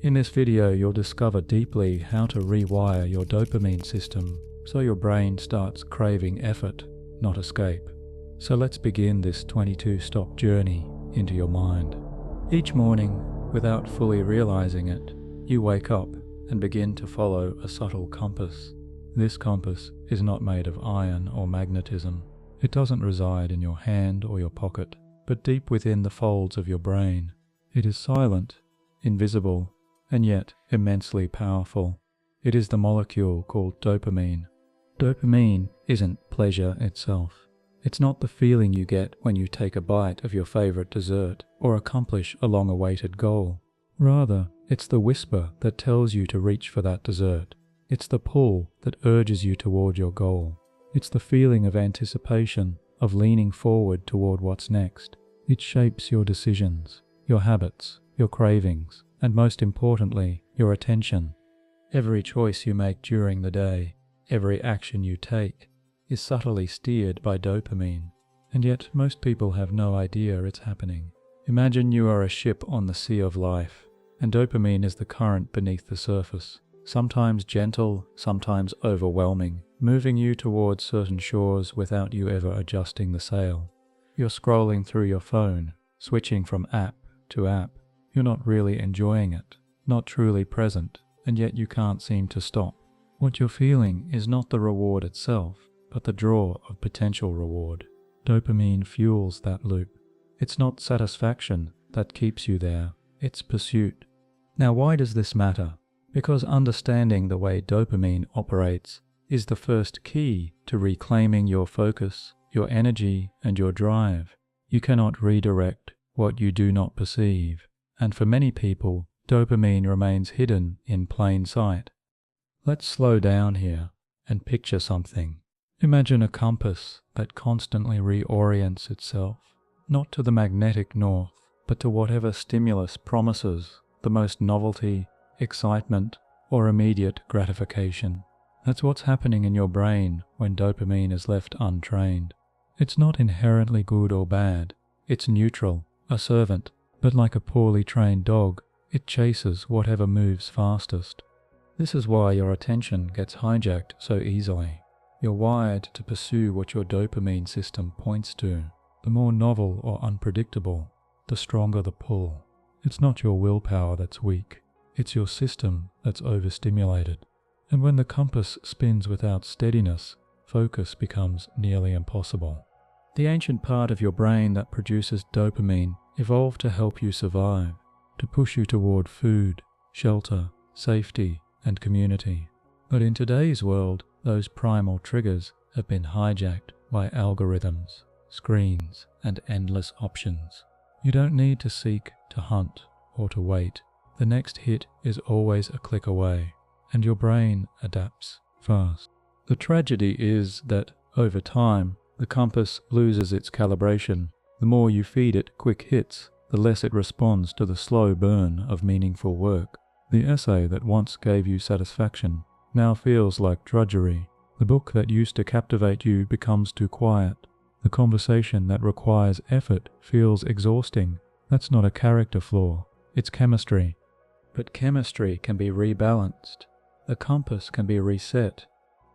In this video, you'll discover deeply how to rewire your dopamine system so your brain starts craving effort, not escape. So let's begin this 22-stop journey into your mind. Each morning, without fully realizing it, you wake up and begin to follow a subtle compass. This compass is not made of iron or magnetism. It doesn't reside in your hand or your pocket, but deep within the folds of your brain. It is silent, invisible, and yet immensely powerful. It is the molecule called dopamine. Dopamine isn't pleasure itself. It's not the feeling you get when you take a bite of your favorite dessert or accomplish a long-awaited goal. Rather, it's the whisper that tells you to reach for that dessert. It's the pull that urges you toward your goal. It's the feeling of anticipation, of leaning forward toward what's next. It shapes your decisions, your habits, your cravings, and most importantly, your attention. Every choice you make during the day, every action you take, is subtly steered by dopamine, and yet most people have no idea it's happening. Imagine you are a ship on the sea of life, and dopamine is the current beneath the surface, sometimes gentle, sometimes overwhelming, moving you towards certain shores without you ever adjusting the sail. You're scrolling through your phone, switching from app to app. You're not really enjoying it, not truly present, and yet you can't seem to stop. What you're feeling is not the reward itself, but the draw of potential reward. Dopamine fuels that loop. It's not satisfaction that keeps you there, it's pursuit. Now, why does this matter? Because understanding the way dopamine operates is the first key to reclaiming your focus, your energy, and your drive. You cannot redirect what you do not perceive. And for many people, dopamine remains hidden in plain sight. Let's slow down here and picture something. Imagine a compass that constantly reorients itself, not to the magnetic north, but to whatever stimulus promises the most novelty, excitement, or immediate gratification. That's what's happening in your brain when dopamine is left untrained. It's not inherently good or bad. It's neutral, a servant. But like a poorly trained dog, it chases whatever moves fastest. This is why your attention gets hijacked so easily. You're wired to pursue what your dopamine system points to. The more novel or unpredictable, the stronger the pull. It's not your willpower that's weak, it's your system that's overstimulated. And when the compass spins without steadiness, focus becomes nearly impossible. The ancient part of your brain that produces dopamine evolved to help you survive, to push you toward food, shelter, safety, and community. But in today's world, those primal triggers have been hijacked by algorithms, screens, and endless options. You don't need to seek, to hunt, or to wait. The next hit is always a click away, and your brain adapts fast. The tragedy is that, over time, the compass loses its calibration. The more you feed it quick hits, the less it responds to the slow burn of meaningful work. The essay that once gave you satisfaction now feels like drudgery. The book that used to captivate you becomes too quiet. The conversation that requires effort feels exhausting. That's not a character flaw, it's chemistry. But chemistry can be rebalanced. The compass can be reset.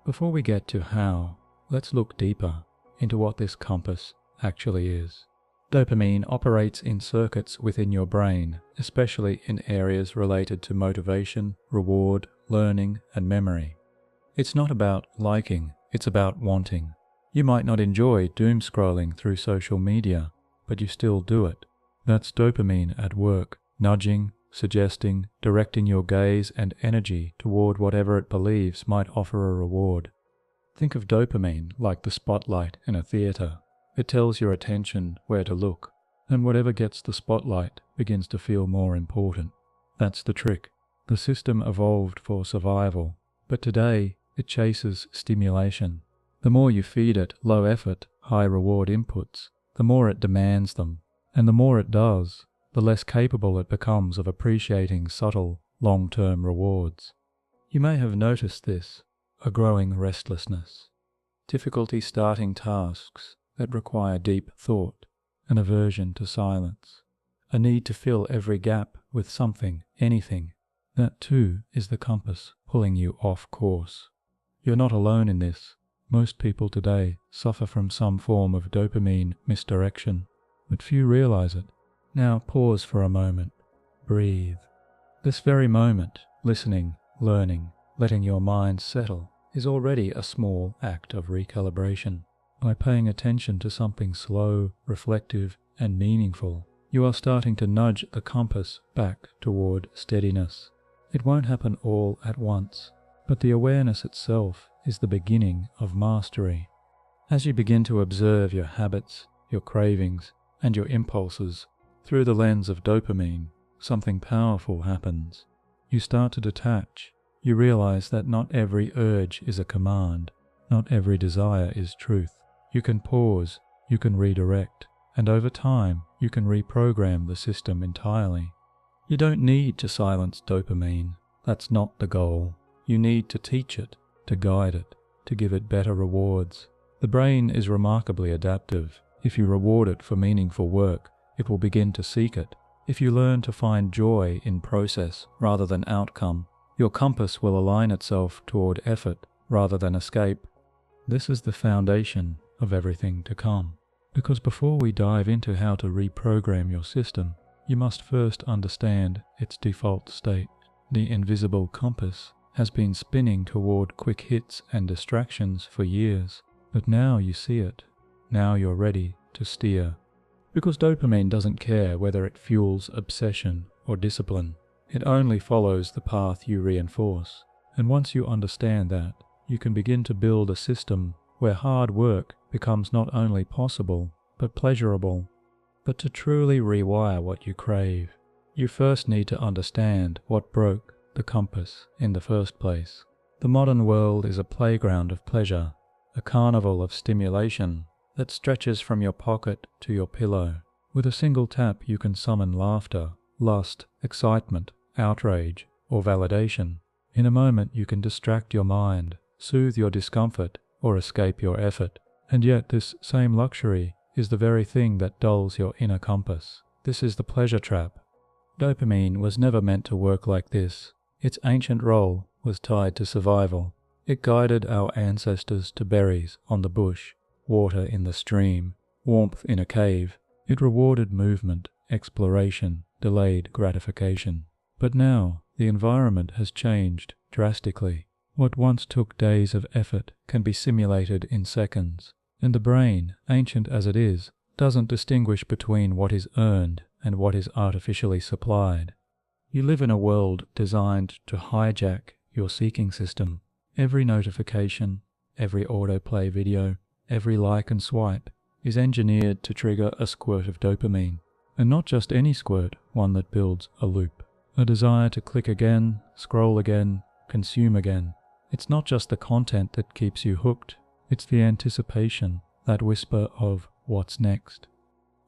Before we get to how, let's look deeper into what this compass actually is. Dopamine operates in circuits within your brain, especially in areas related to motivation, reward, learning, and memory. It's not about liking, it's about wanting. You might not enjoy doom scrolling through social media, but you still do it. That's dopamine at work, nudging, suggesting, directing your gaze and energy toward whatever it believes might offer a reward. Think of dopamine like the spotlight in a theater. It tells your attention where to look, and whatever gets the spotlight begins to feel more important. That's the trick. The system evolved for survival, but today it chases stimulation. The more you feed it low effort, high reward inputs, the more it demands them, and the more it does, the less capable it becomes of appreciating subtle, long-term rewards. You may have noticed this, a growing restlessness, difficulty starting tasks that require deep thought, an aversion to silence, a need to fill every gap with something, anything, That too is the compass pulling you off course. You're not alone in this. Most people today suffer from some form of dopamine misdirection, but few realize it. Now pause for a moment. Breathe. This very moment, listening, learning, letting your mind settle, is already a small act of recalibration. By paying attention to something slow, reflective, and meaningful, you are starting to nudge the compass back toward steadiness. It won't happen all at once, but the awareness itself is the beginning of mastery. As you begin to observe your habits, your cravings, and your impulses through the lens of dopamine, something powerful happens. You start to detach. You realize that not every urge is a command. Not every desire is truth. You can pause, you can redirect, and over time you can reprogram the system entirely. You don't need to silence dopamine. That's not the goal. You need to teach it, to guide it, to give it better rewards. The brain is remarkably adaptive. If you reward it for meaningful work, it will begin to seek it. If you learn to find joy in process rather than outcome, your compass will align itself toward effort rather than escape. This is the foundation of everything to come. Because before we dive into how to reprogram your system, you must first understand its default state. The invisible compass has been spinning toward quick hits and distractions for years, but now you see it. Now you're ready to steer. Because dopamine doesn't care whether it fuels obsession or discipline. It only follows the path you reinforce. And once you understand that, you can begin to build a system where hard work becomes not only possible, but pleasurable. But to truly rewire what you crave, you first need to understand what broke the compass in the first place. The modern world is a playground of pleasure, a carnival of stimulation that stretches from your pocket to your pillow. With a single tap you can summon laughter, lust, excitement, outrage, or validation. In a moment you can distract your mind, soothe your discomfort, or escape your effort. And yet this same luxury is the very thing that dulls your inner compass. This is the pleasure trap. Dopamine was never meant to work like this. Its ancient role was tied to survival. It guided our ancestors to berries on the bush, water in the stream, warmth in a cave. It rewarded movement, exploration, delayed gratification. But now, the environment has changed drastically. What once took days of effort can be simulated in seconds, and the brain, ancient as it is, doesn't distinguish between what is earned and what is artificially supplied. You live in a world designed to hijack your seeking system. Every notification, every autoplay video, every like and swipe is engineered to trigger a squirt of dopamine. And not just any squirt, one that builds a loop. A desire to click again, scroll again, consume again. It's not just the content that keeps you hooked, it's the anticipation, that whisper of what's next.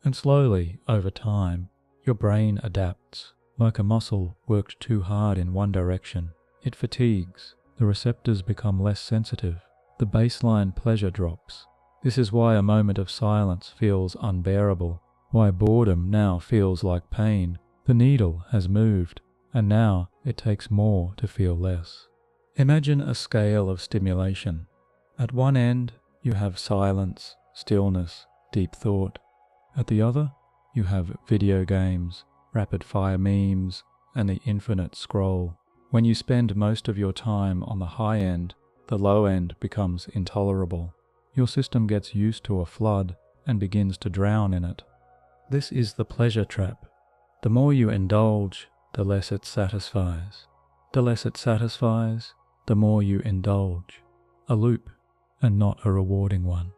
And slowly, over time, your brain adapts. Like a muscle worked too hard in one direction, it fatigues. The receptors become less sensitive. The baseline pleasure drops. This is why a moment of silence feels unbearable, why boredom now feels like pain. The needle has moved, and now it takes more to feel less. Imagine a scale of stimulation. At one end, you have silence, stillness, deep thought. At the other, you have video games, rapid-fire memes, and the infinite scroll. When you spend most of your time on the high end, the low end becomes intolerable. Your system gets used to a flood and begins to drown in it. This is the pleasure trap. The more you indulge, the less it satisfies. The less it satisfies, the more you indulge. A loop, and not a rewarding one.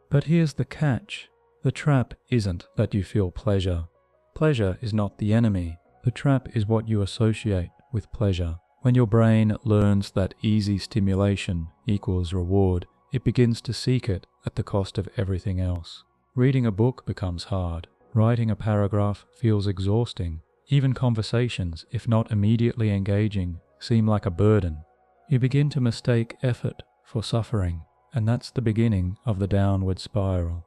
But here's the catch. The trap isn't that you feel pleasure. Pleasure is not the enemy. The trap is what you associate with pleasure. When your brain learns that easy stimulation equals reward, it begins to seek it at the cost of everything else. Reading a book becomes hard. Writing a paragraph feels exhausting. Even conversations, if not immediately engaging, seem like a burden. You begin to mistake effort for suffering, and that's the beginning of the downward spiral.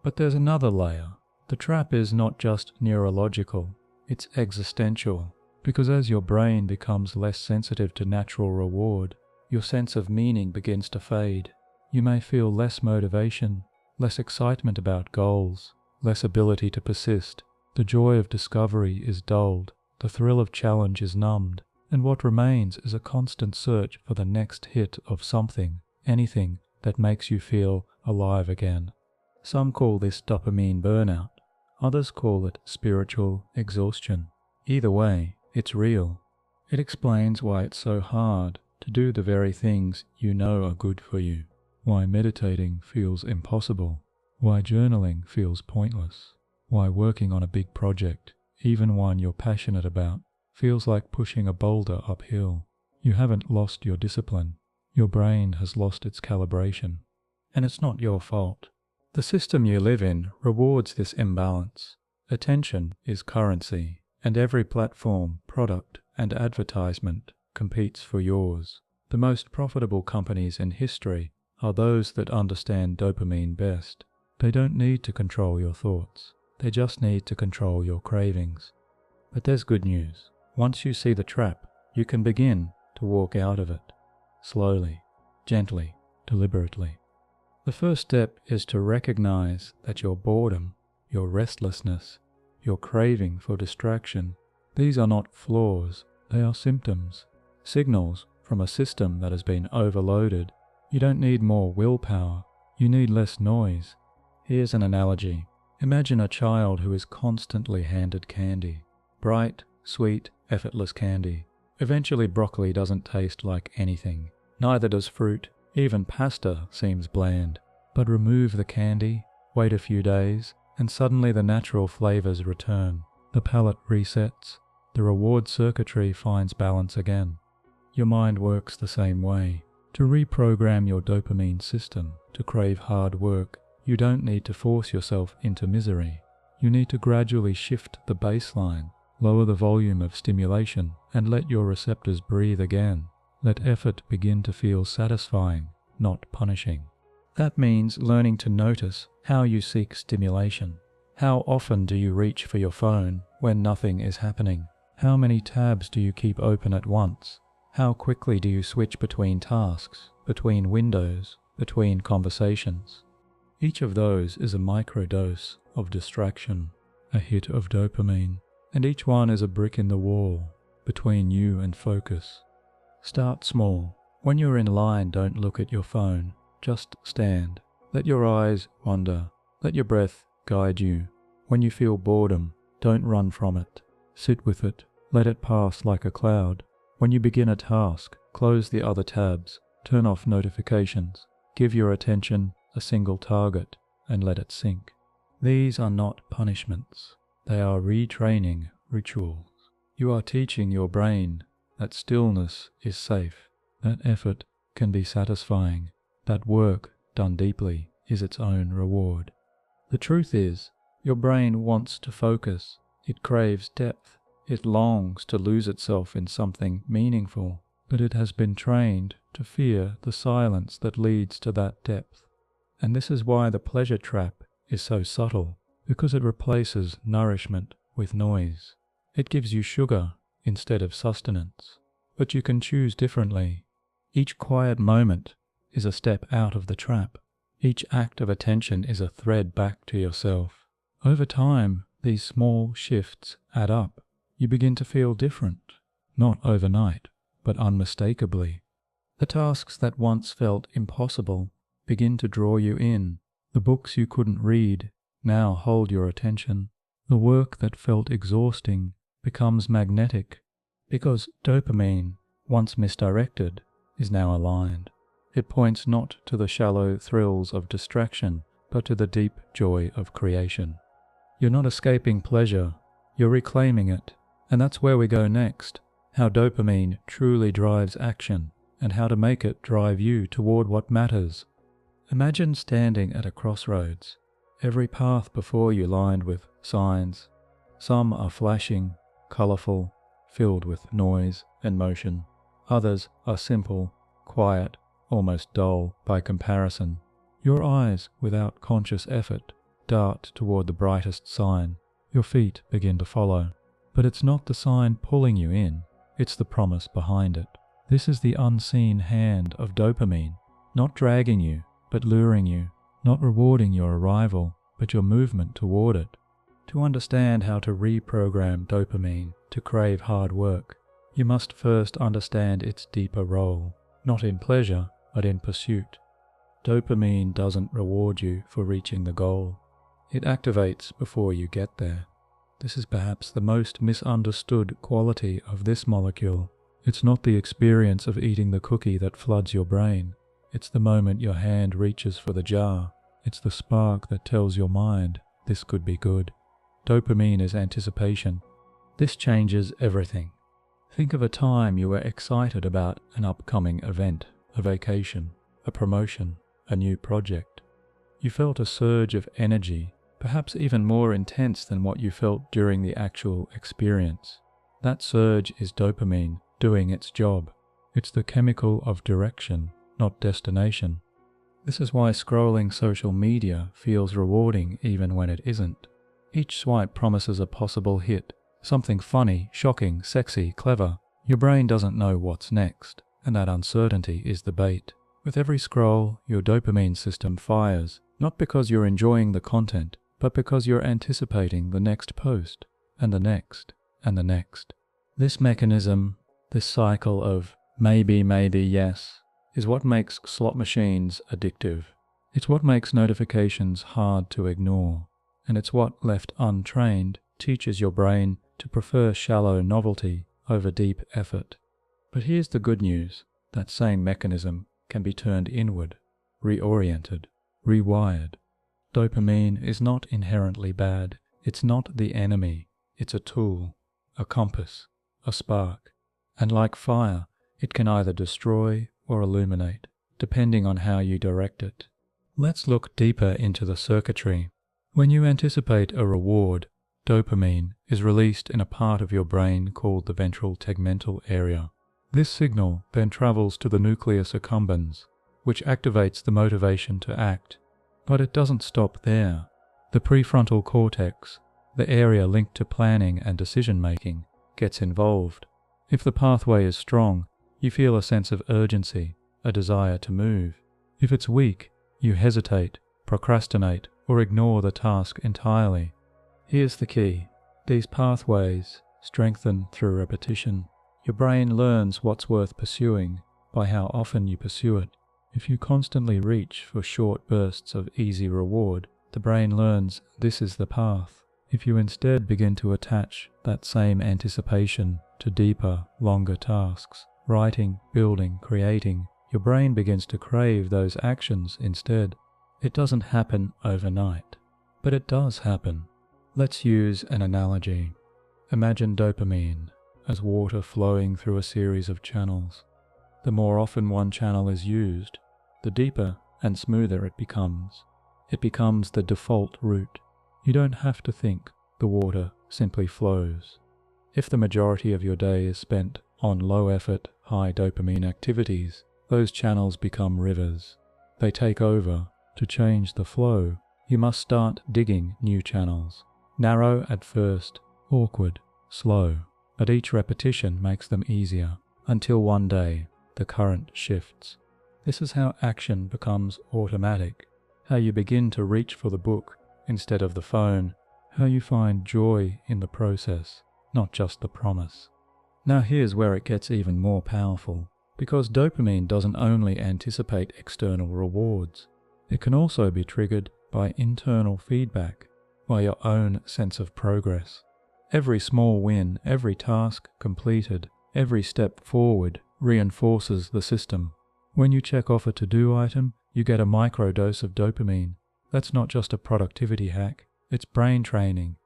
But there's another layer. The trap is not just neurological, it's existential. Because as your brain becomes less sensitive to natural reward, your sense of meaning begins to fade. You may feel less motivation, less excitement about goals, less ability to persist. The joy of discovery is dulled, the thrill of challenge is numbed, and what remains is a constant search for the next hit of something, anything that makes you feel alive again. Some call this dopamine burnout. Others call it spiritual exhaustion. Either way, it's real. It explains why it's so hard to do the very things you know are good for you, why meditating feels impossible, why journaling feels pointless, why working on a big project, even one you're passionate about, feels like pushing a boulder uphill. You haven't lost your discipline. Your brain has lost its calibration. And it's not your fault. The system you live in rewards this imbalance. Attention is currency, and every platform, product, and advertisement competes for yours. The most profitable companies in history are those that understand dopamine best. They don't need to control your thoughts. They just need to control your cravings. But there's good news. Once you see the trap, you can begin to walk out of it. Slowly, gently, deliberately. The first step is to recognize that your boredom, your restlessness, your craving for distraction, these are not flaws, they are symptoms, signals from a system that has been overloaded. You don't need more willpower, you need less noise. Here's an analogy. Imagine a child who is constantly handed candy. Bright, sweet, effortless candy. Eventually broccoli doesn't taste like anything. Neither does fruit. Even pasta seems bland. But remove the candy, wait a few days, and suddenly the natural flavors return. The palate resets. The reward circuitry finds balance again. Your mind works the same way. To reprogram your dopamine system to crave hard work, you don't need to force yourself into misery. You need to gradually shift the baseline, lower the volume of stimulation, and let your receptors breathe again. Let effort begin to feel satisfying, not punishing. That means learning to notice how you seek stimulation. How often do you reach for your phone when nothing is happening? How many tabs do you keep open at once? How quickly do you switch between tasks, between windows, between conversations? Each of those is a microdose of distraction, a hit of dopamine, and each one is a brick in the wall between you and focus. Start small. When you're in line, don't look at your phone. Just stand. Let your eyes wander. Let your breath guide you. When you feel boredom, don't run from it. Sit with it. Let it pass like a cloud. When you begin a task, close the other tabs. Turn off notifications. Give your attention a single target and let it sink. These are not punishments. They are retraining rituals. You are teaching your brain that stillness is safe, that effort can be satisfying, that work done deeply is its own reward. The truth is, your brain wants to focus. It craves depth. It longs to lose itself in something meaningful, but it has been trained to fear the silence that leads to that depth. And this is why the pleasure trap is so subtle, because it replaces nourishment with noise. It gives you sugar instead of sustenance. But you can choose differently. Each quiet moment is a step out of the trap. Each act of attention is a thread back to yourself. Over time, these small shifts add up. You begin to feel different, not overnight, but unmistakably. The tasks that once felt impossible begin to draw you in. The books you couldn't read now hold your attention. The work that felt exhausting becomes magnetic, because dopamine, once misdirected, is now aligned. It points not to the shallow thrills of distraction, but to the deep joy of creation. You're not escaping pleasure, you're reclaiming it. And that's where we go next, how dopamine truly drives action, and how to make it drive you toward what matters. Imagine standing at a crossroads, every path before you lined with signs. Some are flashing, colorful, filled with noise and motion. Others are simple, quiet, almost dull by comparison. Your eyes, without conscious effort, dart toward the brightest sign. Your feet begin to follow. But it's not the sign pulling you in, it's the promise behind it. This is the unseen hand of dopamine, not dragging you, but luring you, not rewarding your arrival, but your movement toward it. To understand how to reprogram dopamine to crave hard work, you must first understand its deeper role, not in pleasure, but in pursuit. Dopamine doesn't reward you for reaching the goal. It activates before you get there. This is perhaps the most misunderstood quality of this molecule. It's not the experience of eating the cookie that floods your brain. It's the moment your hand reaches for the jar. It's the spark that tells your mind, this could be good. Dopamine is anticipation. This changes everything. Think of a time you were excited about an upcoming event, a vacation, a promotion, a new project. You felt a surge of energy, perhaps even more intense than what you felt during the actual experience. That surge is dopamine doing its job. It's the chemical of direction, not destination. This is why scrolling social media feels rewarding even when it isn't. Each swipe promises a possible hit, something funny, shocking, sexy, clever. Your brain doesn't know what's next, and that uncertainty is the bait. With every scroll, your dopamine system fires, not because you're enjoying the content, but because you're anticipating the next post, and the next, and the next. This mechanism, this cycle of maybe, yes, is what makes slot machines addictive. It's what makes notifications hard to ignore, and it's what, left untrained, teaches your brain to prefer shallow novelty over deep effort. But here's the good news. That same mechanism can be turned inward, reoriented, rewired. Dopamine is not inherently bad. It's not the enemy. It's a tool, a compass, a spark. And like fire, it can either destroy or illuminate, depending on how you direct it. Let's look deeper into the circuitry. When you anticipate a reward, dopamine is released in a part of your brain called the ventral tegmental area. This signal then travels to the nucleus accumbens, which activates the motivation to act. But it doesn't stop there. The prefrontal cortex, the area linked to planning and decision-making, gets involved. If the pathway is strong, you feel a sense of urgency, a desire to move. If it's weak, you hesitate, procrastinate, or ignore the task entirely. Here's the key. These pathways strengthen through repetition. Your brain learns what's worth pursuing by how often you pursue it. If you constantly reach for short bursts of easy reward, the brain learns this is the path. If you instead begin to attach that same anticipation to deeper, longer tasks, writing, building, creating, your brain begins to crave those actions instead. It doesn't happen overnight, but it does happen. Let's use an analogy. Imagine dopamine as water flowing through a series of channels. The more often one channel is used, the deeper and smoother it becomes. It becomes the default route. You don't have to think, the water simply flows. If the majority of your day is spent on low-effort, high dopamine activities, those channels become rivers. They take over. To change the flow, you must start digging new channels. Narrow at first, awkward, slow, but each repetition makes them easier, until one day the current shifts. This is how action becomes automatic, how you begin to reach for the book instead of the phone, how you find joy in the process, not just the promise. Now here's where it gets even more powerful, because dopamine doesn't only anticipate external rewards. It can also be triggered by internal feedback, by your own sense of progress. Every small win, every task completed, every step forward reinforces the system. When you check off a to-do item, you get a microdose of dopamine. That's not just a productivity hack, it's brain training.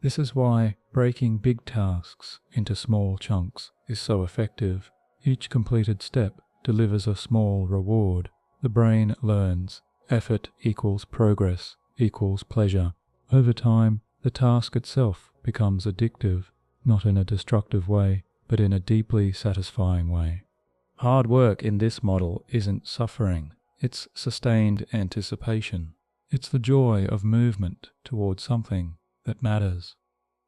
This is why breaking big tasks into small chunks is so effective. Each completed step delivers a small reward. The brain learns effort equals progress equals pleasure. Over time, the task itself becomes addictive, not in a destructive way, but in a deeply satisfying way. Hard work in this model isn't suffering, it's sustained anticipation. It's the joy of movement towards something that matters.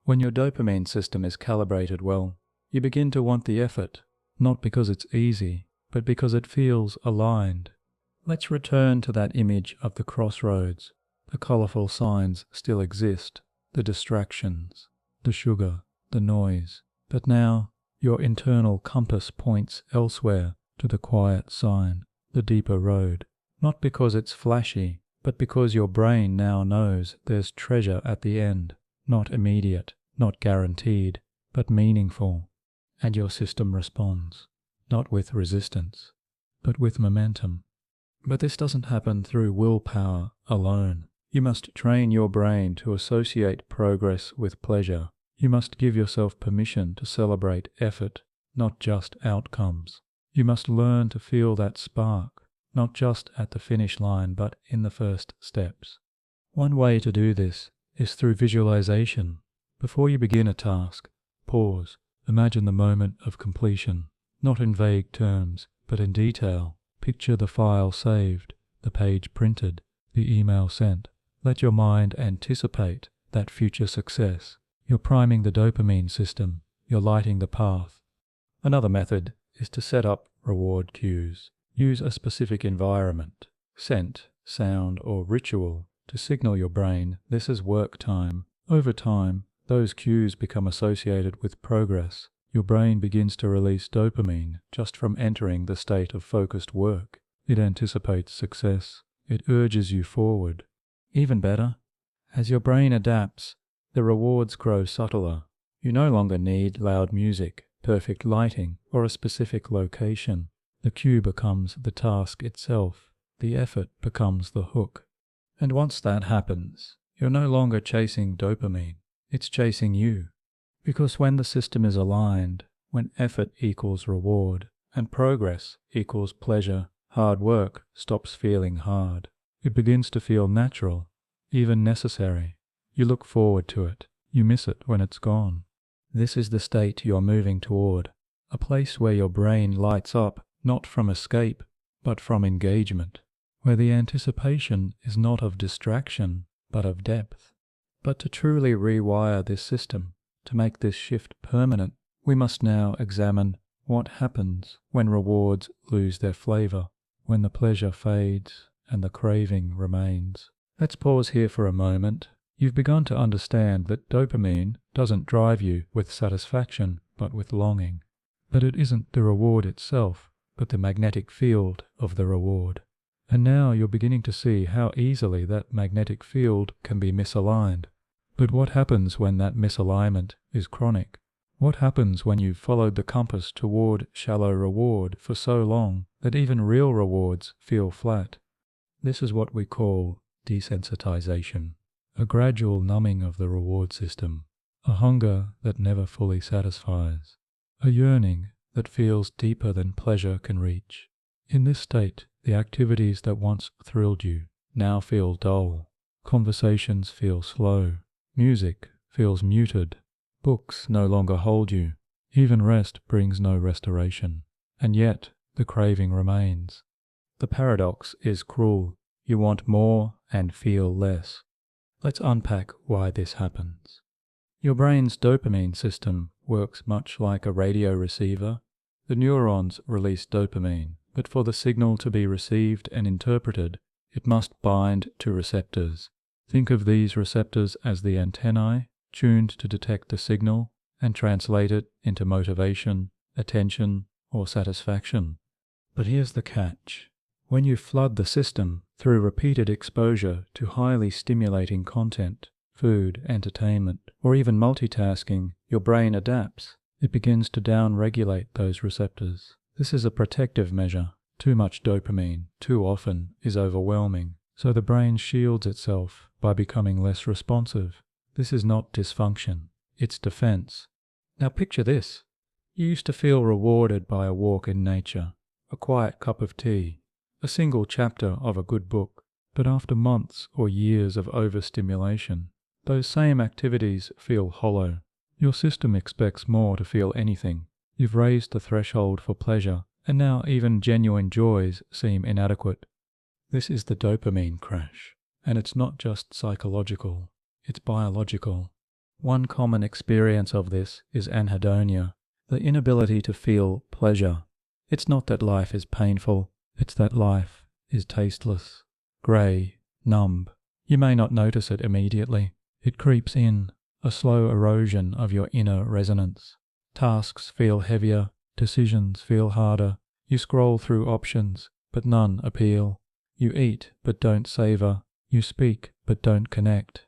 When your dopamine system is calibrated well, you begin to want the effort, not because it's easy, but because it feels aligned. Let's return to that image of the crossroads. The colourful signs still exist, the distractions, the sugar, the noise. But now, your internal compass points elsewhere, to the quiet sign, the deeper road. Not because it's flashy, but because your brain now knows there's treasure at the end, not immediate, not guaranteed, but meaningful. And your system responds, not with resistance, but with momentum. But this doesn't happen through willpower alone. You must train your brain to associate progress with pleasure. You must give yourself permission to celebrate effort, not just outcomes. You must learn to feel that spark, not just at the finish line, but in the first steps. One way to do this is through visualization. Before you begin a task, pause. Imagine the moment of completion, not in vague terms, but in detail. Picture the file saved, the page printed, the email sent. Let your mind anticipate that future success. You're priming the dopamine system. You're lighting the path. Another method is to set up reward cues. Use a specific environment, scent, sound, or ritual to signal your brain this is work time. Over time, those cues become associated with progress. Your brain begins to release dopamine just from entering the state of focused work. It anticipates success. It urges you forward. Even better, as your brain adapts, the rewards grow subtler. You no longer need loud music, perfect lighting, or a specific location. The cue becomes the task itself. The effort becomes the hook. And once that happens, you're no longer chasing dopamine. It's chasing you. Because when the system is aligned, when effort equals reward, and progress equals pleasure, hard work stops feeling hard. It begins to feel natural, even necessary. You look forward to it. You miss it when it's gone. This is the state you're moving toward, a place where your brain lights up not from escape, but from engagement, where the anticipation is not of distraction, but of depth. But to truly rewire this system, to make this shift permanent, we must now examine what happens when rewards lose their flavor, when the pleasure fades and the craving remains. Let's pause here for a moment. You've begun to understand that dopamine doesn't drive you with satisfaction, but with longing. That it isn't the reward itself, but the magnetic field of the reward. And now you're beginning to see how easily that magnetic field can be misaligned. But what happens when that misalignment is chronic? What happens when you've followed the compass toward shallow reward for so long that even real rewards feel flat? This is what we call desensitization, a gradual numbing of the reward system, a hunger that never fully satisfies, a yearning that feels deeper than pleasure can reach. In this state, the activities that once thrilled you now feel dull. Conversations feel slow. Music feels muted. Books no longer hold you. Even rest brings no restoration. And yet, the craving remains. The paradox is cruel. You want more and feel less. Let's unpack why this happens. Your brain's dopamine system works much like a radio receiver. The neurons release dopamine, but for the signal to be received and interpreted, it must bind to receptors. Think of these receptors as the antennae, tuned to detect the signal and translate it into motivation, attention, or satisfaction. But here's the catch. When you flood the system through repeated exposure to highly stimulating content, food, entertainment, or even multitasking, your brain adapts. It begins to down-regulate those receptors. This is a protective measure. Too much dopamine, too often, is overwhelming. So the brain shields itself by becoming less responsive. This is not dysfunction. It's defense. Now picture this. You used to feel rewarded by a walk in nature, a quiet cup of tea, a single chapter of a good book. But after months or years of overstimulation, those same activities feel hollow. Your system expects more to feel anything. You've raised the threshold for pleasure, and now even genuine joys seem inadequate. This is the dopamine crash, and it's not just psychological, it's biological. One common experience of this is anhedonia, the inability to feel pleasure. It's not that life is painful, it's that life is tasteless, grey, numb. You may not notice it immediately. It creeps in, a slow erosion of your inner resonance. Tasks feel heavier, decisions feel harder. You scroll through options, but none appeal. You eat, but don't savour. You speak, but don't connect.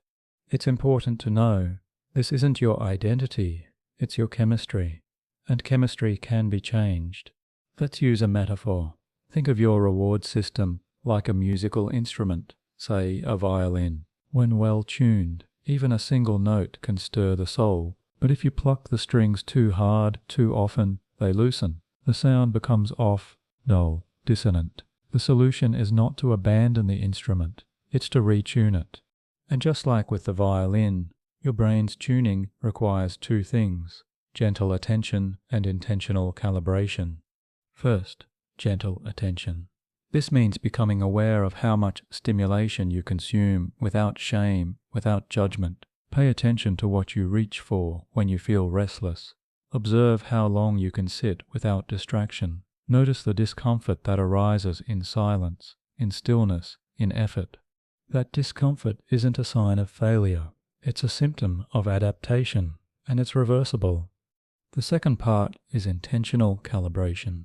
It's important to know, this isn't your identity, it's your chemistry. And chemistry can be changed. Let's use a metaphor. Think of your reward system like a musical instrument, say a violin. When well tuned, even a single note can stir the soul. But if you pluck the strings too hard, too often, they loosen. The sound becomes off, dull, dissonant. The solution is not to abandon the instrument, it's to retune it. And just like with the violin, your brain's tuning requires two things: gentle attention and intentional calibration. First, gentle attention. This means becoming aware of how much stimulation you consume without shame, without judgment. Pay attention to what you reach for when you feel restless. Observe how long you can sit without distraction. Notice the discomfort that arises in silence, in stillness, in effort. That discomfort isn't a sign of failure. It's a symptom of adaptation, and it's reversible. The second part is intentional calibration.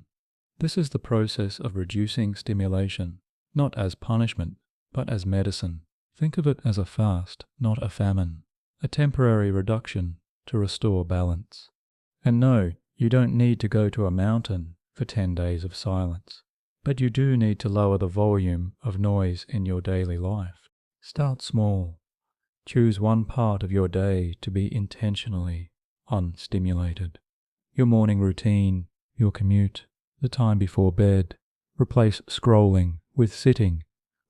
This is the process of reducing stimulation, not as punishment, but as medicine. Think of it as a fast, not a famine, a temporary reduction to restore balance. And no, you don't need to go to a mountain for 10 days of silence, but you do need to lower the volume of noise in your daily life. Start small. Choose one part of your day to be intentionally unstimulated. Your morning routine, your commute, the time before bed. Replace scrolling with sitting.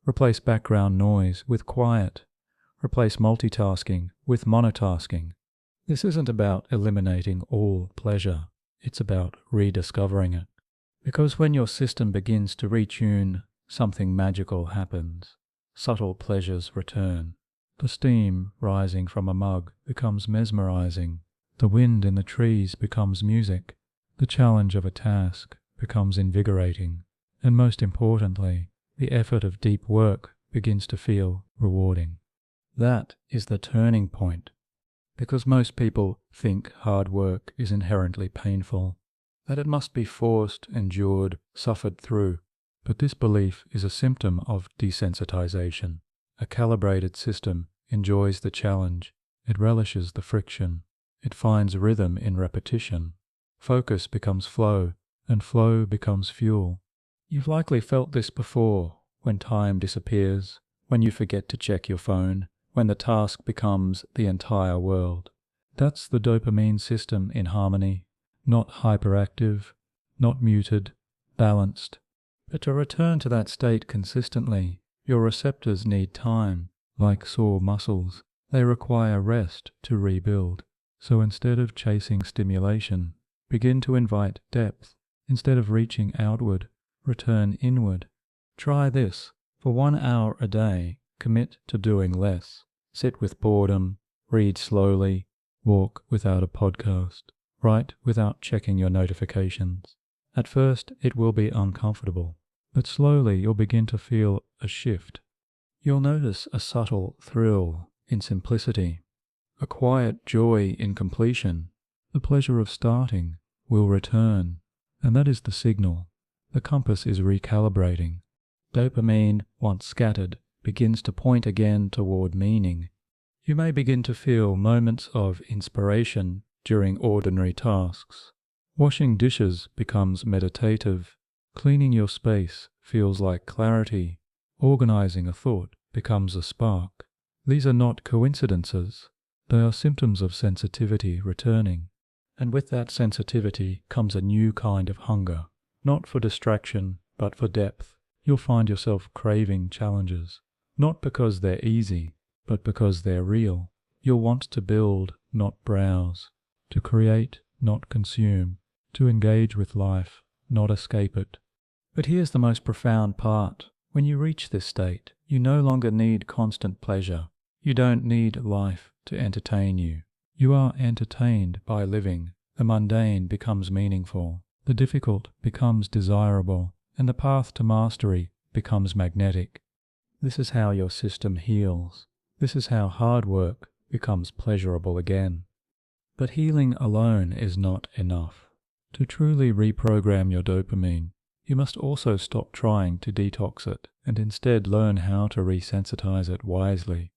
Replace background noise with quiet. Replace multitasking with monotasking. This isn't about eliminating all pleasure. It's about rediscovering it. Because when your system begins to retune, something magical happens. Subtle pleasures return. The steam rising from a mug becomes mesmerizing. The wind in the trees becomes music. The challenge of a task becomes invigorating. And most importantly, the effort of deep work begins to feel rewarding. That is the turning point. Because most people think hard work is inherently painful, that it must be forced, endured, suffered through. But this belief is a symptom of desensitization. A calibrated system enjoys the challenge. It relishes the friction. It finds rhythm in repetition. Focus becomes flow, and flow becomes fuel. You've likely felt this before, when time disappears, when you forget to check your phone, when the task becomes the entire world. That's the dopamine system in harmony, not hyperactive, not muted, balanced. But to return to that state consistently, your receptors need time. Like sore muscles, they require rest to rebuild. So instead of chasing stimulation, begin to invite depth. Instead of reaching outward, return inward. Try this. For 1 hour a day, commit to doing less. Sit with boredom, read slowly, walk without a podcast, write without checking your notifications. At first, it will be uncomfortable, but slowly you'll begin to feel a shift. You'll notice a subtle thrill in simplicity, a quiet joy in completion. The pleasure of starting will return, and that is the signal. The compass is recalibrating. Dopamine, once scattered, begins to point again toward meaning. You may begin to feel moments of inspiration during ordinary tasks. Washing dishes becomes meditative. Cleaning your space feels like clarity. Organizing a thought becomes a spark. These are not coincidences. They are symptoms of sensitivity returning. And with that sensitivity comes a new kind of hunger, not for distraction, but for depth. You'll find yourself craving challenges, not because they're easy, but because they're real. You'll want to build, not browse, to create, not consume, to engage with life, not escape it. But here's the most profound part. When you reach this state, you no longer need constant pleasure. You don't need life to entertain you. You are entertained by living. The mundane becomes meaningful. The difficult becomes desirable. And the path to mastery becomes magnetic. This is how your system heals. This is how hard work becomes pleasurable again. But healing alone is not enough. To truly reprogram your dopamine, you must also stop trying to detox it and instead learn how to resensitize it wisely.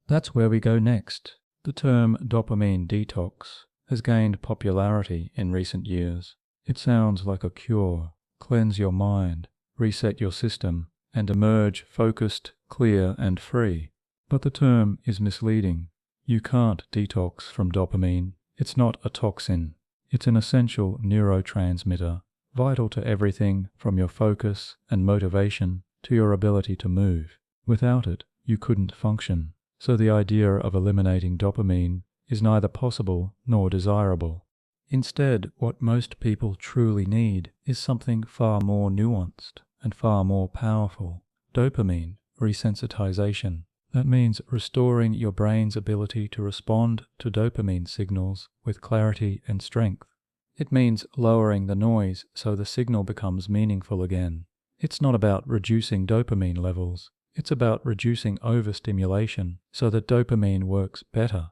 That's where we go next. The term dopamine detox has gained popularity in recent years. It sounds like a cure. Cleanse your mind, reset your system, and emerge focused, clear, and free. But the term is misleading. You can't detox from dopamine. It's not a toxin. It's an essential neurotransmitter, vital to everything from your focus and motivation to your ability to move. Without it, you couldn't function. So the idea of eliminating dopamine is neither possible nor desirable. Instead, what most people truly need is something far more nuanced and far more powerful. Dopamine resensitization. That means restoring your brain's ability to respond to dopamine signals with clarity and strength. It means lowering the noise so the signal becomes meaningful again. It's not about reducing dopamine levels. It's about reducing overstimulation so that dopamine works better.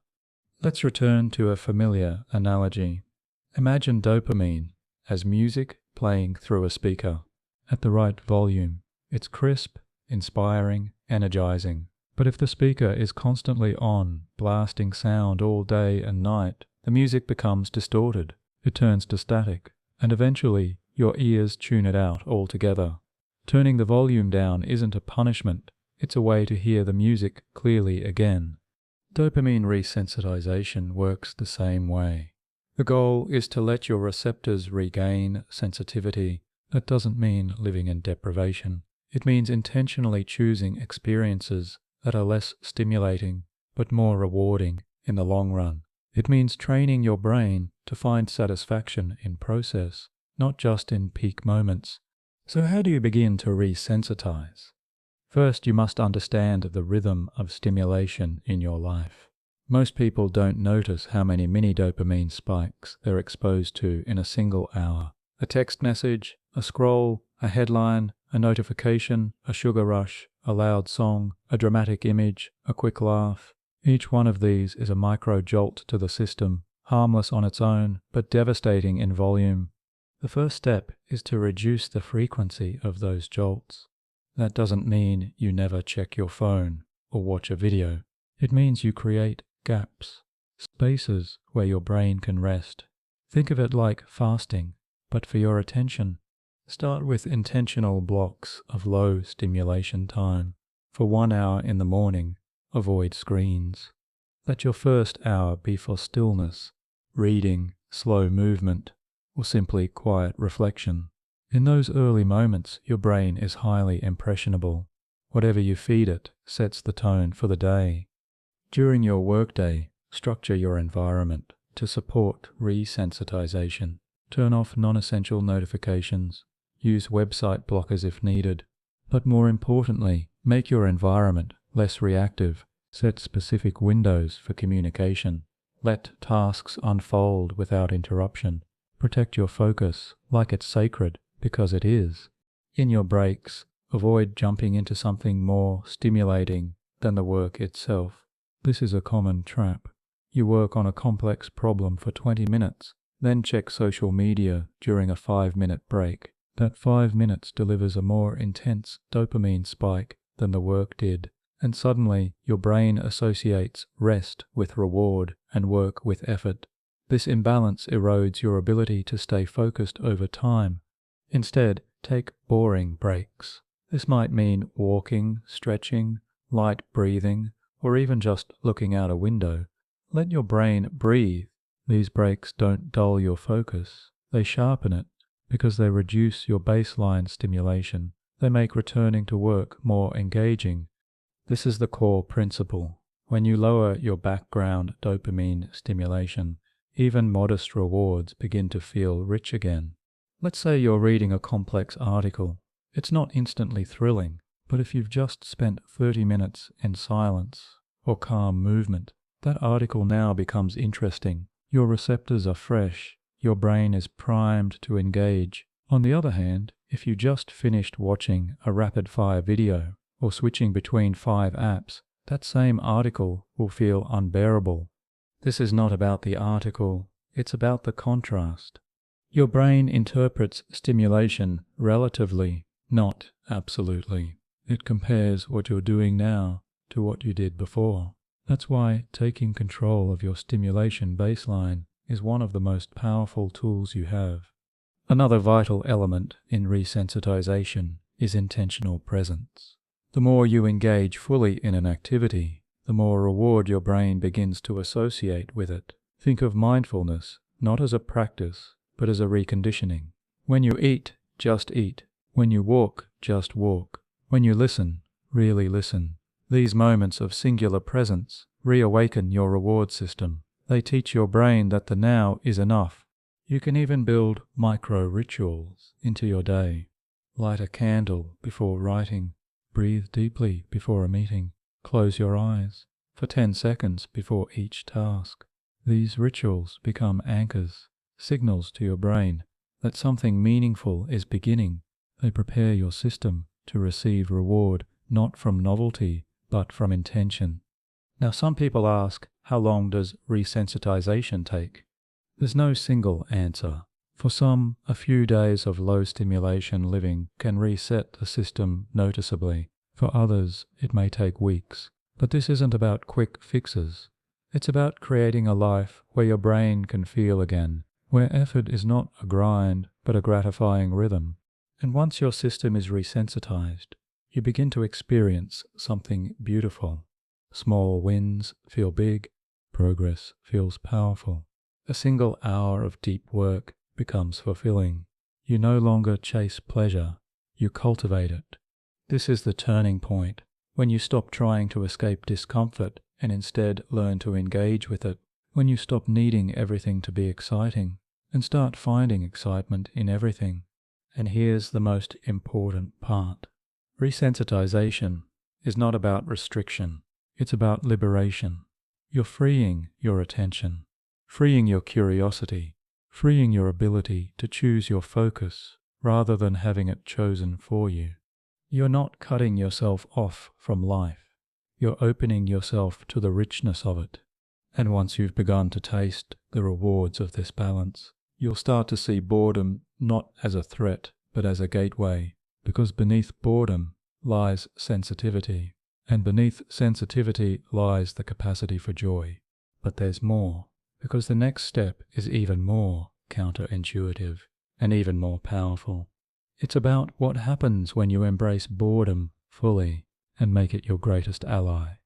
Let's return to a familiar analogy. Imagine dopamine as music playing through a speaker. At the right volume, it's crisp, inspiring, energizing. But if the speaker is constantly on, blasting sound all day and night, the music becomes distorted. It turns to static, and eventually your ears tune it out altogether. Turning the volume down isn't a punishment. It's a way to hear the music clearly again. Dopamine resensitization works the same way. The goal is to let your receptors regain sensitivity. That doesn't mean living in deprivation. It means intentionally choosing experiences that are less stimulating but more rewarding in the long run. It means training your brain to find satisfaction in process, not just in peak moments. So how do you begin to resensitize? First, you must understand the rhythm of stimulation in your life. Most people don't notice how many mini dopamine spikes they're exposed to in a single hour. A text message, a scroll, a headline, a notification, a sugar rush, a loud song, a dramatic image, a quick laugh. Each one of these is a micro jolt to the system, harmless on its own, but devastating in volume. The first step is to reduce the frequency of those jolts. That doesn't mean you never check your phone or watch a video. It means you create gaps, spaces where your brain can rest. Think of it like fasting, but for your attention. Start with intentional blocks of low stimulation time. For 1 hour in the morning, avoid screens. Let your first hour be for stillness, reading, slow movement, or simply quiet reflection. In those early moments, your brain is highly impressionable. Whatever you feed it sets the tone for the day. During your workday, structure your environment to support resensitization. Turn off non-essential notifications. Use website blockers if needed. But more importantly, make your environment less reactive. Set specific windows for communication. Let tasks unfold without interruption. Protect your focus like it's sacred, because it is. In your breaks, avoid jumping into something more stimulating than the work itself. This is a common trap. You work on a complex problem for 20 minutes, then check social media during a 5-minute break. That 5 minutes delivers a more intense dopamine spike than the work did, and suddenly your brain associates rest with reward and work with effort. This imbalance erodes your ability to stay focused over time. Instead, take boring breaks. This might mean walking, stretching, light breathing, or even just looking out a window. Let your brain breathe. These breaks don't dull your focus. They sharpen it because they reduce your baseline stimulation. They make returning to work more engaging. This is the core principle. When you lower your background dopamine stimulation, even modest rewards begin to feel rich again. Let's say you're reading a complex article. It's not instantly thrilling, but if you've just spent 30 minutes in silence or calm movement, That article now becomes interesting. Your receptors are fresh. Your brain is primed to engage. On the other hand, if you just finished watching a rapid-fire video or switching between 5 apps, that same article will feel unbearable. This is not about the article, it's about the contrast. Your brain interprets stimulation relatively, not absolutely. It compares what you're doing now to what you did before. That's why taking control of your stimulation baseline is one of the most powerful tools you have. Another vital element in resensitization is intentional presence. The more you engage fully in an activity, the more reward your brain begins to associate with it. Think of mindfulness not as a practice, but as a reconditioning. When you eat, just eat. When you walk, just walk. When you listen, really listen. These moments of singular presence reawaken your reward system. They teach your brain that the now is enough. You can even build micro-rituals into your day. Light a candle before writing. Breathe deeply before a meeting. Close your eyes for 10 seconds before each task. These rituals become anchors, signals to your brain that something meaningful is beginning. They prepare your system to receive reward not from novelty, but from intention. Now some people ask, how long does resensitization take? There's no single answer. For some, a few days of low stimulation living can reset the system noticeably. For others, it may take weeks. But this isn't about quick fixes. It's about creating a life where your brain can feel again, where effort is not a grind, but a gratifying rhythm. And once your system is resensitized, you begin to experience something beautiful. Small wins feel big, progress feels powerful. A single hour of deep work becomes fulfilling. You no longer chase pleasure, you cultivate it. This is the turning point, when you stop trying to escape discomfort and instead learn to engage with it, when you stop needing everything to be exciting and start finding excitement in everything. And here's the most important part. Resensitization is not about restriction, it's about liberation. You're freeing your attention, freeing your curiosity, freeing your ability to choose your focus rather than having it chosen for you. You're not cutting yourself off from life. You're opening yourself to the richness of it. And once you've begun to taste the rewards of this balance, you'll start to see boredom not as a threat, but as a gateway, because beneath boredom lies sensitivity, and beneath sensitivity lies the capacity for joy. But there's more, because the next step is even more counterintuitive and even more powerful. It's about what happens when you embrace boredom fully and make it your greatest ally.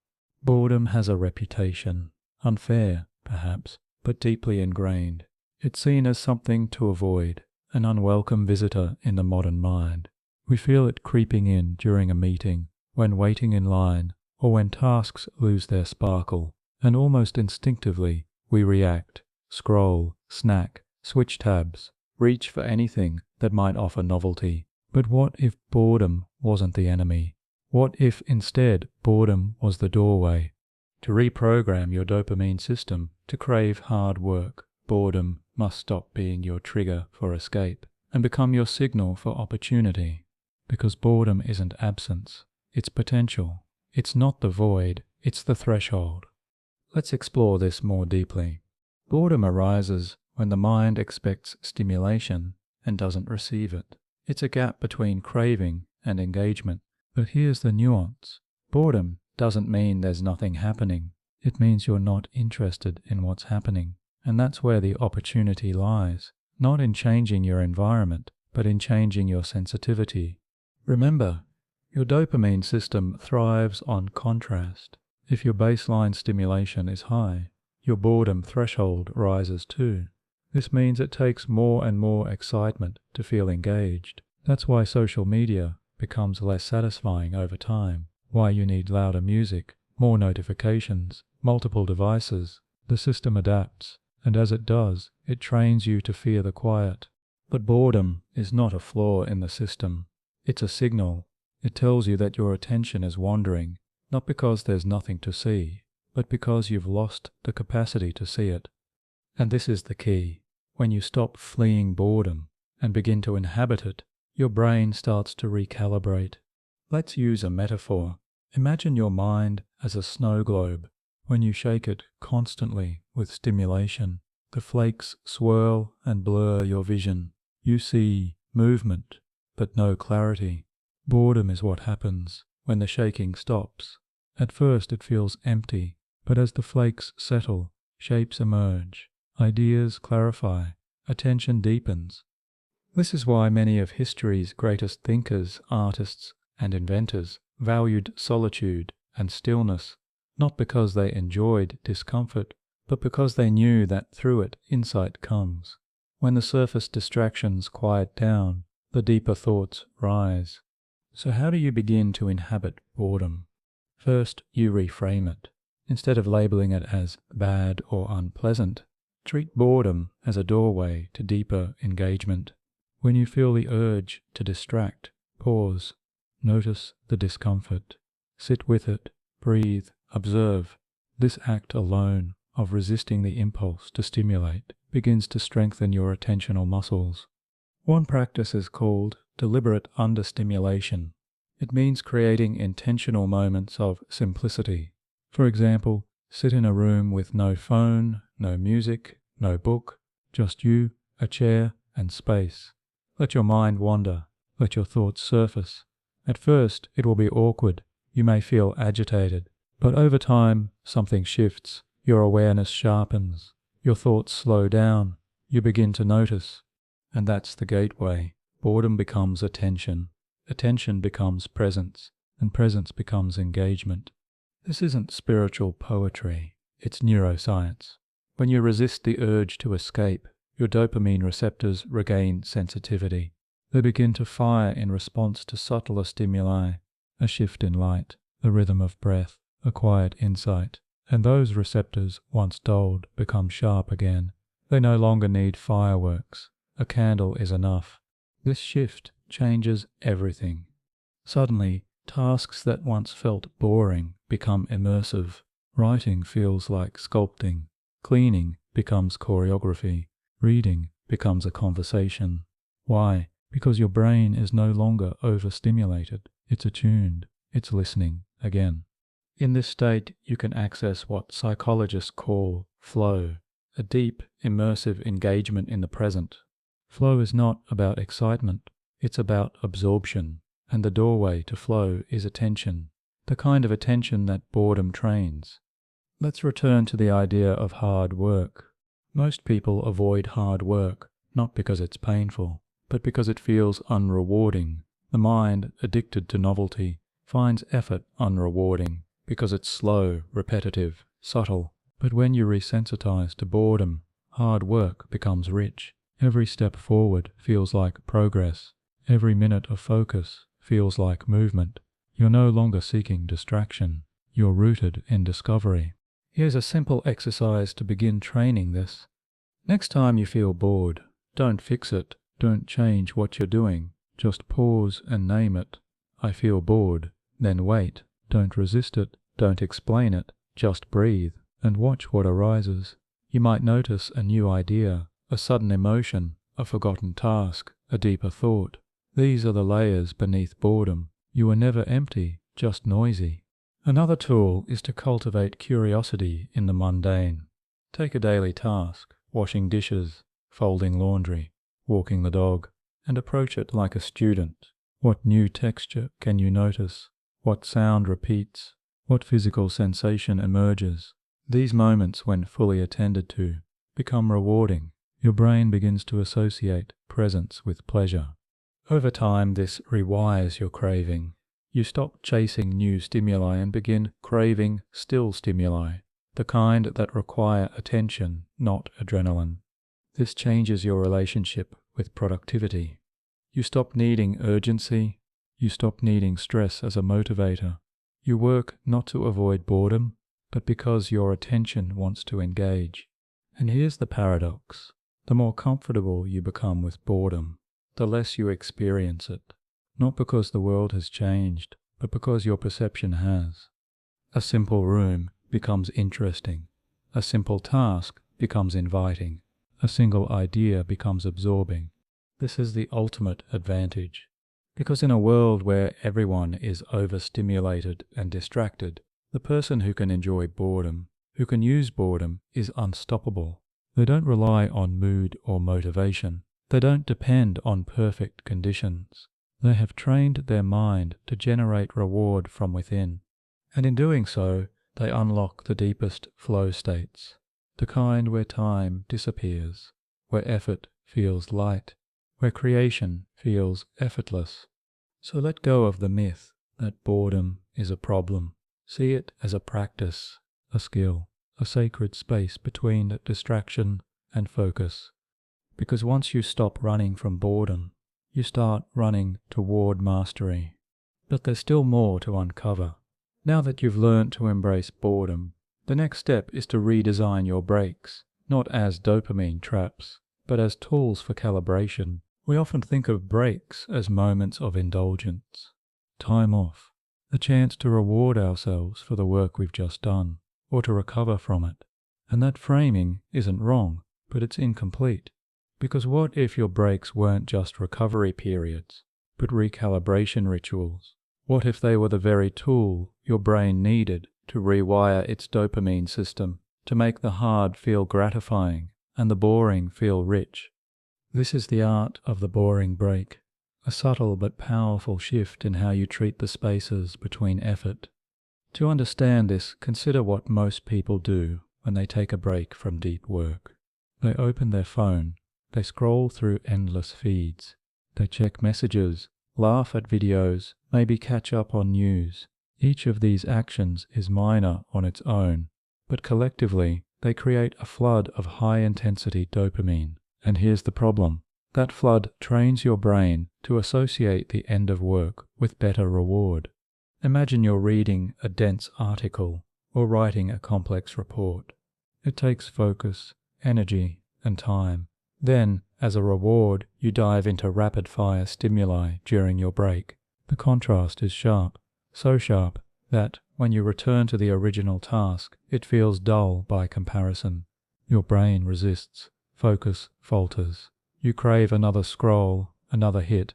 Boredom has a reputation, unfair, perhaps, but deeply ingrained. It's seen as something to avoid, an unwelcome visitor in the modern mind. We feel it creeping in during a meeting, when waiting in line, or when tasks lose their sparkle, and almost instinctively we react, scroll, snack, switch tabs, reach for anything that might offer novelty. But what if boredom wasn't the enemy? What if instead boredom was the doorway? To reprogram your dopamine system to crave hard work, boredom must stop being your trigger for escape and become your signal for opportunity. Because boredom isn't absence, it's potential. It's not the void, it's the threshold. Let's explore this more deeply. Boredom arises when the mind expects stimulation and doesn't receive it. It's a gap between craving and engagement. But here's the nuance. Boredom doesn't mean there's nothing happening. It means you're not interested in what's happening. And that's where the opportunity lies, not in changing your environment, but in changing your sensitivity. Remember, your dopamine system thrives on contrast. If your baseline stimulation is high, your boredom threshold rises too. This means it takes more and more excitement to feel engaged. That's why social media becomes less satisfying over time, why you need louder music, more notifications, multiple devices. The system adapts, and as it does, it trains you to fear the quiet. But boredom is not a flaw in the system. It's a signal. It tells you that your attention is wandering, not because there's nothing to see, but because you've lost the capacity to see it. And this is the key. When you stop fleeing boredom and begin to inhabit it, your brain starts to recalibrate. Let's use a metaphor. Imagine your mind as a snow globe. When you shake it constantly with stimulation, the flakes swirl and blur your vision. You see movement, but no clarity. Boredom is what happens when the shaking stops. At first it feels empty, but as the flakes settle, shapes emerge, ideas clarify, attention deepens. This is why many of history's greatest thinkers, artists, and inventors valued solitude and stillness, not because they enjoyed discomfort, but because they knew that through it insight comes. When the surface distractions quiet down, the deeper thoughts rise. So how do you begin to inhabit boredom? First, you reframe it. Instead of labeling it as bad or unpleasant, treat boredom as a doorway to deeper engagement. When you feel the urge to distract, pause. Notice the discomfort. Sit with it, breathe, observe. This act alone of resisting the impulse to stimulate begins to strengthen your attentional muscles. One practice is called deliberate understimulation. It means creating intentional moments of simplicity. For example, sit in a room with no phone, no music, no book, just you, a chair, and space. Let your mind wander. Let your thoughts surface. At first, it will be awkward. You may feel agitated. But over time, something shifts. Your awareness sharpens. Your thoughts slow down. You begin to notice. And that's the gateway. Boredom becomes attention. Attention becomes presence. And presence becomes engagement. This isn't spiritual poetry. It's neuroscience. When you resist the urge to escape, your dopamine receptors regain sensitivity. They begin to fire in response to subtler stimuli, a shift in light, the rhythm of breath, a quiet insight. And those receptors, once dulled, become sharp again. They no longer need fireworks. A candle is enough. This shift changes everything. Suddenly, tasks that once felt boring become immersive. Writing feels like sculpting. Cleaning becomes choreography. Reading becomes a conversation. Why? Because your brain is no longer overstimulated. It's attuned. It's listening again. In this state, you can access what psychologists call flow, a deep, immersive engagement in the present. Flow is not about excitement. It's about absorption. And the doorway to flow is attention, the kind of attention that boredom trains. Let's return to the idea of hard work. Most people avoid hard work, not because it's painful, but because it feels unrewarding. The mind, addicted to novelty, finds effort unrewarding because it's slow, repetitive, subtle. But when you resensitize to boredom, hard work becomes rich. Every step forward feels like progress. Every minute of focus feels like movement. You're no longer seeking distraction. You're rooted in discovery. Here's a simple exercise to begin training this. Next time you feel bored, don't fix it. Don't change what you're doing. Just pause and name it. I feel bored. Then wait. Don't resist it. Don't explain it. Just breathe and watch what arises. You might notice a new idea, a sudden emotion, a forgotten task, a deeper thought. These are the layers beneath boredom. You are never empty, just noisy. Another tool is to cultivate curiosity in the mundane. Take a daily task, washing dishes, folding laundry, walking the dog, and approach it like a student. What new texture can you notice? What sound repeats? What physical sensation emerges? These moments, when fully attended to, become rewarding. Your brain begins to associate presence with pleasure. Over time, this rewires your craving. You stop chasing new stimuli and begin craving still stimuli, the kind that require attention, not adrenaline. This changes your relationship with productivity. You stop needing urgency. You stop needing stress as a motivator. You work not to avoid boredom, but because your attention wants to engage. And here's the paradox. The more comfortable you become with boredom, the less you experience it. Not because the world has changed, but because your perception has. A simple room becomes interesting. A simple task becomes inviting. A single idea becomes absorbing. This is the ultimate advantage. Because in a world where everyone is overstimulated and distracted, the person who can enjoy boredom, who can use boredom, is unstoppable. They don't rely on mood or motivation. They don't depend on perfect conditions. They have trained their mind to generate reward from within. And in doing so, they unlock the deepest flow states, the kind where time disappears, where effort feels light, where creation feels effortless. So let go of the myth that boredom is a problem. See it as a practice, a skill, a sacred space between distraction and focus. Because once you stop running from boredom, you start running toward mastery. But there's still more to uncover. Now that you've learned to embrace boredom, the next step is to redesign your breaks, not as dopamine traps, but as tools for calibration. We often think of breaks as moments of indulgence, time off, a chance to reward ourselves for the work we've just done, or to recover from it. And that framing isn't wrong, but it's incomplete. Because what if your breaks weren't just recovery periods, but recalibration rituals? What if they were the very tool your brain needed to rewire its dopamine system, to make the hard feel gratifying and the boring feel rich? This is the art of the boring break, a subtle but powerful shift in how you treat the spaces between effort. To understand this, consider what most people do when they take a break from deep work. They open their phone, they scroll through endless feeds, they check messages, laugh at videos, maybe catch up on news. Each of these actions is minor on its own, but collectively they create a flood of high-intensity dopamine. And here's the problem. That flood trains your brain to associate the end of work with better reward. Imagine you're reading a dense article or writing a complex report. It takes focus, energy, and time. Then, as a reward, you dive into rapid-fire stimuli during your break. The contrast is sharp, so sharp that, when you return to the original task, it feels dull by comparison. Your brain resists. Focus falters. You crave another scroll, another hit.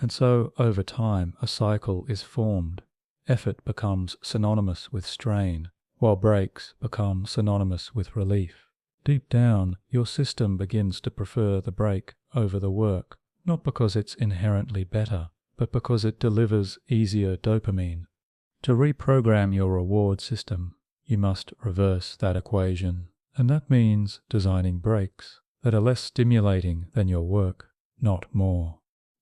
And so, over time, a cycle is formed. Effort becomes synonymous with strain, while breaks become synonymous with relief. Deep down, your system begins to prefer the break over the work, not because it's inherently better, but because it delivers easier dopamine. To reprogram your reward system, you must reverse that equation. And that means designing breaks that are less stimulating than your work, not more.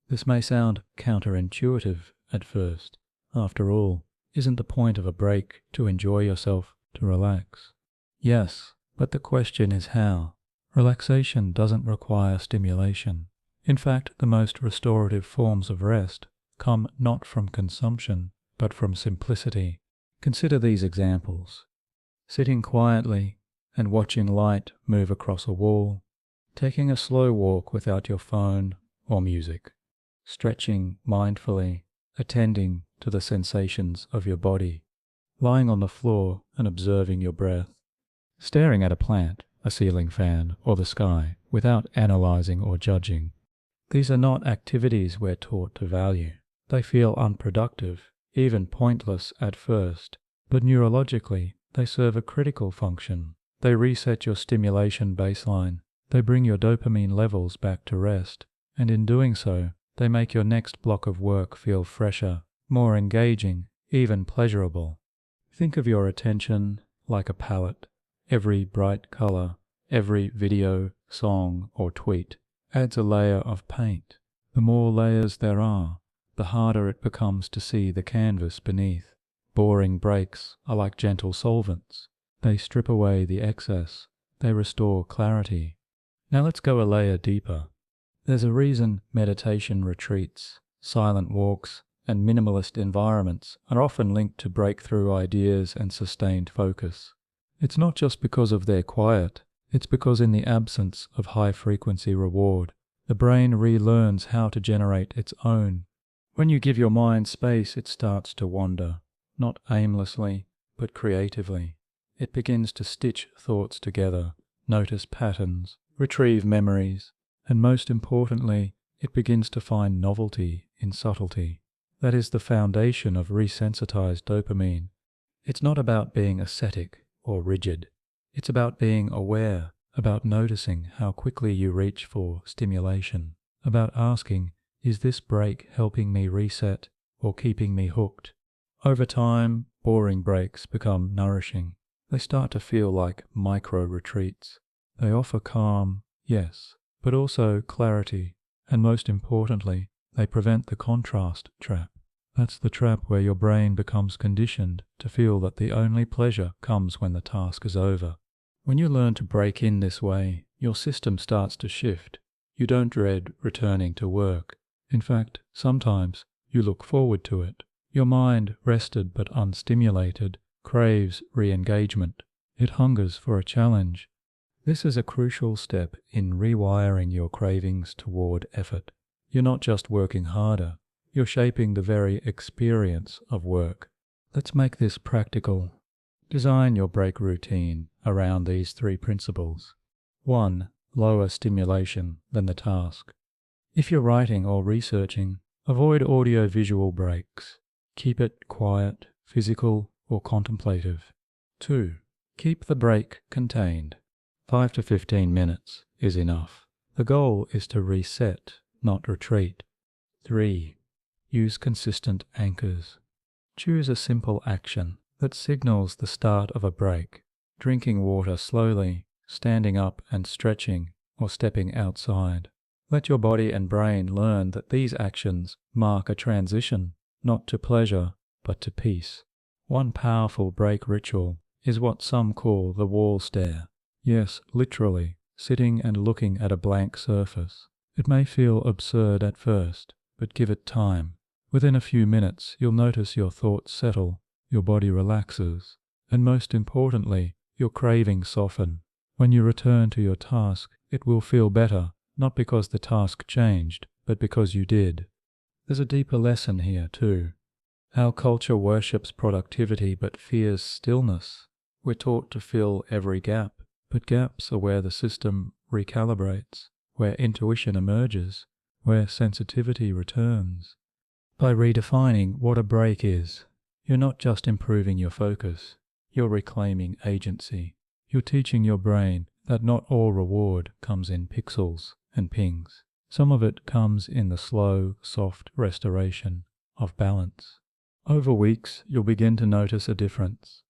This may sound counterintuitive at first. After all, isn't the point of a break to enjoy yourself, to relax? Yes, but the question is how. Relaxation doesn't require stimulation. In fact, the most restorative forms of rest come not from consumption, but from simplicity. Consider these examples. Sitting quietly and watching light move across a wall, taking a slow walk without your phone or music, stretching mindfully, attending to the sensations of your body, lying on the floor and observing your breath, staring at a plant, a ceiling fan, or the sky without analyzing or judging. These are not activities we're taught to value. They feel unproductive, even pointless at first, but neurologically they serve a critical function. They reset your stimulation baseline. They bring your dopamine levels back to rest, and in doing so, they make your next block of work feel fresher, more engaging, even pleasurable. Think of your attention like a palette. Every bright color, every video, song, or tweet adds a layer of paint. The more layers there are, the harder it becomes to see the canvas beneath. Boring breaks are like gentle solvents. They strip away the excess. They restore clarity. Now let's go a layer deeper. There's a reason meditation retreats, silent walks, and minimalist environments are often linked to breakthrough ideas and sustained focus. It's not just because of their quiet, it's because in the absence of high-frequency reward, the brain relearns how to generate its own. When you give your mind space, it starts to wander, not aimlessly, but creatively. It begins to stitch thoughts together, notice patterns, retrieve memories, and most importantly, it begins to find novelty in subtlety. That is the foundation of resensitized dopamine. It's not about being ascetic or rigid. It's about being aware, about noticing how quickly you reach for stimulation, about asking, is this break helping me reset or keeping me hooked? Over time, boring breaks become nourishing. They start to feel like micro-retreats. They offer calm, yes, but also clarity, and most importantly, they prevent the contrast trap. That's the trap where your brain becomes conditioned to feel that the only pleasure comes when the task is over. When you learn to break in this way, your system starts to shift. You don't dread returning to work. In fact, sometimes you look forward to it. Your mind, rested but unstimulated, craves re-engagement. It hungers for a challenge. This is a crucial step in rewiring your cravings toward effort. You're not just working harder, you're shaping the very experience of work. Let's make this practical. Design your break routine around these 3 principles. 1. Lower stimulation than the task. If you're writing or researching, avoid audio-visual breaks. Keep it quiet, physical, or contemplative. 2. Keep the break contained. 5 to 15 minutes is enough. The goal is to reset, not retreat. 3. Use consistent anchors. Choose a simple action that signals the start of a break. Drinking water slowly, standing up and stretching, or stepping outside. Let your body and brain learn that these actions mark a transition, not to pleasure, but to peace. One powerful break ritual is what some call the wall stare. Yes, literally, sitting and looking at a blank surface. It may feel absurd at first, but give it time. Within a few minutes, you'll notice your thoughts settle, your body relaxes, and most importantly, your cravings soften. When you return to your task, it will feel better, not because the task changed, but because you did. There's a deeper lesson here too. Our culture worships productivity but fears stillness. We're taught to fill every gap, but gaps are where the system recalibrates, where intuition emerges, where sensitivity returns. By redefining what a break is, you're not just improving your focus, you're reclaiming agency. You're teaching your brain that not all reward comes in pixels and pings. Some of it comes in the slow, soft restoration of balance. Over weeks, you'll begin to notice a difference.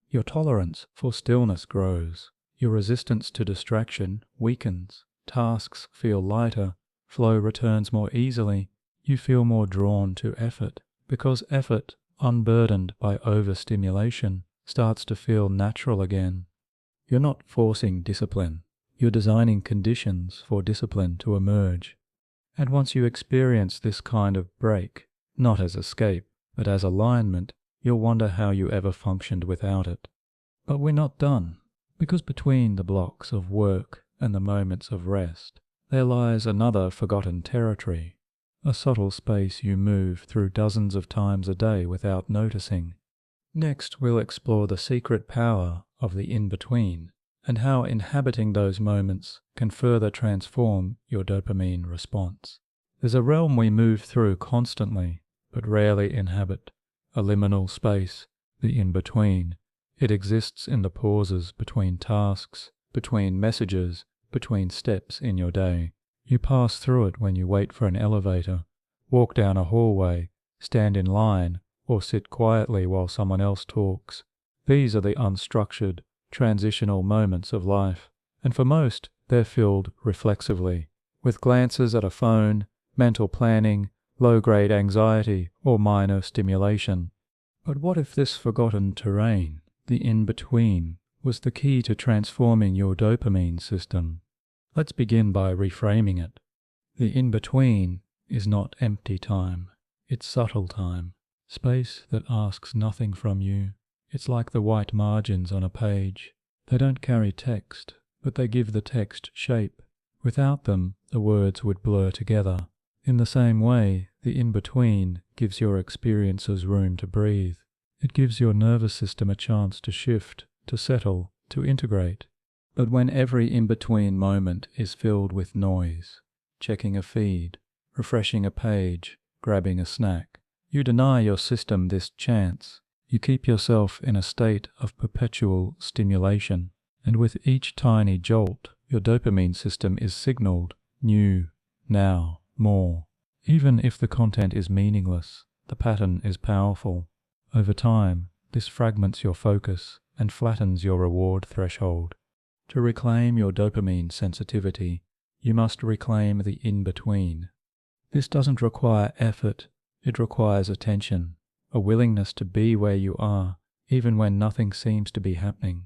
Your tolerance for stillness grows. Your resistance to distraction weakens. Tasks feel lighter. Flow returns more easily. You feel more drawn to effort, because effort, unburdened by overstimulation, starts to feel natural again. You're not forcing discipline. You're designing conditions for discipline to emerge. And once you experience this kind of break, not as escape, but as alignment, you'll wonder how you ever functioned without it. But we're not done, because between the blocks of work and the moments of rest, there lies another forgotten territory, a subtle space you move through dozens of times a day without noticing. Next, we'll explore the secret power of the in-between, and how inhabiting those moments can further transform your dopamine response. There's a realm we move through constantly, but rarely inhabit, a liminal space, the in-between. It exists in the pauses between tasks, between messages, between steps in your day. You pass through it when you wait for an elevator, walk down a hallway, stand in line, or sit quietly while someone else talks. These are the unstructured, transitional moments of life, and for most, they're filled reflexively, with glances at a phone, mental planning, low-grade anxiety, or minor stimulation. But what if this forgotten terrain, the in-between, was the key to transforming your dopamine system? Let's begin by reframing it. The in-between is not empty time, it's subtle time, space that asks nothing from you. It's like the white margins on a page. They don't carry text, but they give the text shape. Without them, the words would blur together. In the same way, the in-between gives your experiences room to breathe. It gives your nervous system a chance to shift, to settle, to integrate. But when every in-between moment is filled with noise, checking a feed, refreshing a page, grabbing a snack, you deny your system this chance. You keep yourself in a state of perpetual stimulation, and with each tiny jolt, your dopamine system is signaled new, now, more. Even if the content is meaningless, the pattern is powerful. Over time, this fragments your focus and flattens your reward threshold. To reclaim your dopamine sensitivity, you must reclaim the in-between. This doesn't require effort, it requires attention, a willingness to be where you are, even when nothing seems to be happening.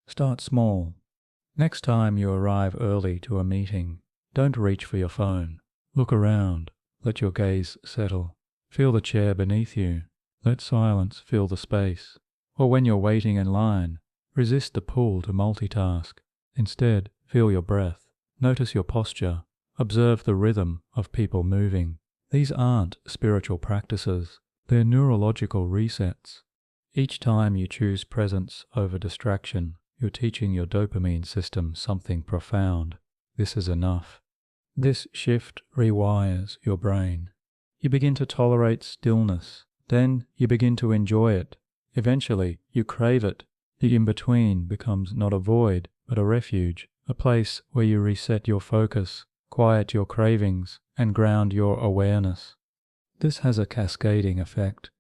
Start small. Next time you arrive early to a meeting, don't reach for your phone. Look around, let your gaze settle. Feel the chair beneath you, let silence fill the space. Or when you're waiting in line, resist the pull to multitask. Instead, feel your breath. Notice your posture. Observe the rhythm of people moving. These aren't spiritual practices. They're neurological resets. Each time you choose presence over distraction, you're teaching your dopamine system something profound. This is enough. This shift rewires your brain. You begin to tolerate stillness. Then you begin to enjoy it. Eventually, you crave it. The in-between becomes not a void, but a refuge, a place where you reset your focus, quiet your cravings, and ground your awareness. This has a cascading effect,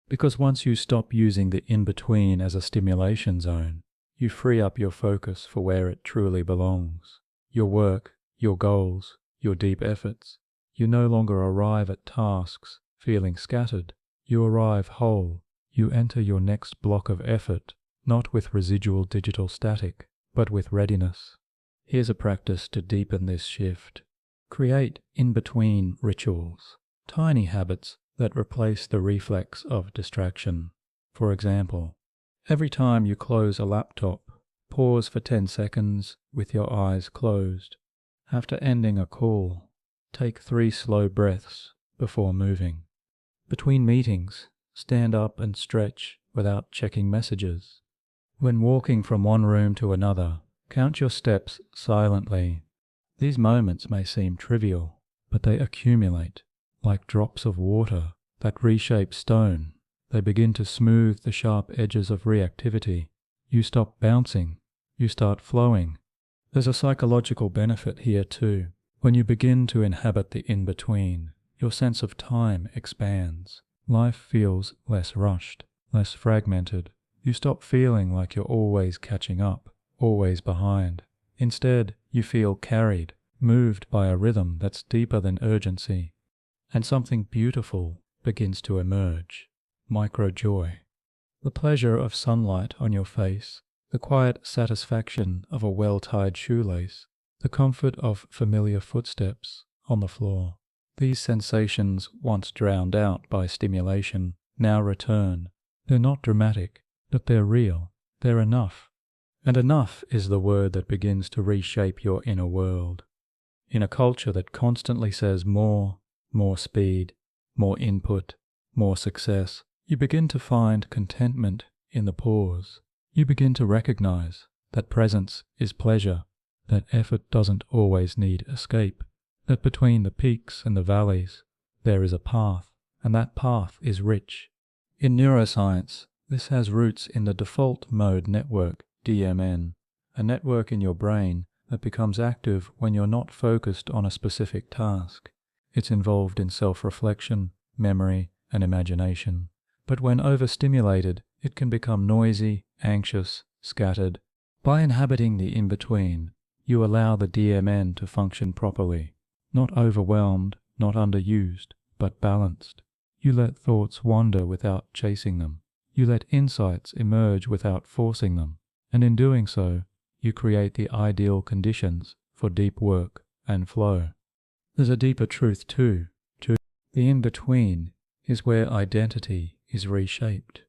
because once you stop using the in-between as a stimulation zone, you free up your focus for where it truly belongs. Your work, your goals, your deep efforts. You no longer arrive at tasks feeling scattered. You arrive whole. You enter your next block of effort, not with residual digital static, but with readiness. Here's a practice to deepen this shift. Create in-between rituals, tiny habits that replace the reflex of distraction. For example, every time you close a laptop, pause for 10 seconds with your eyes closed. After ending a call, take 3 slow breaths before moving. Between meetings, stand up and stretch without checking messages. When walking from one room to another, count your steps silently. These moments may seem trivial, but they accumulate, like drops of water that reshape stone. They begin to smooth the sharp edges of reactivity. You stop bouncing, you start flowing. There's a psychological benefit here too. When you begin to inhabit the in-between, your sense of time expands. Life feels less rushed, less fragmented. You stop feeling like you're always catching up, always behind. Instead, you feel carried, moved by a rhythm that's deeper than urgency. And something beautiful begins to emerge. Micro-joy. The pleasure of sunlight on your face, the quiet satisfaction of a well-tied shoelace, the comfort of familiar footsteps on the floor. These sensations, once drowned out by stimulation, now return. They're not dramatic, but they're real. They're enough. And enough is the word that begins to reshape your inner world. In a culture that constantly says more speed, more input, more success, you begin to find contentment in the pause. You begin to recognize that presence is pleasure, that effort doesn't always need escape, that between the peaks and the valleys there is a path, and that path is rich. In neuroscience, this has roots in the default mode network, DMN, a network in your brain that becomes active when you're not focused on a specific task. It's involved in self-reflection, memory, and imagination. But when overstimulated, it can become noisy, anxious, scattered. By inhabiting the in-between, you allow the DMN to function properly. Not overwhelmed, not underused, but balanced. You let thoughts wander without chasing them. You let insights emerge without forcing them. And in doing so, you create the ideal conditions for deep work and flow. There's a deeper truth too. The in-between is where identity is reshaped.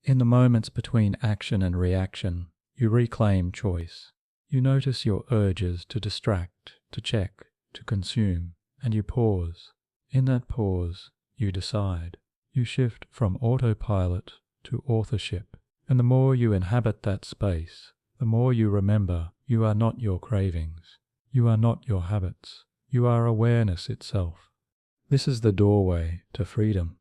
In the moments between action and reaction, you reclaim choice. You notice your urges to distract, to check, to consume, and you pause. In that pause, you decide. You shift from autopilot to authorship. And the more you inhabit that space, the more you remember you are not your cravings, you are not your habits, you are awareness itself. This is the doorway to freedom.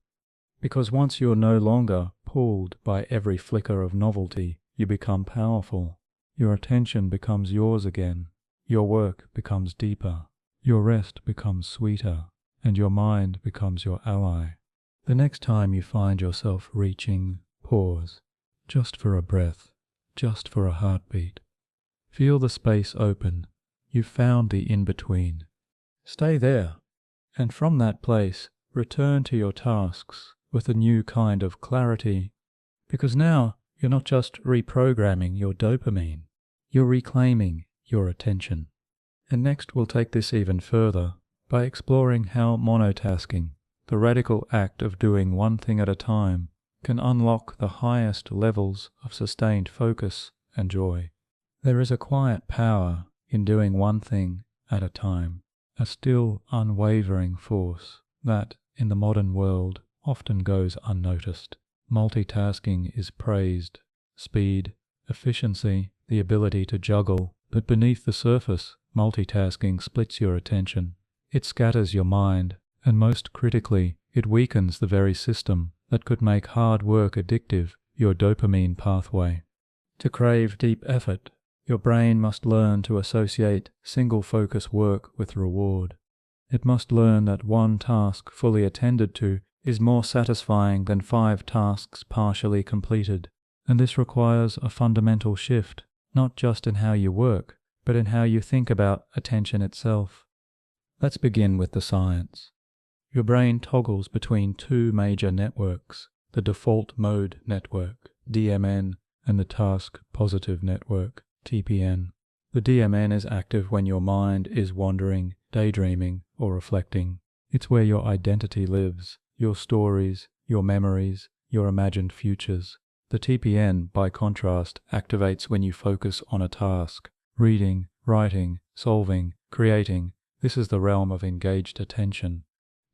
Because once you're no longer pulled by every flicker of novelty, you become powerful. Your attention becomes yours again. Your work becomes deeper. Your rest becomes sweeter. And your mind becomes your ally. The next time you find yourself reaching, pause. Just for a breath. Just for a heartbeat. Feel the space open. You've found the in-between. Stay there. And from that place, return to your tasks with a new kind of clarity. Because now, you're not just reprogramming your dopamine, you're reclaiming your attention. And next we'll take this even further by exploring how monotasking, the radical act of doing one thing at a time, can unlock the highest levels of sustained focus and joy. There is a quiet power in doing one thing at a time, a still, unwavering force that, in the modern world, often goes unnoticed. Multitasking is praised, speed, efficiency, the ability to juggle, but beneath the surface, multitasking splits your attention. It scatters your mind, and most critically, it weakens the very system that could make hard work addictive, your dopamine pathway. To crave deep effort, your brain must learn to associate single-focus work with reward. It must learn that one task fully attended to is more satisfying than 5 tasks partially completed, and this requires a fundamental shift, not just in how you work, but in how you think about attention itself. Let's begin with the science. Your brain toggles between 2 major networks, the default mode network, DMN, and the task positive network, TPN. The DMN is active when your mind is wandering, daydreaming, or reflecting. It's where your identity lives, your stories, your memories, your imagined futures. The TPN, by contrast, activates when you focus on a task. Reading, writing, solving, creating. This is the realm of engaged attention.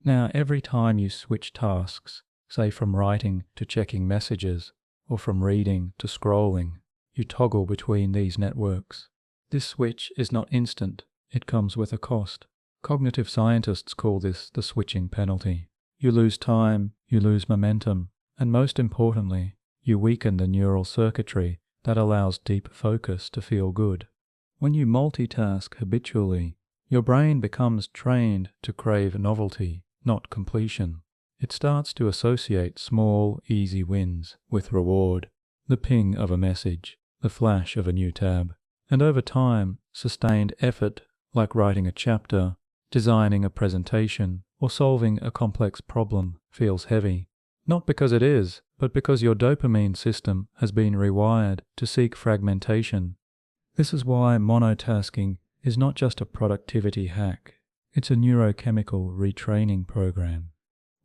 Now, every time you switch tasks, say from writing to checking messages, or from reading to scrolling, you toggle between these networks. This switch is not instant, it comes with a cost. Cognitive scientists call this the switching penalty. You lose time, you lose momentum, and most importantly, you weaken the neural circuitry that allows deep focus to feel good. When you multitask habitually, your brain becomes trained to crave novelty, not completion. It starts to associate small, easy wins with reward, the ping of a message, the flash of a new tab. And over time, sustained effort, like writing a chapter, designing a presentation, or solving a complex problem, feels heavy. Not because it is, but because your dopamine system has been rewired to seek fragmentation. This is why monotasking is not just a productivity hack, it's a neurochemical retraining program.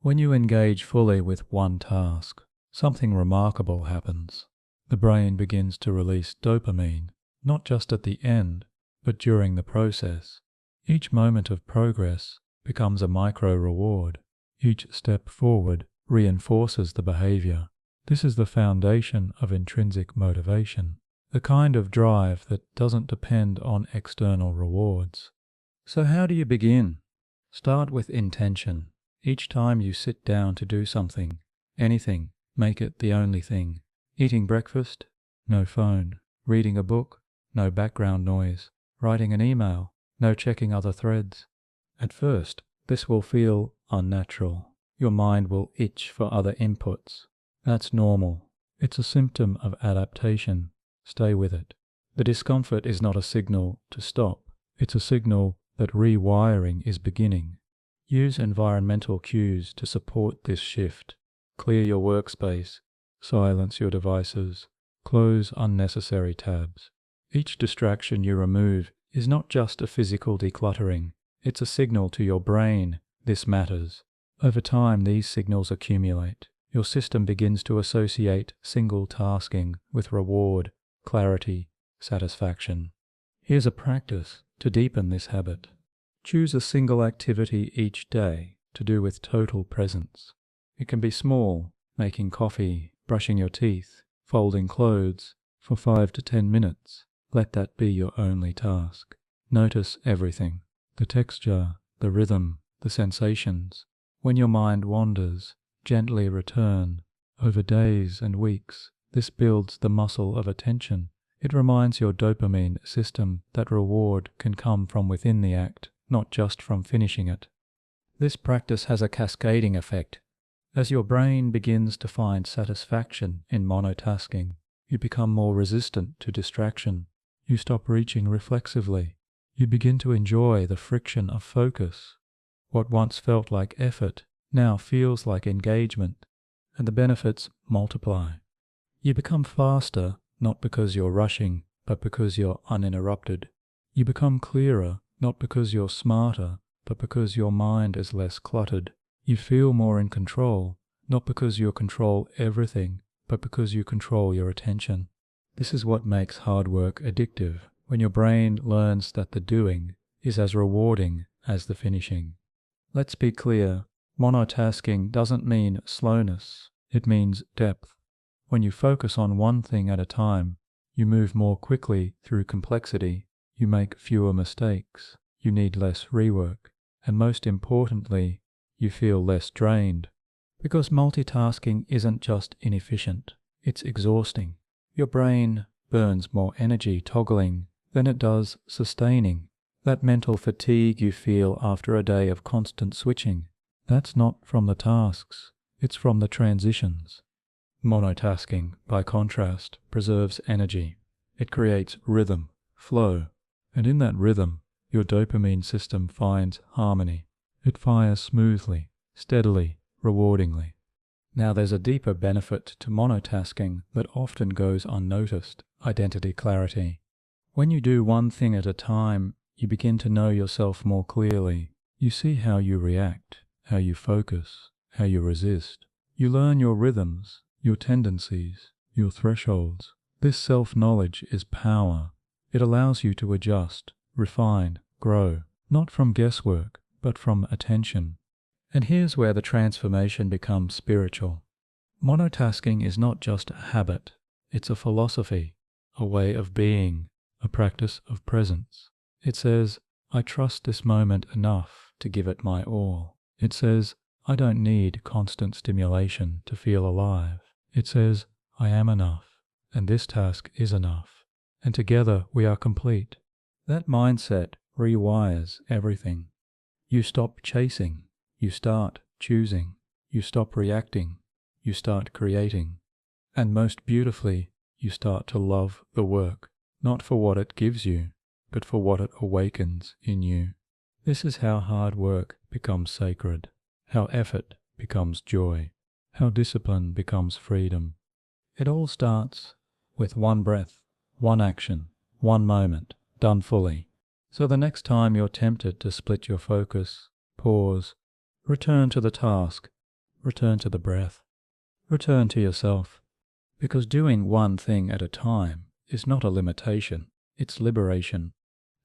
When you engage fully with one task, something remarkable happens. The brain begins to release dopamine, not just at the end, but during the process. Each moment of progress becomes a micro-reward. Each step forward reinforces the behavior. This is the foundation of intrinsic motivation, the kind of drive that doesn't depend on external rewards. So how do you begin? Start with intention. Each time you sit down to do something, anything, make it the only thing. Eating breakfast? No phone. Reading a book? No background noise. Writing an email? No checking other threads. At first, this will feel unnatural. Your mind will itch for other inputs. That's normal. It's a symptom of adaptation. Stay with it. The discomfort is not a signal to stop. It's a signal that rewiring is beginning. Use environmental cues to support this shift. Clear your workspace. Silence your devices. Close unnecessary tabs. Each distraction you remove is not just a physical decluttering. It's a signal to your brain, this matters. Over time, these signals accumulate. Your system begins to associate single tasking with reward, clarity, satisfaction. Here's a practice to deepen this habit. Choose a single activity each day to do with total presence. It can be small, making coffee, brushing your teeth, folding clothes, for 5 to 10 minutes. Let that be your only task. Notice everything: the texture, the rhythm, the sensations. When your mind wanders, gently return. Over days and weeks, this builds the muscle of attention. It reminds your dopamine system that reward can come from within the act, not just from finishing it. This practice has a cascading effect. As your brain begins to find satisfaction in monotasking, you become more resistant to distraction. You stop reaching reflexively. You begin to enjoy the friction of focus. What once felt like effort now feels like engagement, and the benefits multiply. You become faster, not because you're rushing, but because you're uninterrupted. You become clearer, not because you're smarter, but because your mind is less cluttered. You feel more in control, not because you control everything, but because you control your attention. This is what makes hard work addictive, when your brain learns that the doing is as rewarding as the finishing. Let's be clear, monotasking doesn't mean slowness, it means depth. When you focus on one thing at a time, you move more quickly through complexity, you make fewer mistakes, you need less rework, and most importantly, you feel less drained. Because multitasking isn't just inefficient, it's exhausting. Your brain burns more energy toggling than it does sustaining. That mental fatigue you feel after a day of constant switching, that's not from the tasks, it's from the transitions. Monotasking, by contrast, preserves energy. It creates rhythm, flow, and in that rhythm, your dopamine system finds harmony. It fires smoothly, steadily, rewardingly. Now there's a deeper benefit to monotasking that often goes unnoticed: identity clarity. When you do one thing at a time, you begin to know yourself more clearly. You see how you react, how you focus, how you resist. You learn your rhythms, your tendencies, your thresholds. This self-knowledge is power. It allows you to adjust, refine, grow, not from guesswork, but from attention. And here's where the transformation becomes spiritual. Monotasking is not just a habit, it's a philosophy, a way of being, a practice of presence. It says, I trust this moment enough to give it my all. It says, I don't need constant stimulation to feel alive. It says, I am enough, and this task is enough, and together we are complete. That mindset rewires everything. You stop chasing, you start choosing, you stop reacting, you start creating, and most beautifully, you start to love the work, not for what it gives you, but for what it awakens in you. This is how hard work becomes sacred, how effort becomes joy, how discipline becomes freedom. It all starts with one breath, one action, one moment, done fully. So the next time you're tempted to split your focus, pause, return to the task, return to the breath, return to yourself. Because doing one thing at a time is not a limitation, it's liberation.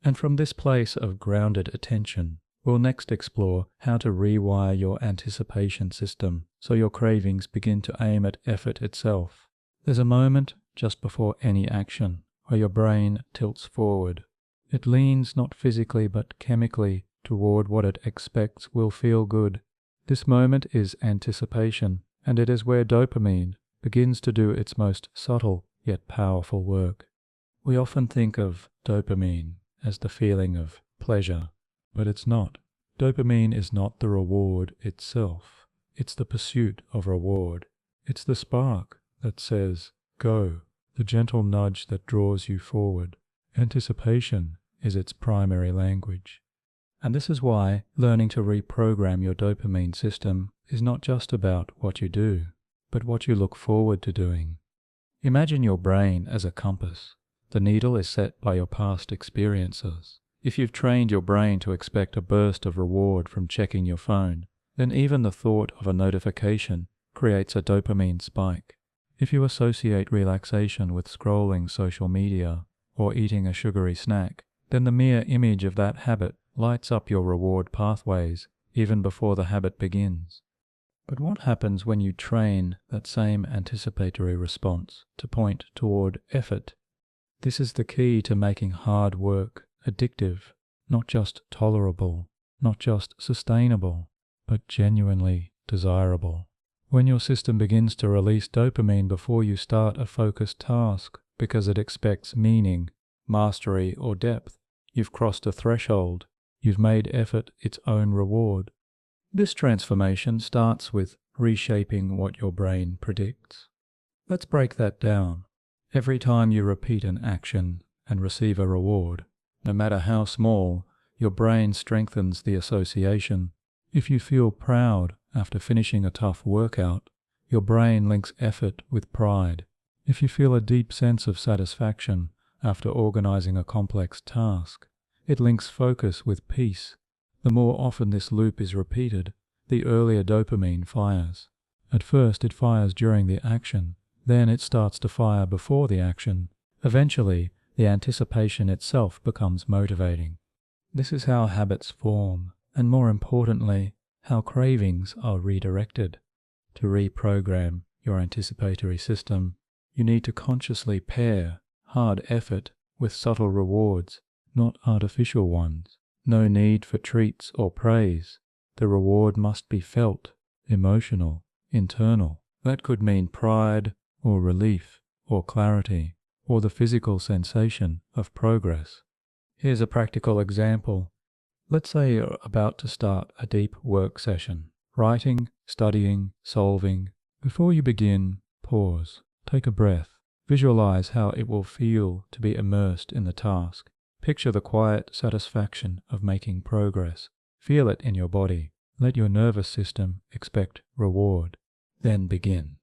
And from this place of grounded attention, we'll next explore how to rewire your anticipation system so your cravings begin to aim at effort itself. There's a moment just before any action where your brain tilts forward. It leans not physically but chemically toward what it expects will feel good. This moment is anticipation, and it is where dopamine begins to do its most subtle yet powerful work. We often think of dopamine as the feeling of pleasure, but it's not. Dopamine is not the reward itself. It's the pursuit of reward. It's the spark that says, go, the gentle nudge that draws you forward. Anticipation is its primary language. And this is why learning to reprogram your dopamine system is not just about what you do, but what you look forward to doing. Imagine your brain as a compass. The needle is set by your past experiences. If you've trained your brain to expect a burst of reward from checking your phone, then even the thought of a notification creates a dopamine spike. If you associate relaxation with scrolling social media or eating a sugary snack, then the mere image of that habit lights up your reward pathways even before the habit begins. But what happens when you train that same anticipatory response to point toward effort? This is the key to making hard work addictive, not just tolerable, not just sustainable, but genuinely desirable. When your system begins to release dopamine before you start a focused task because it expects meaning, mastery, or depth, you've crossed a threshold. You've made effort its own reward. This transformation starts with reshaping what your brain predicts. Let's break that down. Every time you repeat an action and receive a reward, no matter how small, your brain strengthens the association. If you feel proud after finishing a tough workout, your brain links effort with pride. If you feel a deep sense of satisfaction after organizing a complex task, it links focus with peace. The more often this loop is repeated, the earlier dopamine fires. At first it fires during the action, then it starts to fire before the action. Eventually, the anticipation itself becomes motivating. This is how habits form, and more importantly, how cravings are redirected. To reprogram your anticipatory system, you need to consciously pair hard effort with subtle rewards, not artificial ones. No need for treats or praise. The reward must be felt, emotional, internal. That could mean pride, or relief, or clarity, or the physical sensation of progress. Here's a practical example. Let's say you're about to start a deep work session. Writing, studying, solving. Before you begin, pause. Take a breath. Visualize how it will feel to be immersed in the task. Picture the quiet satisfaction of making progress. Feel it in your body. Let your nervous system expect reward. Then begin.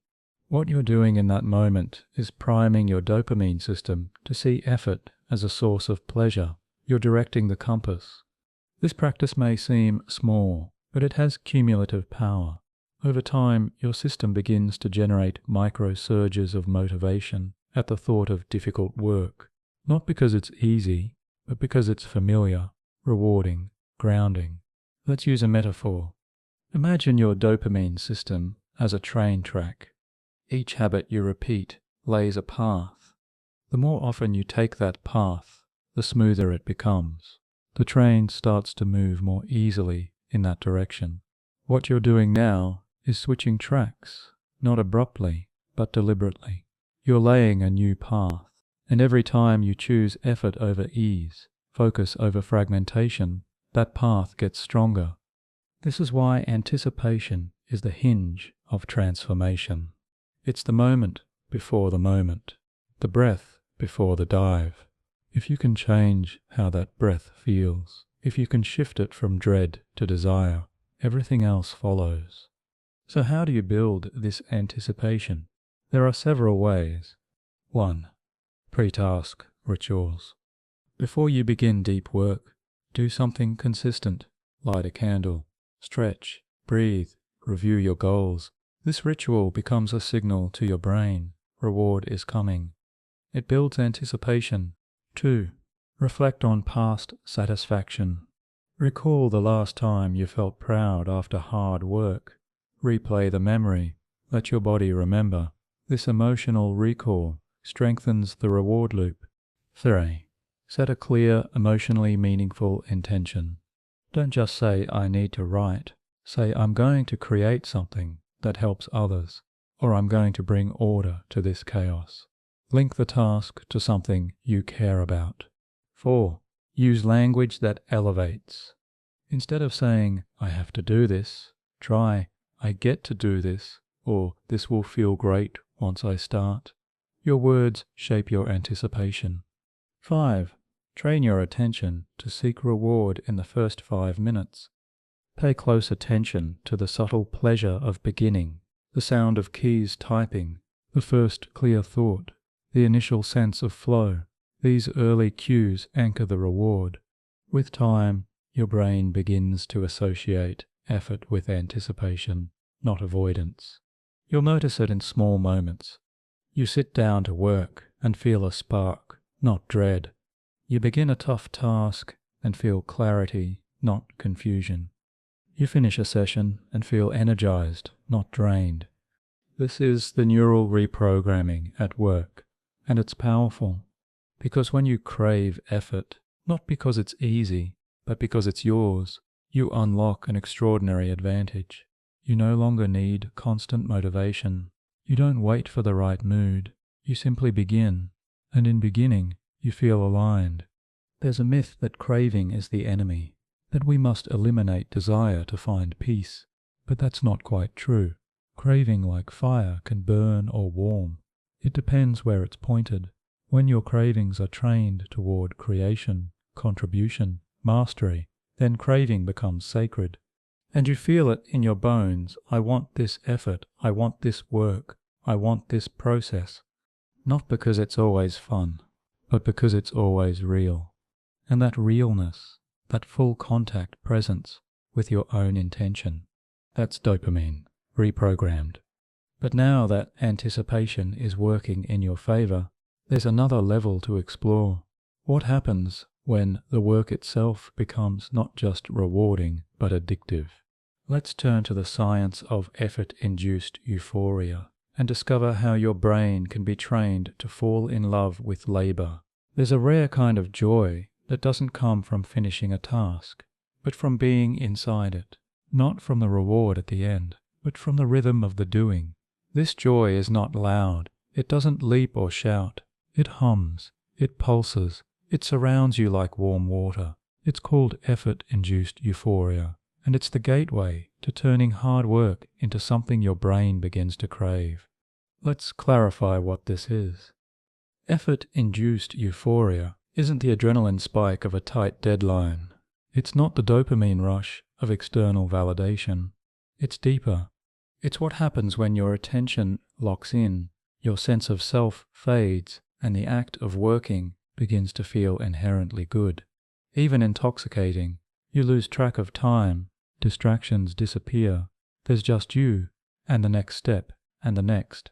What you're doing in that moment is priming your dopamine system to see effort as a source of pleasure. You're directing the compass. This practice may seem small, but it has cumulative power. Over time, your system begins to generate micro surges of motivation at the thought of difficult work. Not because it's easy, but because it's familiar, rewarding, grounding. Let's use a metaphor. Imagine your dopamine system as a train track. Each habit you repeat lays a path. The more often you take that path, the smoother it becomes. The train starts to move more easily in that direction. What you're doing now is switching tracks, not abruptly, but deliberately. You're laying a new path. And every time you choose effort over ease, focus over fragmentation, that path gets stronger. This is why anticipation is the hinge of transformation. It's the moment before the moment, the breath before the dive. If you can change how that breath feels, if you can shift it from dread to desire, everything else follows. So how do you build this anticipation? There are several ways. 1. Pre-task rituals. Before you begin deep work, do something consistent. Light a candle, stretch, breathe, review your goals. This ritual becomes a signal to your brain. Reward is coming. It builds anticipation. 2. Reflect on past satisfaction. Recall the last time you felt proud after hard work. Replay the memory. Let your body remember. This emotional recall strengthens the reward loop. 3. Set a clear, emotionally meaningful intention. Don't just say, I need to write. Say, I'm going to create something that helps others, or I'm going to bring order to this chaos. Link the task to something you care about. 4. Use language that elevates. Instead of saying, I have to do this, try, I get to do this, or this will feel great once I start. Your words shape your anticipation. 5. Train your attention to seek reward in the first 5 minutes. Pay close attention to the subtle pleasure of beginning, the sound of keys typing, the first clear thought, the initial sense of flow. These early cues anchor the reward. With time, your brain begins to associate effort with anticipation, not avoidance. You'll notice it in small moments. You sit down to work and feel a spark, not dread. You begin a tough task and feel clarity, not confusion. You finish a session and feel energized, not drained. This is the neural reprogramming at work, and it's powerful, because when you crave effort, not because it's easy, but because it's yours, you unlock an extraordinary advantage. You no longer need constant motivation. You don't wait for the right mood. You simply begin, and in beginning, you feel aligned. There's a myth that craving is the enemy, that we must eliminate desire to find peace, but that's not quite true. Craving, like fire, can burn or warm. It depends where it's pointed. When your cravings are trained toward creation, contribution, mastery, then craving becomes sacred. And you feel it in your bones. I want this effort. I want this work. I want this process. Not because it's always fun, but because it's always real. And that realness, that full contact presence with your own intention, that's dopamine, reprogrammed. But now that anticipation is working in your favor, there's another level to explore. What happens when the work itself becomes not just rewarding, but addictive? Let's turn to the science of effort-induced euphoria and discover how your brain can be trained to fall in love with labor. There's a rare kind of joy that doesn't come from finishing a task, but from being inside it, not from the reward at the end, but from the rhythm of the doing. This joy is not loud. It doesn't leap or shout. It hums. It pulses. It surrounds you like warm water. It's called effort-induced euphoria, and it's the gateway to turning hard work into something your brain begins to crave. Let's clarify what this is. Effort-induced euphoria isn't the adrenaline spike of a tight deadline. It's not the dopamine rush of external validation. It's deeper. It's what happens when your attention locks in, your sense of self fades, and the act of working begins to feel inherently good. Even intoxicating. You lose track of time, distractions disappear, there's just you, and the next step, and the next.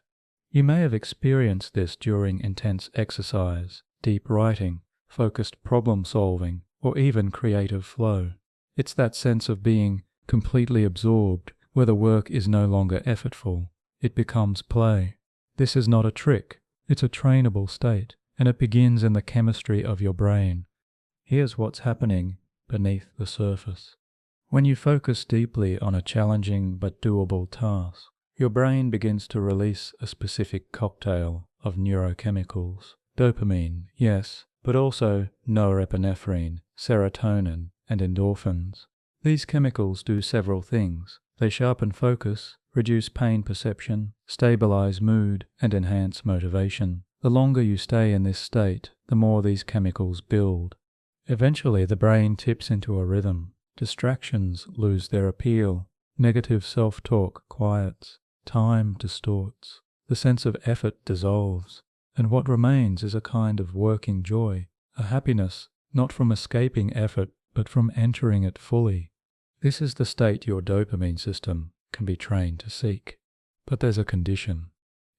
You may have experienced this during intense exercise, deep writing, focused problem solving, or even creative flow. It's that sense of being completely absorbed, where the work is no longer effortful, it becomes play. This is not a trick, it's a trainable state, and it begins in the chemistry of your brain. Here's what's happening beneath the surface. When you focus deeply on a challenging but doable task, your brain begins to release a specific cocktail of neurochemicals. Dopamine, yes, but also norepinephrine, serotonin, and endorphins. These chemicals do several things. They sharpen focus, reduce pain perception, stabilize mood, and enhance motivation. The longer you stay in this state, the more these chemicals build. Eventually, the brain tips into a rhythm. Distractions lose their appeal. Negative self-talk quiets. Time distorts. The sense of effort dissolves. And what remains is a kind of working joy, a happiness not from escaping effort, but from entering it fully. This is the state your dopamine system can be trained to seek. But there's a condition.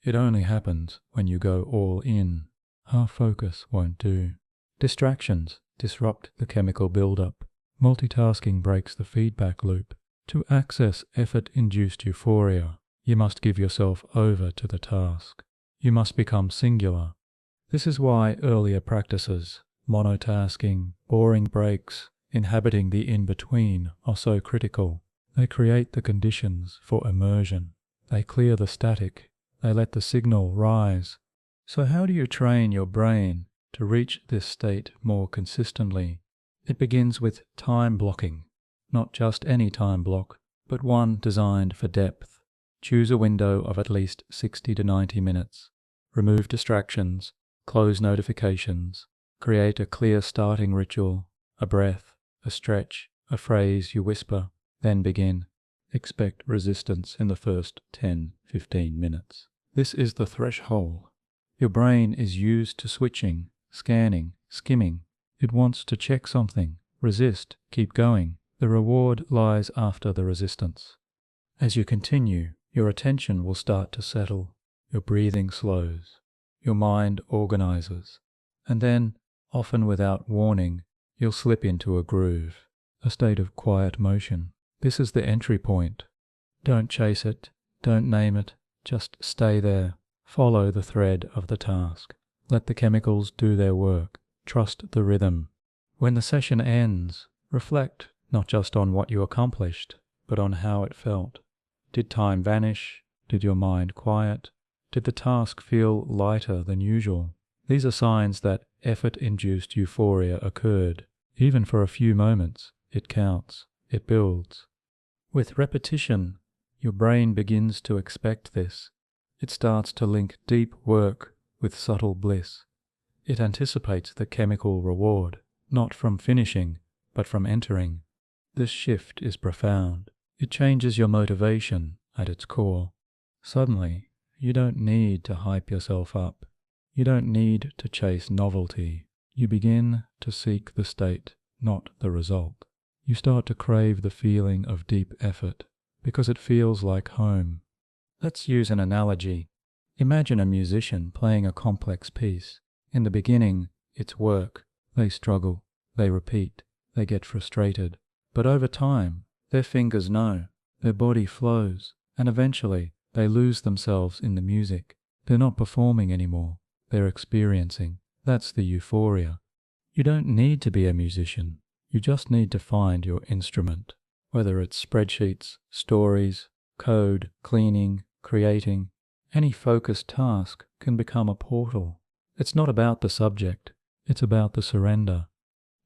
It only happens when you go all in. Half focus won't do. Distractions disrupt the chemical buildup. Multitasking breaks the feedback loop. To access effort-induced euphoria, you must give yourself over to the task. You must become singular. This is why earlier practices, monotasking, boring breaks, inhabiting the in-between, are so critical. They create the conditions for immersion. They clear the static. They let the signal rise. So how do you train your brain to reach this state more consistently? It begins with time blocking. Not just any time block, but one designed for depth. Choose a window of at least 60 to 90 minutes. Remove distractions. Close notifications. Create a clear starting ritual, a breath, a stretch, a phrase you whisper, then begin. Expect resistance in the first 10-15 minutes. This is the threshold. Your brain is used to switching, scanning, skimming. It wants to check something, resist, keep going. The reward lies after the resistance. As you continue, your attention will start to settle. Your breathing slows. Your mind organizes. And then, often without warning, you'll slip into a groove, a state of quiet motion. This is the entry point. Don't chase it. Don't name it, just stay there. Follow the thread of the task. Let the chemicals do their work. Trust the rhythm. When the session ends, reflect not just on what you accomplished, but on how it felt. Did time vanish? Did your mind quiet? Did the task feel lighter than usual? These are signs that effort-induced euphoria occurred. Even for a few moments, it counts. It builds. With repetition, your brain begins to expect this. It starts to link deep work with subtle bliss. It anticipates the chemical reward, not from finishing, but from entering. This shift is profound. It changes your motivation at its core. Suddenly, you don't need to hype yourself up. You don't need to chase novelty. You begin to seek the state, not the result. You start to crave the feeling of deep effort because it feels like home. Let's use an analogy. Imagine a musician playing a complex piece. In the beginning, it's work. They struggle, they repeat, they get frustrated. But over time, their fingers know, their body flows, and eventually they lose themselves in the music. They're not performing anymore, they're experiencing. That's the euphoria. You don't need to be a musician. You just need to find your instrument. Whether it's spreadsheets, stories, code, cleaning, creating, any focused task can become a portal. It's not about the subject, it's about the surrender.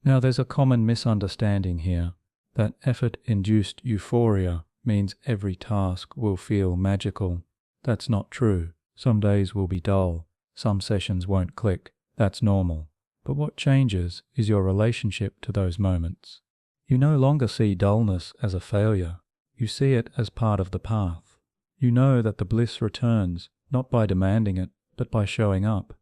Now there's a common misunderstanding here, that effort-induced euphoria means every task will feel magical. That's not true. Some days will be dull, some sessions won't click. That's normal. But what changes is your relationship to those moments. You no longer see dullness as a failure. You see it as part of the path. You know that the bliss returns, not by demanding it, but by showing up.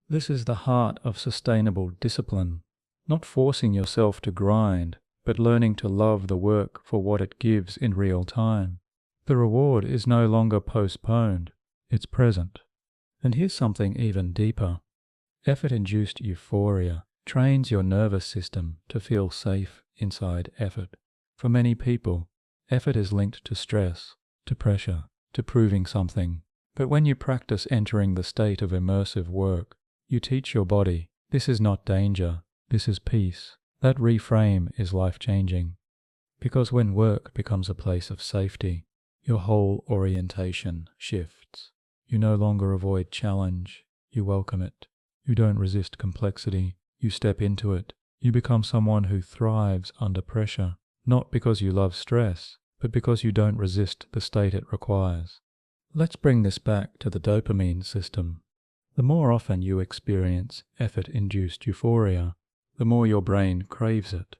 This is the heart of sustainable discipline, not forcing yourself to grind, but learning to love the work for what it gives in real time. The reward is no longer postponed, it's present. And here's something even deeper. Effort-induced euphoria trains your nervous system to feel safe inside effort. For many people, effort is linked to stress, to pressure, to proving something. But when you practice entering the state of immersive work, you teach your body, this is not danger, this is peace. That reframe is life-changing. Because when work becomes a place of safety, your whole orientation shifts. You no longer avoid challenge, you welcome it. You don't resist complexity, you step into it. You become someone who thrives under pressure, not because you love stress, but because you don't resist the state it requires. Let's bring this back to the dopamine system. The more often you experience effort-induced euphoria, the more your brain craves it.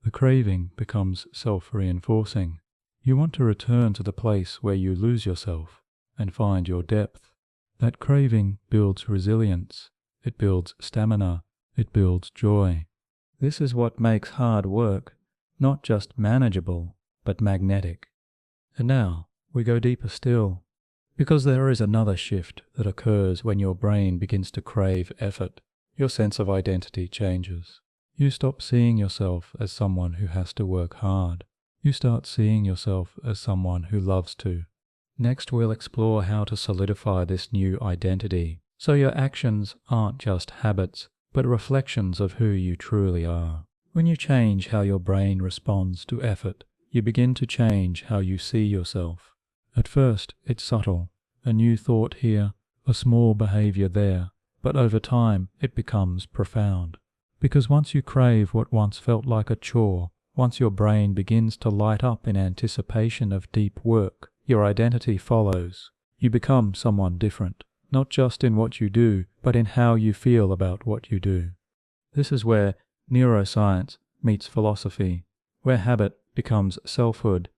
The craving becomes self-reinforcing. You want to return to the place where you lose yourself and find your depth. That craving builds resilience. It builds stamina. It builds joy. This is what makes hard work not just manageable, but magnetic. And now we go deeper still, because there is another shift that occurs when your brain begins to crave effort. Your sense of identity changes. You stop seeing yourself as someone who has to work hard. You start seeing yourself as someone who loves to. Next, we'll explore how to solidify this new identity, so your actions aren't just habits, but reflections of who you truly are. When you change how your brain responds to effort, you begin to change how you see yourself. At first, it's subtle. A new thought here, a small behavior there, but over time, it becomes profound. Because once you crave what once felt like a chore, once your brain begins to light up in anticipation of deep work, your identity follows. You become someone different, not just in what you do, but in how you feel about what you do. This is where neuroscience meets philosophy, where habit becomes selfhood.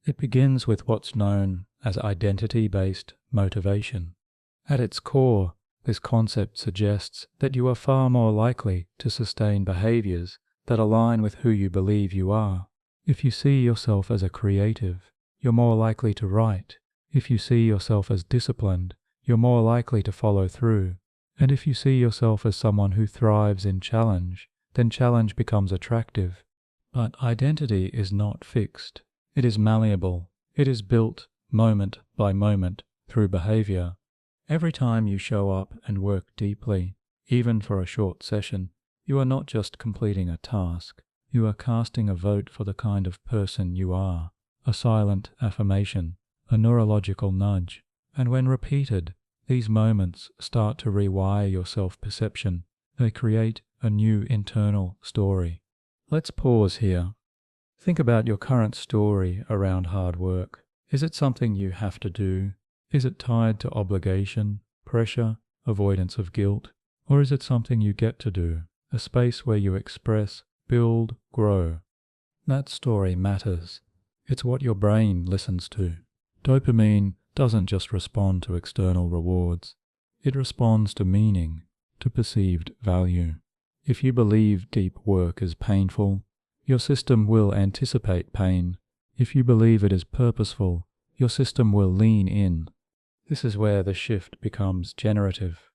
It begins with what's known as identity-based motivation. At its core, this concept suggests that you are far more likely to sustain behaviors that align with who you believe you are. If you see yourself as a creative, you're more likely to write. If you see yourself as disciplined, you're more likely to follow through. And if you see yourself as someone who thrives in challenge, then challenge becomes attractive. But identity is not fixed. It is malleable. It is built, moment by moment, through behavior. Every time you show up and work deeply, even for a short session, you are not just completing a task, you are casting a vote for the kind of person you are, a silent affirmation, a neurological nudge. And when repeated, these moments start to rewire your self-perception. They create a new internal story. Let's pause here. Think about your current story around hard work. Is it something you have to do? Is it tied to obligation, pressure, avoidance of guilt? Or is it something you get to do, a space where you express, build, grow? That story matters. It's what your brain listens to. Dopamine doesn't just respond to external rewards. It responds to meaning, to perceived value. If you believe deep work is painful, your system will anticipate pain. If you believe it is purposeful, your system will lean in. This is where the shift becomes generative.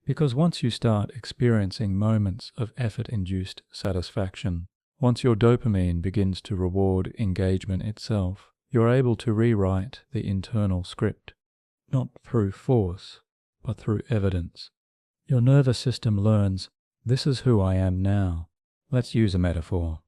Because once you start experiencing moments of effort-induced satisfaction, once your dopamine begins to reward engagement itself, you're able to rewrite the internal script, not through force, but through evidence. Your nervous system learns, this is who I am now. Let's use a metaphor.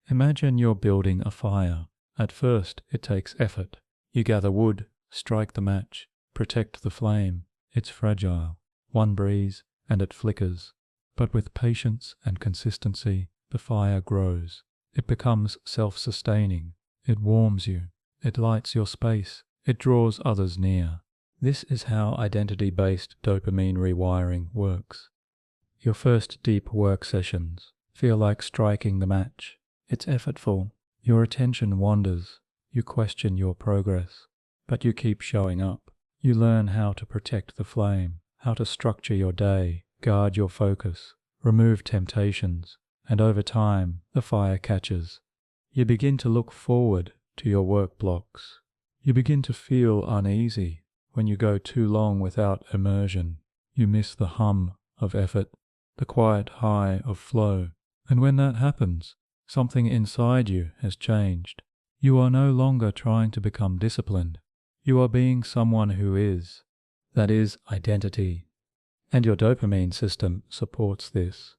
Imagine you're building a fire. At first, it takes effort. You gather wood, strike the match, protect the flame. It's fragile. One breeze, and it flickers. But with patience and consistency, the fire grows. It becomes self-sustaining. It warms you. It lights your space. It draws others near. This is how identity-based dopamine rewiring works. Your first deep work sessions feel like striking the match. It's effortful. Your attention wanders. You question your progress. But you keep showing up. You learn how to protect the flame, how to structure your day, guard your focus, remove temptations, and over time, the fire catches. You begin to look forward to your work blocks. You begin to feel uneasy when you go too long without immersion. You miss the hum of effort, the quiet high of flow. And when that happens, something inside you has changed. You are no longer trying to become disciplined. You are being someone who is. That is identity. And your dopamine system supports this.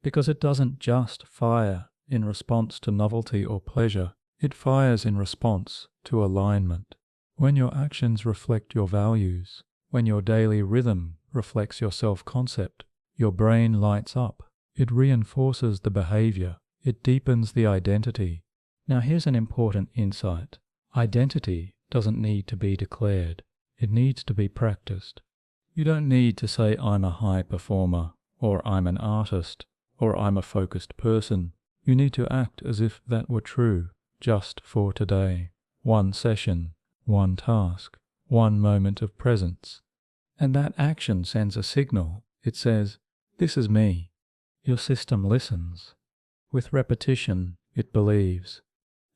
Because it doesn't just fire in response to novelty or pleasure. It fires in response to alignment. When your actions reflect your values, when your daily rhythm reflects your self-concept, your brain lights up. It reinforces the behavior. It deepens the identity. Now here's an important insight. Identity doesn't need to be declared. It needs to be practiced. You don't need to say I'm a high performer, or I'm an artist, or I'm a focused person. You need to act as if that were true, just for today. One session, one task, one moment of presence. And that action sends a signal. It says, this is me. Your system listens. With repetition, it believes.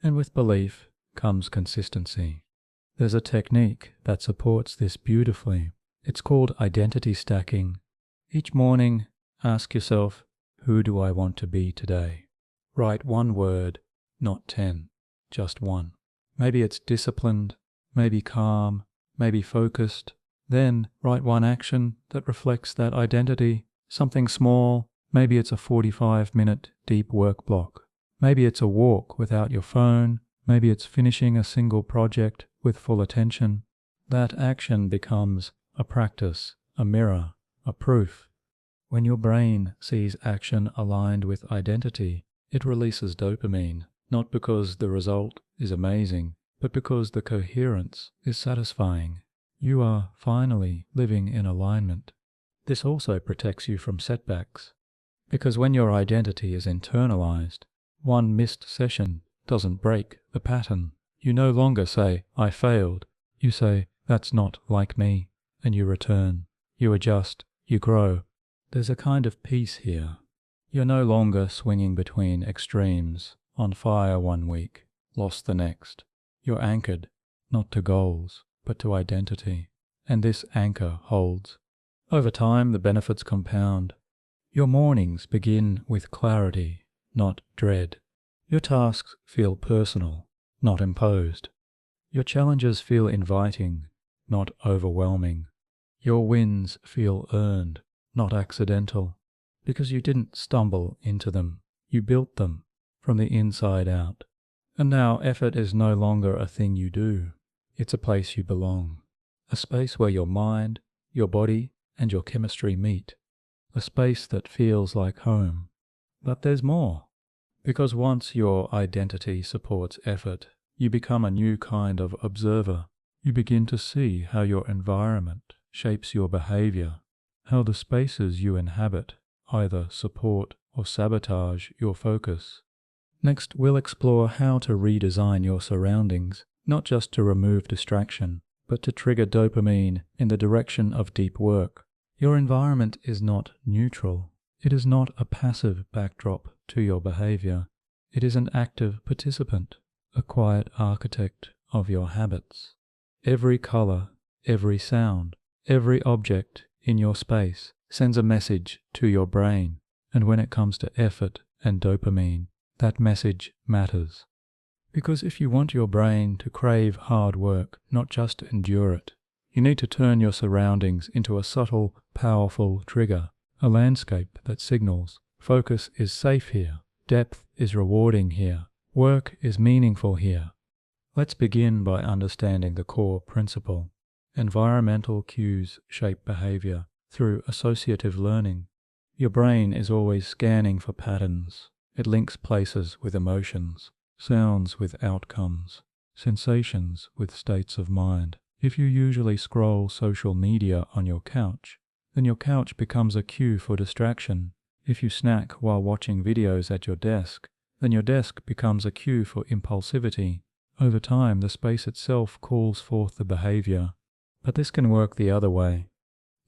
And with belief comes consistency. There's a technique that supports this beautifully. It's called identity stacking. Each morning, ask yourself, who do I want to be today? Write one word, not 10, just one. Maybe it's disciplined, maybe calm, maybe focused. Then write one action that reflects that identity, something small. Maybe it's a 45-minute deep work block. Maybe it's a walk without your phone. Maybe it's finishing a single project with full attention. That action becomes a practice, a mirror, a proof. When your brain sees action aligned with identity, it releases dopamine, not because the result is amazing, but because the coherence is satisfying. You are finally living in alignment. This also protects you from setbacks, because when your identity is internalized, one missed session doesn't break the pattern. You no longer say, I failed. You say, that's not like me, and you return. You adjust, you grow. There's a kind of peace here. You're no longer swinging between extremes, on fire one week, lost the next. You're anchored, not to goals, but to identity. And this anchor holds. Over time, the benefits compound. Your mornings begin with clarity, not dread. Your tasks feel personal, not imposed. Your challenges feel inviting, not overwhelming. Your wins feel earned, not accidental, because you didn't stumble into them. You built them from the inside out. And now effort is no longer a thing you do. It's a place you belong. A space where your mind, your body, and your chemistry meet. A space that feels like home. But there's more. Because once your identity supports effort, you become a new kind of observer. You begin to see how your environment shapes your behavior, how the spaces you inhabit either support or sabotage your focus. Next, we'll explore how to redesign your surroundings, not just to remove distraction, but to trigger dopamine in the direction of deep work. Your environment is not neutral. It is not a passive backdrop to your behavior. It is an active participant, a quiet architect of your habits. Every color, every sound, every object in your space sends a message to your brain, and when it comes to effort and dopamine, that message matters. Because if you want your brain to crave hard work, not just to endure it, you need to turn your surroundings into a subtle, powerful trigger, a landscape that signals focus is safe here, depth is rewarding here, work is meaningful here. Let's begin by understanding the core principle. Environmental cues shape behavior through associative learning. Your brain is always scanning for patterns. It links places with emotions, sounds with outcomes, sensations with states of mind. If you usually scroll social media on your couch, then your couch becomes a cue for distraction. If you snack while watching videos at your desk, then your desk becomes a cue for impulsivity. Over time, the space itself calls forth the behavior. But this can work the other way.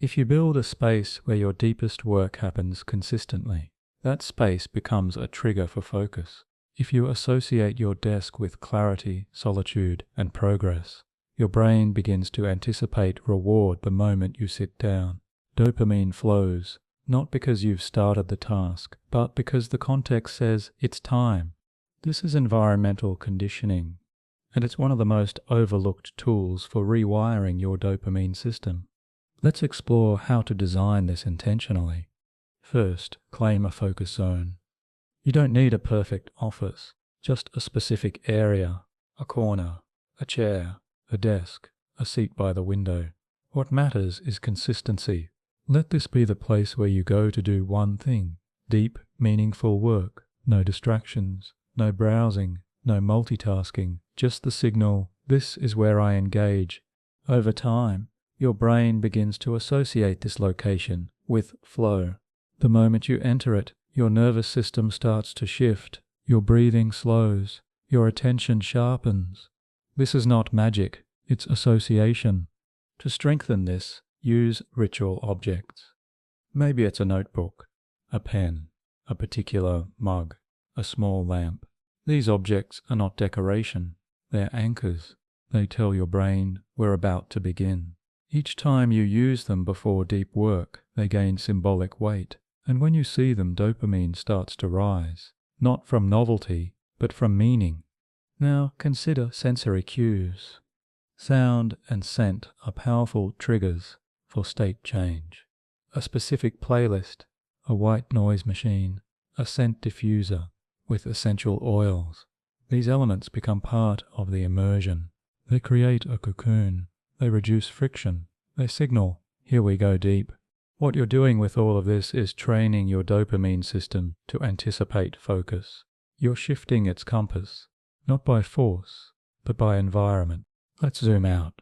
If you build a space where your deepest work happens consistently, that space becomes a trigger for focus. If you associate your desk with clarity, solitude, and progress, your brain begins to anticipate reward the moment you sit down. Dopamine flows, not because you've started the task, but because the context says it's time. This is environmental conditioning, and it's one of the most overlooked tools for rewiring your dopamine system. Let's explore how to design this intentionally. First, claim a focus zone. You don't need a perfect office, just a specific area, a corner, a chair, a desk, a seat by the window. What matters is consistency. Let this be the place where you go to do one thing, deep, meaningful work. No distractions, no browsing, no multitasking, just the signal, this is where I engage. Over time, your brain begins to associate this location with flow. The moment you enter it, your nervous system starts to shift, your breathing slows, your attention sharpens. This is not magic, it's association. To strengthen this, use ritual objects. Maybe it's a notebook, a pen, a particular mug, a small lamp. These objects are not decoration, they're anchors. They tell your brain we're about to begin. Each time you use them before deep work, they gain symbolic weight. And when you see them, dopamine starts to rise, not from novelty, but from meaning. Now consider sensory cues. Sound and scent are powerful triggers for state change. A specific playlist, a white noise machine, a scent diffuser with essential oils. These elements become part of the immersion. They create a cocoon. They reduce friction. They signal, here we go deep. What you're doing with all of this is training your dopamine system to anticipate focus. You're shifting its compass, not by force, but by environment. Let's zoom out.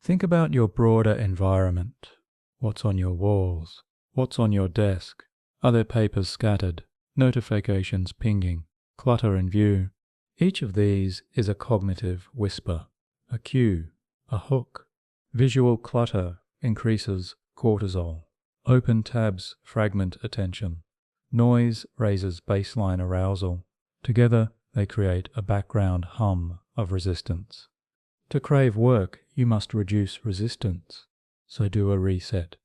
Think about your broader environment. What's on your walls? What's on your desk? Are there papers scattered? Notifications pinging? Clutter in view? Each of these is a cognitive whisper, a cue, a hook. Visual clutter increases cortisol. Open tabs fragment attention. Noise raises baseline arousal. Together, they create a background hum of resistance. To crave work, you must reduce resistance. So do a reset.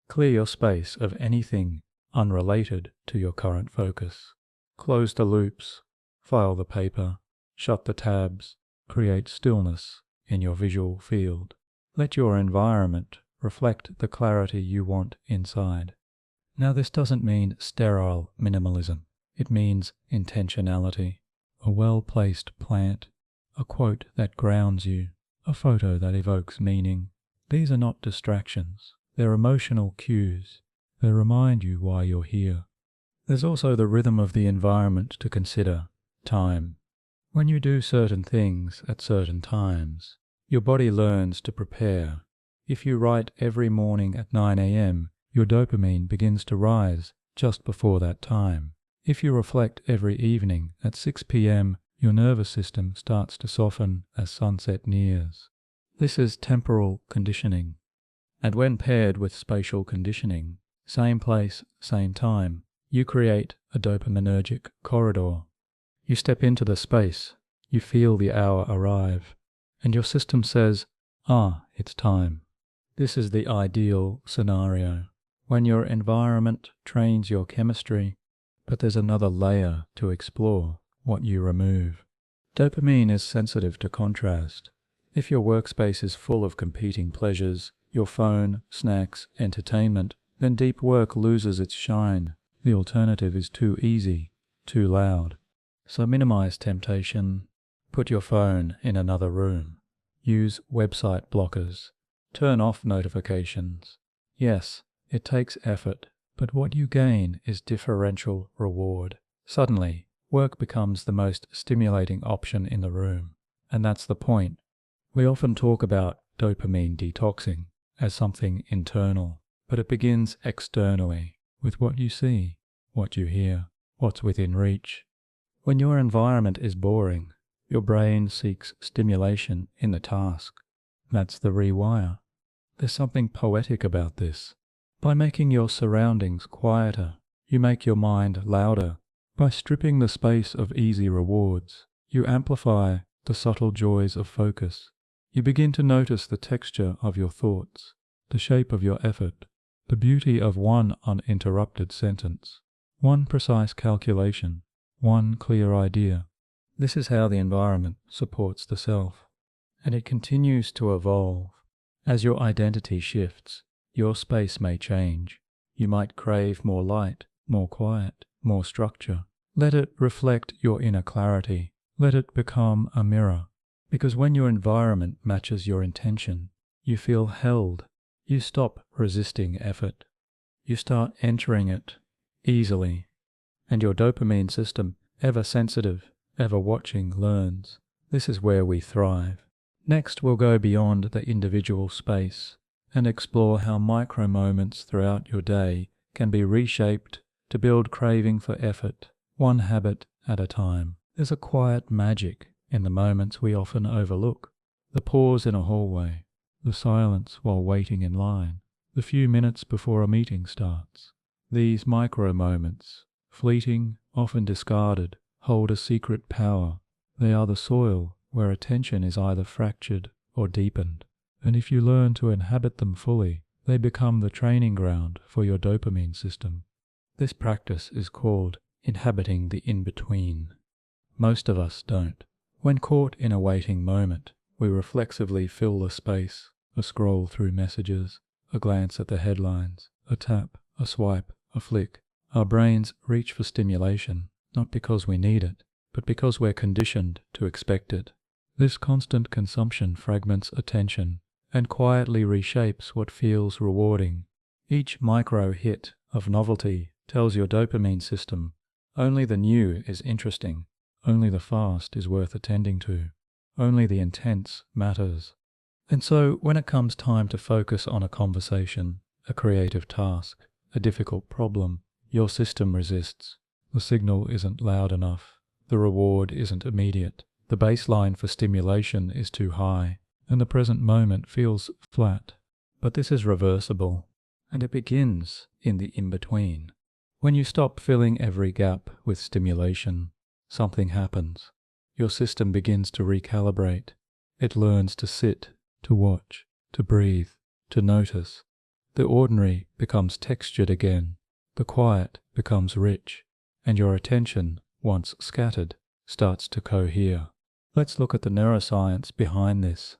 Clear your space of anything unrelated to your current focus. Close the loops, file the paper, shut the tabs, create stillness in your visual field. Let your environment reflect the clarity you want inside. Now, this doesn't mean sterile minimalism. It means intentionality. A well-placed plant, a quote that grounds you, a photo that evokes meaning. These are not distractions. They're emotional cues. They remind you why you're here. There's also the rhythm of the environment to consider, time. When you do certain things at certain times, your body learns to prepare. If you write every morning at 9 a.m., your dopamine begins to rise just before that time. If you reflect every evening at 6 p.m., your nervous system starts to soften as sunset nears. This is temporal conditioning. And when paired with spatial conditioning, same place, same time, you create a dopaminergic corridor. You step into the space, you feel the hour arrive, and your system says, it's time. This is the ideal scenario, when your environment trains your chemistry, but there's another layer to explore, what you remove. Dopamine is sensitive to contrast. If your workspace is full of competing pleasures, your phone, snacks, entertainment, then deep work loses its shine. The alternative is too easy, too loud. So minimize temptation. Put your phone in another room. Use website blockers. Turn off notifications. Yes, it takes effort, but what you gain is differential reward. Suddenly, work becomes the most stimulating option in the room. And that's the point. We often talk about dopamine detoxing as something internal, but it begins externally, with what you see, what you hear, what's within reach. When your environment is boring, your brain seeks stimulation in the task. That's the rewire. There's something poetic about this. By making your surroundings quieter, you make your mind louder. By stripping the space of easy rewards, you amplify the subtle joys of focus. You begin to notice the texture of your thoughts, the shape of your effort, the beauty of one uninterrupted sentence, one precise calculation, one clear idea. This is how the environment supports the self, and it continues to evolve. As your identity shifts, your space may change. You might crave more light, more quiet, more structure. Let it reflect your inner clarity. Let it become a mirror. Because when your environment matches your intention, you feel held. You stop resisting effort. You start entering it easily. And your dopamine system, ever sensitive, ever watching, learns. This is where we thrive. Next, we'll go beyond the individual space and explore how micro moments throughout your day can be reshaped to build craving for effort, one habit at a time. There's a quiet magic in the moments we often overlook. The pause in a hallway, the silence while waiting in line, the few minutes before a meeting starts. These micro moments, fleeting, often discarded, hold a secret power. They are the soil where attention is either fractured or deepened. And if you learn to inhabit them fully, they become the training ground for your dopamine system. This practice is called inhabiting the in-between. Most of us don't. When caught in a waiting moment, we reflexively fill the space, a scroll through messages, a glance at the headlines, a tap, a swipe, a flick. Our brains reach for stimulation, not because we need it, but because we're conditioned to expect it. This constant consumption fragments attention and quietly reshapes what feels rewarding. Each micro hit of novelty tells your dopamine system, only the new is interesting, only the fast is worth attending to, only the intense matters. And so when it comes time to focus on a conversation, a creative task, a difficult problem, your system resists. The signal isn't loud enough. The reward isn't immediate. The baseline for stimulation is too high, and the present moment feels flat. But this is reversible, and it begins in the in-between. When you stop filling every gap with stimulation, something happens. Your system begins to recalibrate. It learns to sit, to watch, to breathe, to notice. The ordinary becomes textured again. The quiet becomes rich, and your attention, once scattered, starts to cohere. Let's look at the neuroscience behind this.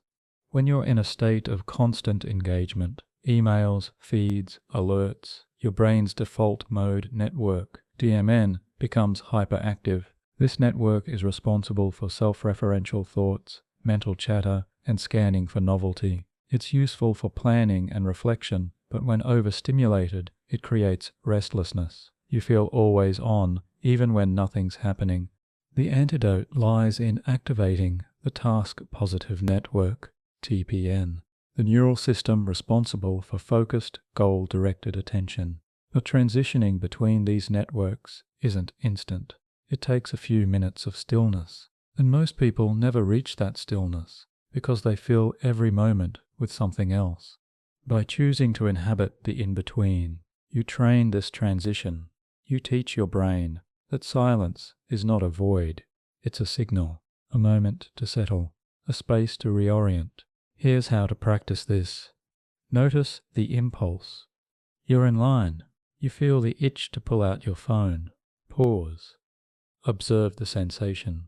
When you're in a state of constant engagement, emails, feeds, alerts, your brain's default mode network, DMN, becomes hyperactive. This network is responsible for self-referential thoughts, mental chatter, and scanning for novelty. It's useful for planning and reflection, but when overstimulated, it creates restlessness. You feel always on, even when nothing's happening. The antidote lies in activating the Task Positive Network, TPN, the neural system responsible for focused, goal-directed attention. The transitioning between these networks isn't instant. It takes a few minutes of stillness, and most people never reach that stillness because they fill every moment with something else. By choosing to inhabit the in-between, you train this transition. You teach your brain that silence is not a void, it's a signal, a moment to settle, a space to reorient. Here's how to practice this. Notice the impulse. You're in line. You feel the itch to pull out your phone. Pause. Observe the sensation.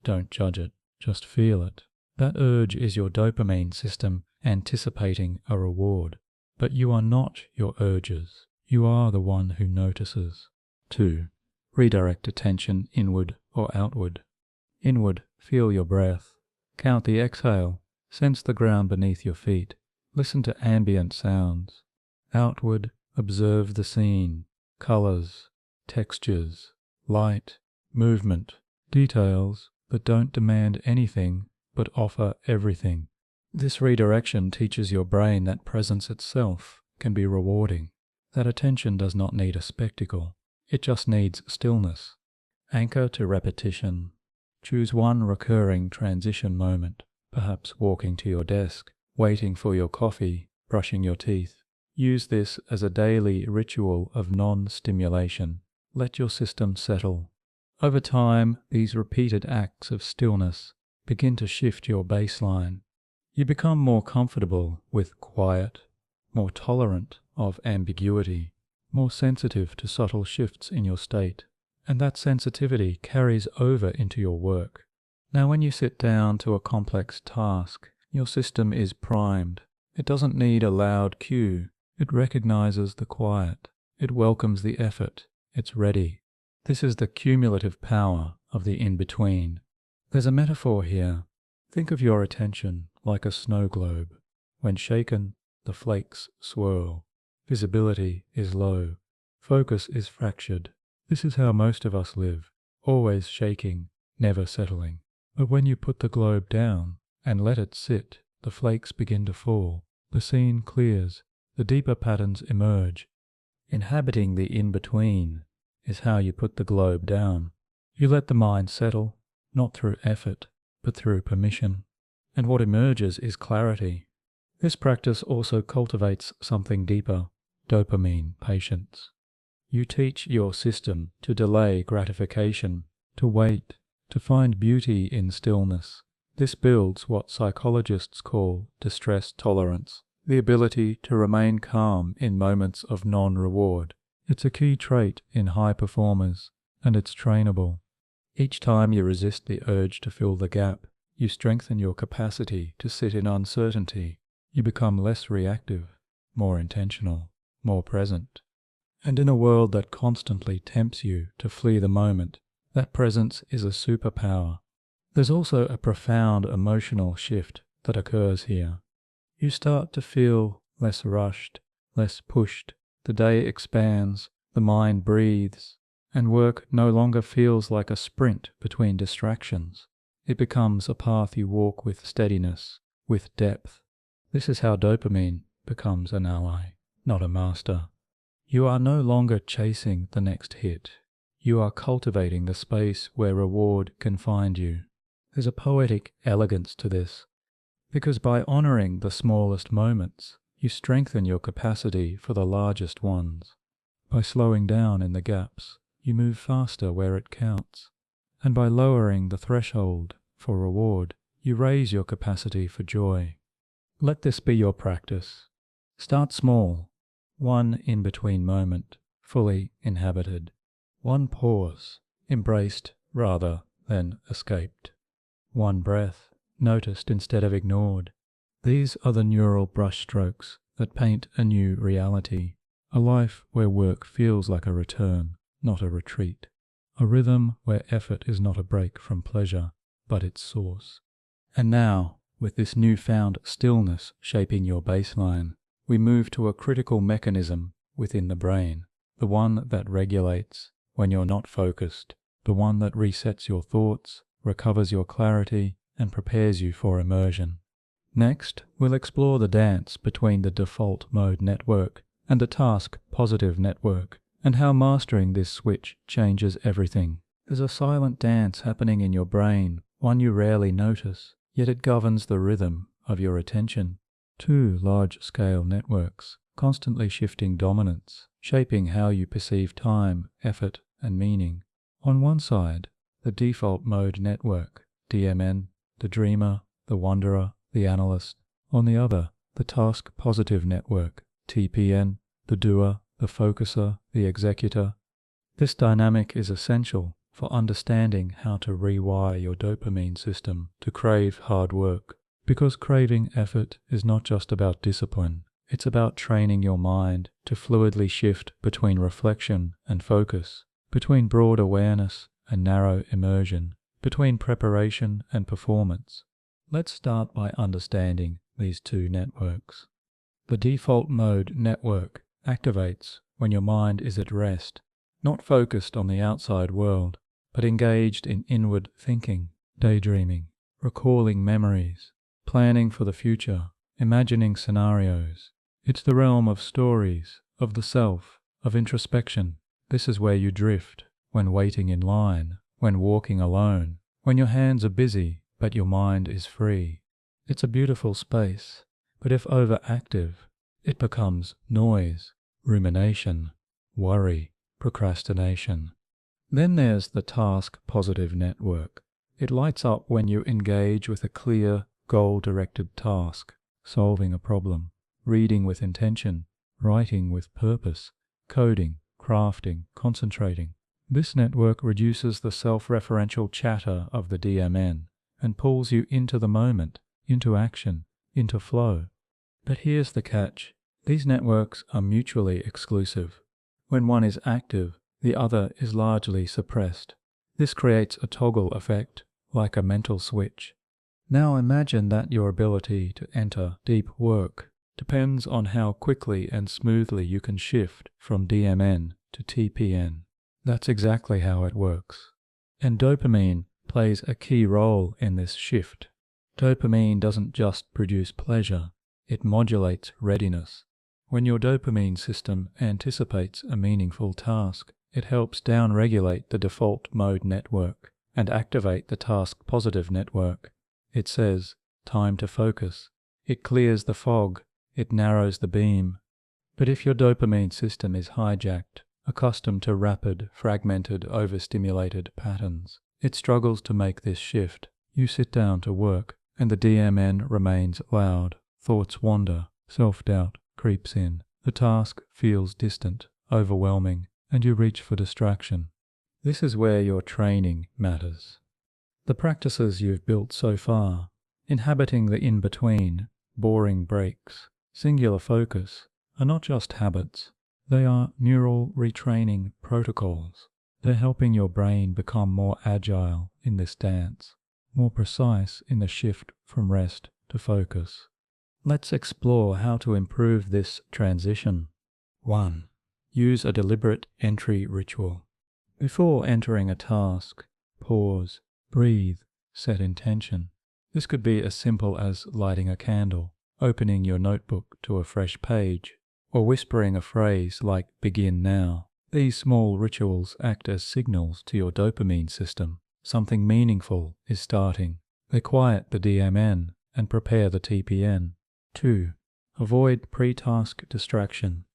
Don't judge it, just feel it. That urge is your dopamine system anticipating a reward. But you are not your urges. You are the one who notices. 2. Redirect attention inward or outward. Inward, feel your breath. Count the exhale. Sense the ground beneath your feet. Listen to ambient sounds. Outward, observe the scene, colors, textures, light, movement, details that don't demand anything but offer everything. This redirection teaches your brain that presence itself can be rewarding, that attention does not need a spectacle, it just needs stillness. Anchor to repetition. Choose one recurring transition moment, perhaps walking to your desk, waiting for your coffee, brushing your teeth. Use this as a daily ritual of non-stimulation. Let your system settle. Over time, these repeated acts of stillness begin to shift your baseline. You become more comfortable with quiet, more tolerant of ambiguity, more sensitive to subtle shifts in your state, and that sensitivity carries over into your work. Now, when you sit down to a complex task, your system is primed. It doesn't need a loud cue. It recognizes the quiet. It welcomes the effort. It's ready. This is the cumulative power of the in-between. There's a metaphor here. Think of your attention like a snow globe. When shaken, the flakes swirl. Visibility is low. Focus is fractured. This is how most of us live, always shaking, never settling. But when you put the globe down and let it sit, the flakes begin to fall. The scene clears. The deeper patterns emerge. Inhabiting the in-between is how you put the globe down. You let the mind settle, not through effort, but through permission. And what emerges is clarity. This practice also cultivates something deeper, dopamine patience. You teach your system to delay gratification, to wait, to find beauty in stillness. This builds what psychologists call distress tolerance, the ability to remain calm in moments of non-reward. It's a key trait in high performers, and it's trainable. Each time you resist the urge to fill the gap, you strengthen your capacity to sit in uncertainty. You become less reactive, more intentional, more present. And in a world that constantly tempts you to flee the moment, that presence is a superpower. There's also a profound emotional shift that occurs here. You start to feel less rushed, less pushed. The day expands, the mind breathes, and work no longer feels like a sprint between distractions. It becomes a path you walk with steadiness, with depth. This is how dopamine becomes an ally, not a master. You are no longer chasing the next hit. You are cultivating the space where reward can find you. There's a poetic elegance to this, because by honoring the smallest moments, you strengthen your capacity for the largest ones. By slowing down in the gaps, you move faster where it counts. And by lowering the threshold for reward, you raise your capacity for joy. Let this be your practice. Start small. One in-between moment, fully inhabited. One pause, embraced rather than escaped. One breath, noticed instead of ignored. These are the neural brushstrokes that paint a new reality, a life where work feels like a return, not a retreat, a rhythm where effort is not a break from pleasure, but its source. And now, with this newfound stillness shaping your baseline, we move to a critical mechanism within the brain, the one that regulates when you're not focused, the one that resets your thoughts, recovers your clarity, and prepares you for immersion. Next, we'll explore the dance between the default mode network and the task positive network, and how mastering this switch changes everything. There's a silent dance happening in your brain, one you rarely notice, yet it governs the rhythm of your attention. Two large-scale networks, constantly shifting dominance, shaping how you perceive time, effort, and meaning. On one side, the default mode network, DMN, the dreamer, the wanderer, the analyst. On the other, the task positive network, TPN, the doer, the focuser, the executor. This dynamic is essential for understanding how to rewire your dopamine system to crave hard work. Because craving effort is not just about discipline, it's about training your mind to fluidly shift between reflection and focus, between broad awareness and narrow immersion, between preparation and performance. Let's start by understanding these two networks. The default mode network activates when your mind is at rest, not focused on the outside world, but engaged in inward thinking, daydreaming, recalling memories, planning for the future, imagining scenarios. It's the realm of stories, of the self, of introspection. This is where you drift, when waiting in line, when walking alone, when your hands are busy, but your mind is free. It's a beautiful space, but if overactive, it becomes noise, rumination, worry, procrastination. Then there's the task positive network. It lights up when you engage with a clear, goal-directed task, solving a problem, reading with intention, writing with purpose, coding, crafting, concentrating. This network reduces the self-referential chatter of the DMN and pulls you into the moment, into action, into flow. But here's the catch. These networks are mutually exclusive. When one is active, the other is largely suppressed. This creates a toggle effect, like a mental switch. Now imagine that your ability to enter deep work depends on how quickly and smoothly you can shift from DMN to TPN. That's exactly how it works. And dopamine plays a key role in this shift. Dopamine doesn't just produce pleasure, it modulates readiness. When your dopamine system anticipates a meaningful task, it helps downregulate the default mode network and activate the task positive network. It says, time to focus. It clears the fog. It narrows the beam. But if your dopamine system is hijacked, accustomed to rapid, fragmented, overstimulated patterns, it struggles to make this shift. You sit down to work, and the DMN remains loud. Thoughts wander. Self-doubt creeps in. The task feels distant, overwhelming, and you reach for distraction. This is where your training matters. The practices you've built so far, inhabiting the in-between, boring breaks, singular focus, are not just habits. They are neural retraining protocols. They're helping your brain become more agile in this dance, more precise in the shift from rest to focus. Let's explore how to improve this transition. 1. Use a deliberate entry ritual. Before entering a task, pause, breathe, set intention. This could be as simple as lighting a candle, opening your notebook to a fresh page, or whispering a phrase like "begin now." These small rituals act as signals to your dopamine system. Something meaningful is starting. They quiet the DMN and prepare the TPN. 2. Avoid pre-task distraction.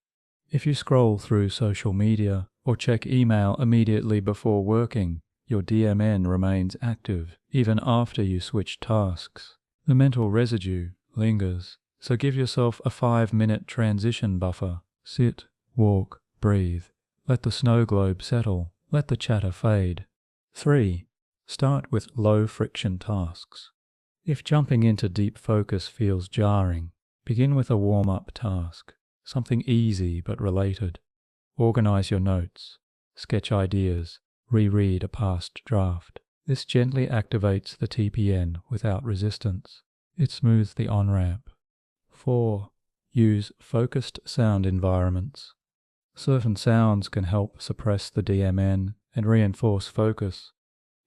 If you scroll through social media or check email immediately before working, your DMN remains active even after you switch tasks. The mental residue lingers, so give yourself a 5-minute transition buffer. Sit, walk, breathe. Let the snow globe settle. Let the chatter fade. 3. Start with low-friction tasks. If jumping into deep focus feels jarring, begin with a warm-up task, something easy but related. Organize your notes, sketch ideas, reread a past draft. This gently activates the TPN without resistance. It smooths the on-ramp. 4. Use focused sound environments. Certain sounds can help suppress the DMN and reinforce focus.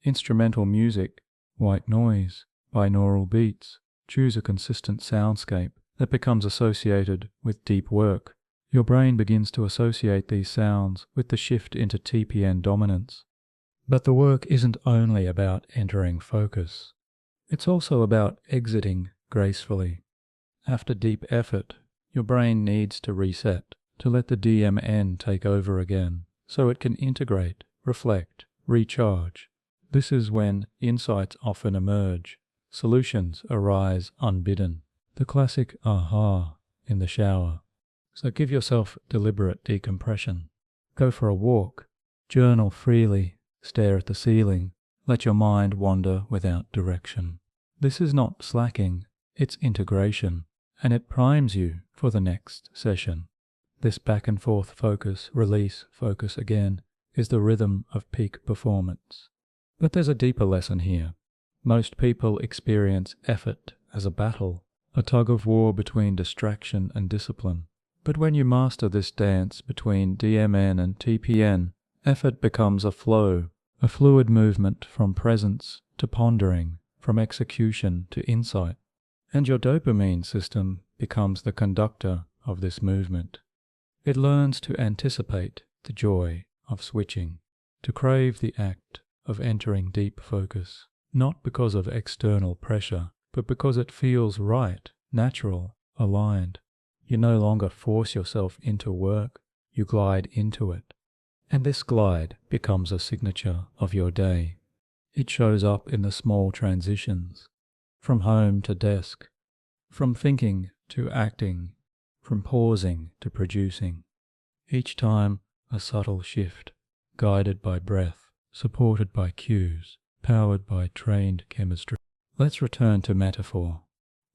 Instrumental music, white noise, binaural beats. Choose a consistent soundscape that becomes associated with deep work. Your brain begins to associate these sounds with the shift into TPN dominance. But the work isn't only about entering focus. It's also about exiting gracefully. After deep effort, your brain needs to reset, to let the DMN take over again, so it can integrate, reflect, recharge. This is when insights often emerge. Solutions arise unbidden. The classic aha in the shower. So give yourself deliberate decompression. Go for a walk, journal freely, stare at the ceiling, let your mind wander without direction. This is not slacking, it's integration, and it primes you for the next session. This back and forth focus, release, focus again, is the rhythm of peak performance. But there's a deeper lesson here. Most people experience effort as a battle, a tug-of-war between distraction and discipline. But when you master this dance between DMN and TPN, effort becomes a flow, a fluid movement from presence to pondering, from execution to insight. And your dopamine system becomes the conductor of this movement. It learns to anticipate the joy of switching, to crave the act of entering deep focus, not because of external pressure, but because it feels right, natural, aligned. You no longer force yourself into work, you glide into it. And this glide becomes a signature of your day. It shows up in the small transitions, from home to desk, from thinking to acting, from pausing to producing. Each time a subtle shift, guided by breath, supported by cues, powered by trained chemistry. Let's return to metaphor.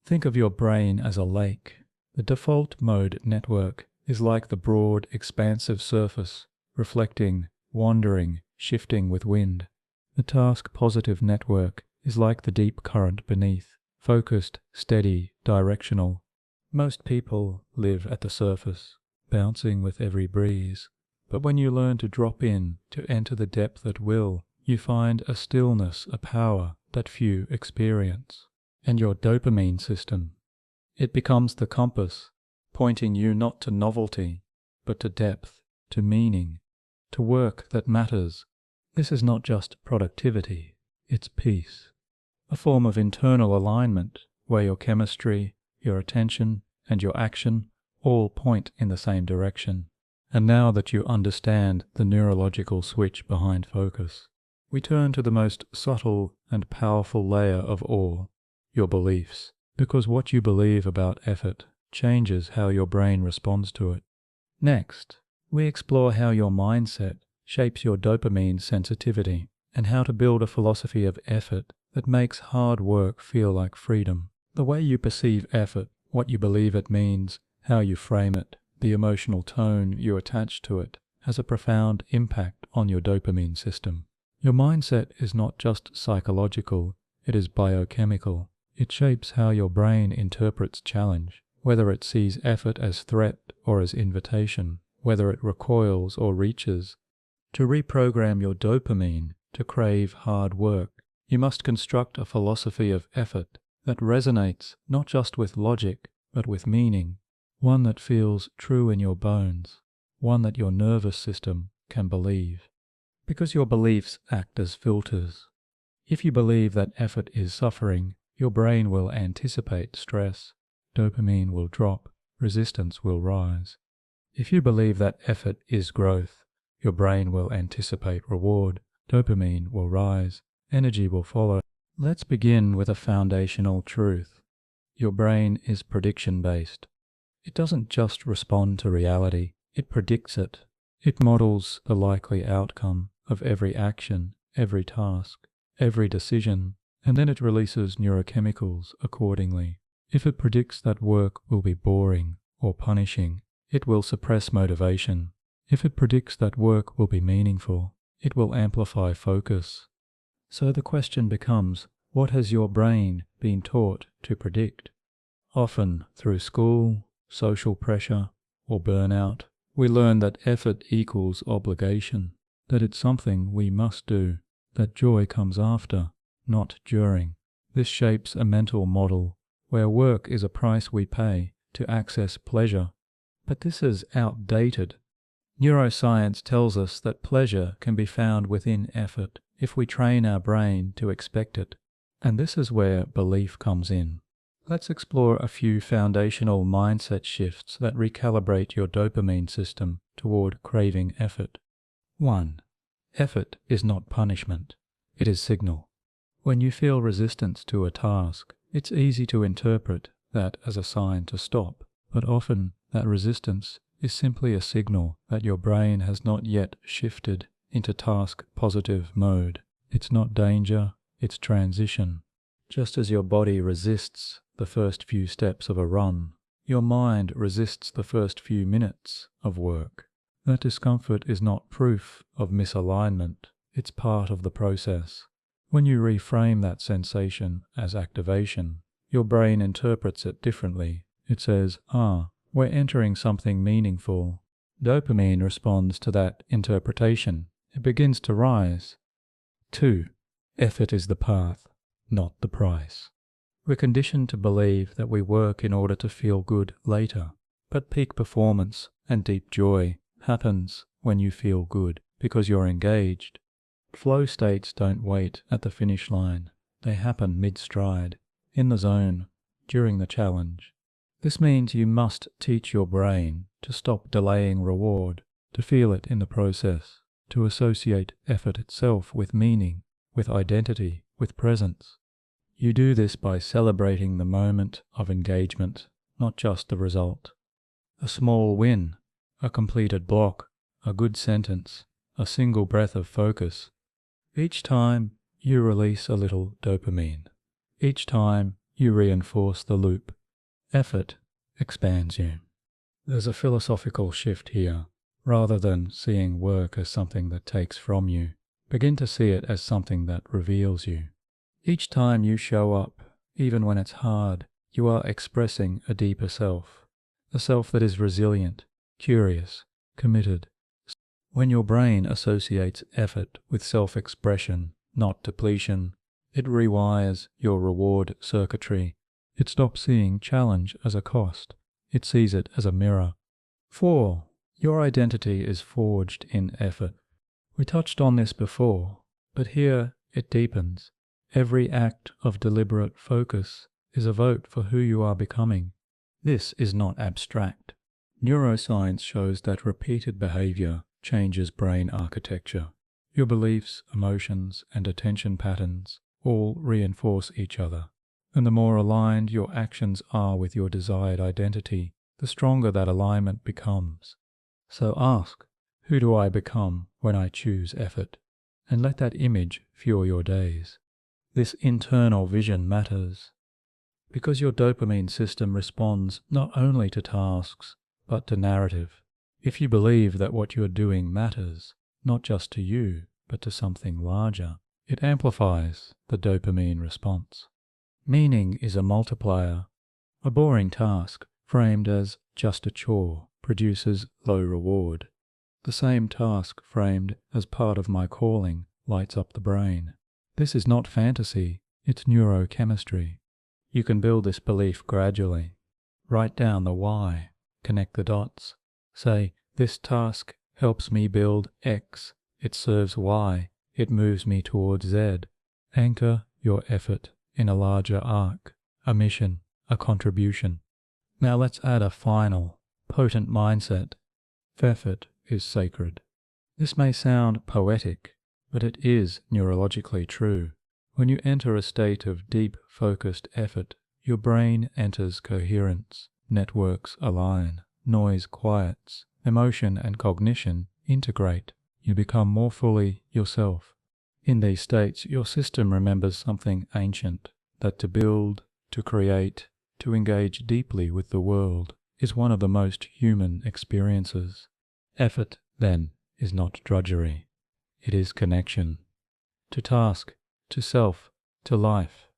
Think of your brain as a lake. The default mode network is like the broad, expansive surface, reflecting, wandering, shifting with wind. The task-positive network is like the deep current beneath, focused, steady, directional. Most people live at the surface, bouncing with every breeze. But when you learn to drop in, to enter the depth at will, you find a stillness, a power that few experience. And your dopamine system, it becomes the compass, pointing you not to novelty, but to depth, to meaning, to work that matters. This is not just productivity, it's peace, a form of internal alignment where your chemistry, your attention, and your action all point in the same direction. And now that you understand the neurological switch behind focus, we turn to the most subtle and powerful layer of all, your beliefs. Because what you believe about effort changes how your brain responds to it. Next, we explore how your mindset shapes your dopamine sensitivity and how to build a philosophy of effort that makes hard work feel like freedom. The way you perceive effort, what you believe it means, how you frame it, the emotional tone you attach to it, has a profound impact on your dopamine system. Your mindset is not just psychological, it is biochemical. It shapes how your brain interprets challenge, whether it sees effort as threat or as invitation, whether it recoils or reaches. To reprogram your dopamine to crave hard work, you must construct a philosophy of effort that resonates not just with logic, but with meaning, one that feels true in your bones, one that your nervous system can believe. Because your beliefs act as filters. If you believe that effort is suffering, your brain will anticipate stress, dopamine will drop, resistance will rise. If you believe that effort is growth, your brain will anticipate reward, dopamine will rise, energy will follow. Let's begin with a foundational truth. Your brain is prediction-based. It doesn't just respond to reality, it predicts it. It models the likely outcome of every action, every task, every decision, and then it releases neurochemicals accordingly. If it predicts that work will be boring or punishing, it will suppress motivation. If it predicts that work will be meaningful, it will amplify focus. So the question becomes, what has your brain been taught to predict? Often through school, social pressure, or burnout, we learn that effort equals obligation, that it's something we must do, that joy comes after, not during. This shapes a mental model where work is a price we pay to access pleasure. But this is outdated. Neuroscience tells us that pleasure can be found within effort if we train our brain to expect it. And this is where belief comes in. Let's explore a few foundational mindset shifts that recalibrate your dopamine system toward craving effort. 1. Effort is not punishment. It is signal. When you feel resistance to a task, it's easy to interpret that as a sign to stop, but often that resistance is simply a signal that your brain has not yet shifted into task-positive mode. It's not danger, it's transition. Just as your body resists the first few steps of a run, your mind resists the first few minutes of work. That discomfort is not proof of misalignment, it's part of the process. When you reframe that sensation as activation, your brain interprets it differently. It says, we're entering something meaningful. Dopamine responds to that interpretation. It begins to rise. 2. Effort is the path, not the price. We're conditioned to believe that we work in order to feel good later, but peak performance and deep joy happens when you feel good because you're engaged. Flow states don't wait at the finish line. They happen mid-stride, in the zone, during the challenge. This means you must teach your brain to stop delaying reward, to feel it in the process, to associate effort itself with meaning, with identity, with presence. You do this by celebrating the moment of engagement, not just the result. A small win, a completed block, a good sentence, a single breath of focus. Each time you release a little dopamine. Each time you reinforce the loop. Effort expands you. There's a philosophical shift here. Rather than seeing work as something that takes from you, begin to see it as something that reveals you. Each time you show up, even when it's hard, you are expressing a deeper self, a self that is resilient, curious, committed. When your brain associates effort with self-expression, not depletion, it rewires your reward circuitry. It stops seeing challenge as a cost. It sees it as a mirror. 4. Your identity is forged in effort. We touched on this before, but here it deepens. Every act of deliberate focus is a vote for who you are becoming. This is not abstract. Neuroscience shows that repeated behavior changes brain architecture. Your beliefs, emotions, and attention patterns all reinforce each other. And the more aligned your actions are with your desired identity, the stronger that alignment becomes. So ask, who do I become when I choose effort? And let that image fuel your days. This internal vision matters, because your dopamine system responds not only to tasks, but to narrative. If you believe that what you're doing matters, not just to you, but to something larger, it amplifies the dopamine response. Meaning is a multiplier. A boring task, framed as just a chore, produces low reward. The same task framed as part of my calling lights up the brain. This is not fantasy, it's neurochemistry. You can build this belief gradually. Write down the why, connect the dots. Say, this task helps me build X, it serves Y, it moves me towards Z. Anchor your effort in a larger arc, a mission, a contribution. Now let's add a final, potent mindset. Effort is sacred. This may sound poetic, but it is neurologically true. When you enter a state of deep, focused effort, your brain enters coherence, networks align, noise quiets, emotion and cognition integrate. You become more fully yourself. In these states, your system remembers something ancient, that to build, to create, to engage deeply with the world is one of the most human experiences. Effort, then, is not drudgery. It is connection. To task, to self, to life.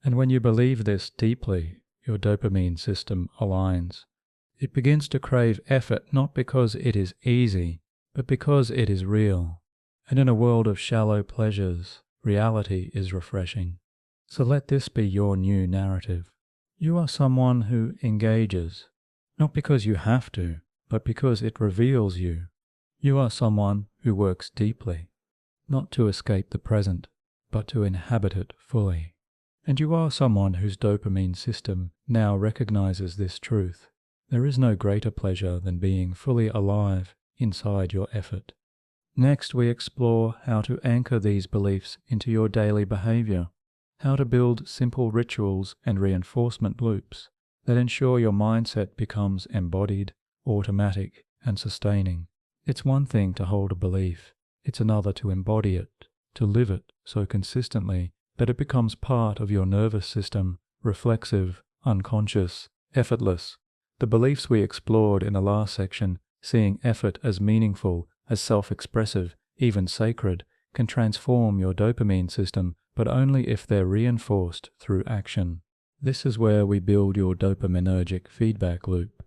And when you believe this deeply, your dopamine system aligns. It begins to crave effort not because it is easy, but because it is real. And in a world of shallow pleasures, reality is refreshing. So let this be your new narrative. You are someone who engages, not because you have to, but because it reveals you. You are someone who works deeply, not to escape the present, but to inhabit it fully. And you are someone whose dopamine system now recognizes this truth. There is no greater pleasure than being fully alive inside your effort. Next, we explore how to anchor these beliefs into your daily behavior, how to build simple rituals and reinforcement loops that ensure your mindset becomes embodied, automatic, and sustaining. It's one thing to hold a belief, it's another to embody it, to live it so consistently that it becomes part of your nervous system, reflexive, unconscious, effortless. The beliefs we explored in the last section, seeing effort as meaningful, as self-expressive, even sacred, can transform your dopamine system, but only if they're reinforced through action. This is where we build your dopaminergic feedback loop.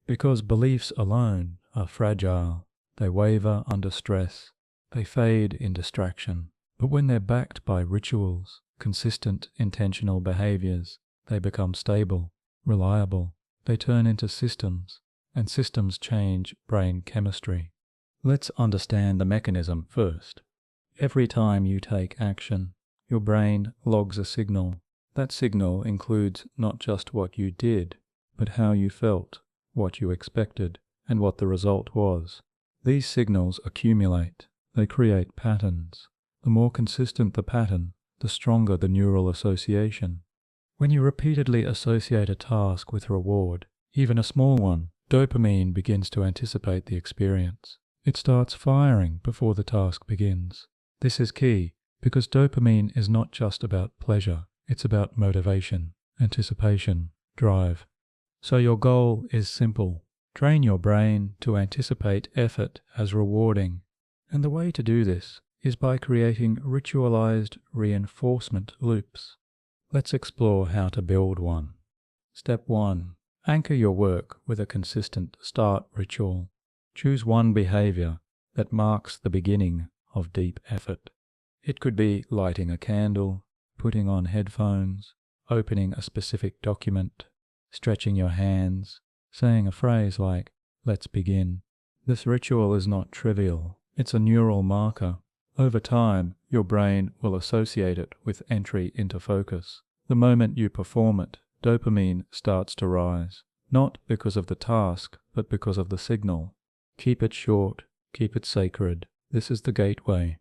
Because beliefs alone are fragile, they waver under stress, they fade in distraction. But when they're backed by rituals, consistent intentional behaviors, they become stable, reliable. They turn into systems, and systems change brain chemistry. Let's understand the mechanism first. Every time you take action, your brain logs a signal. That signal includes not just what you did, but how you felt, what you expected, and what the result was. These signals accumulate. They create patterns. The more consistent the pattern, the stronger the neural association. When you repeatedly associate a task with reward, even a small one, dopamine begins to anticipate the experience. It starts firing before the task begins. This is key, because dopamine is not just about pleasure, it's about motivation, anticipation, drive. So your goal is simple. Train your brain to anticipate effort as rewarding. And the way to do this is by creating ritualized reinforcement loops. Let's explore how to build one. Step 1. Anchor your work with a consistent start ritual. Choose one behavior that marks the beginning of deep effort. It could be lighting a candle, putting on headphones, opening a specific document, stretching your hands, saying a phrase like, "Let's begin." This ritual is not trivial. It's a neural marker. Over time, your brain will associate it with entry into focus. The moment you perform it, dopamine starts to rise, not because of the task, but because of the signal. Keep it short, keep it sacred. This is the gateway.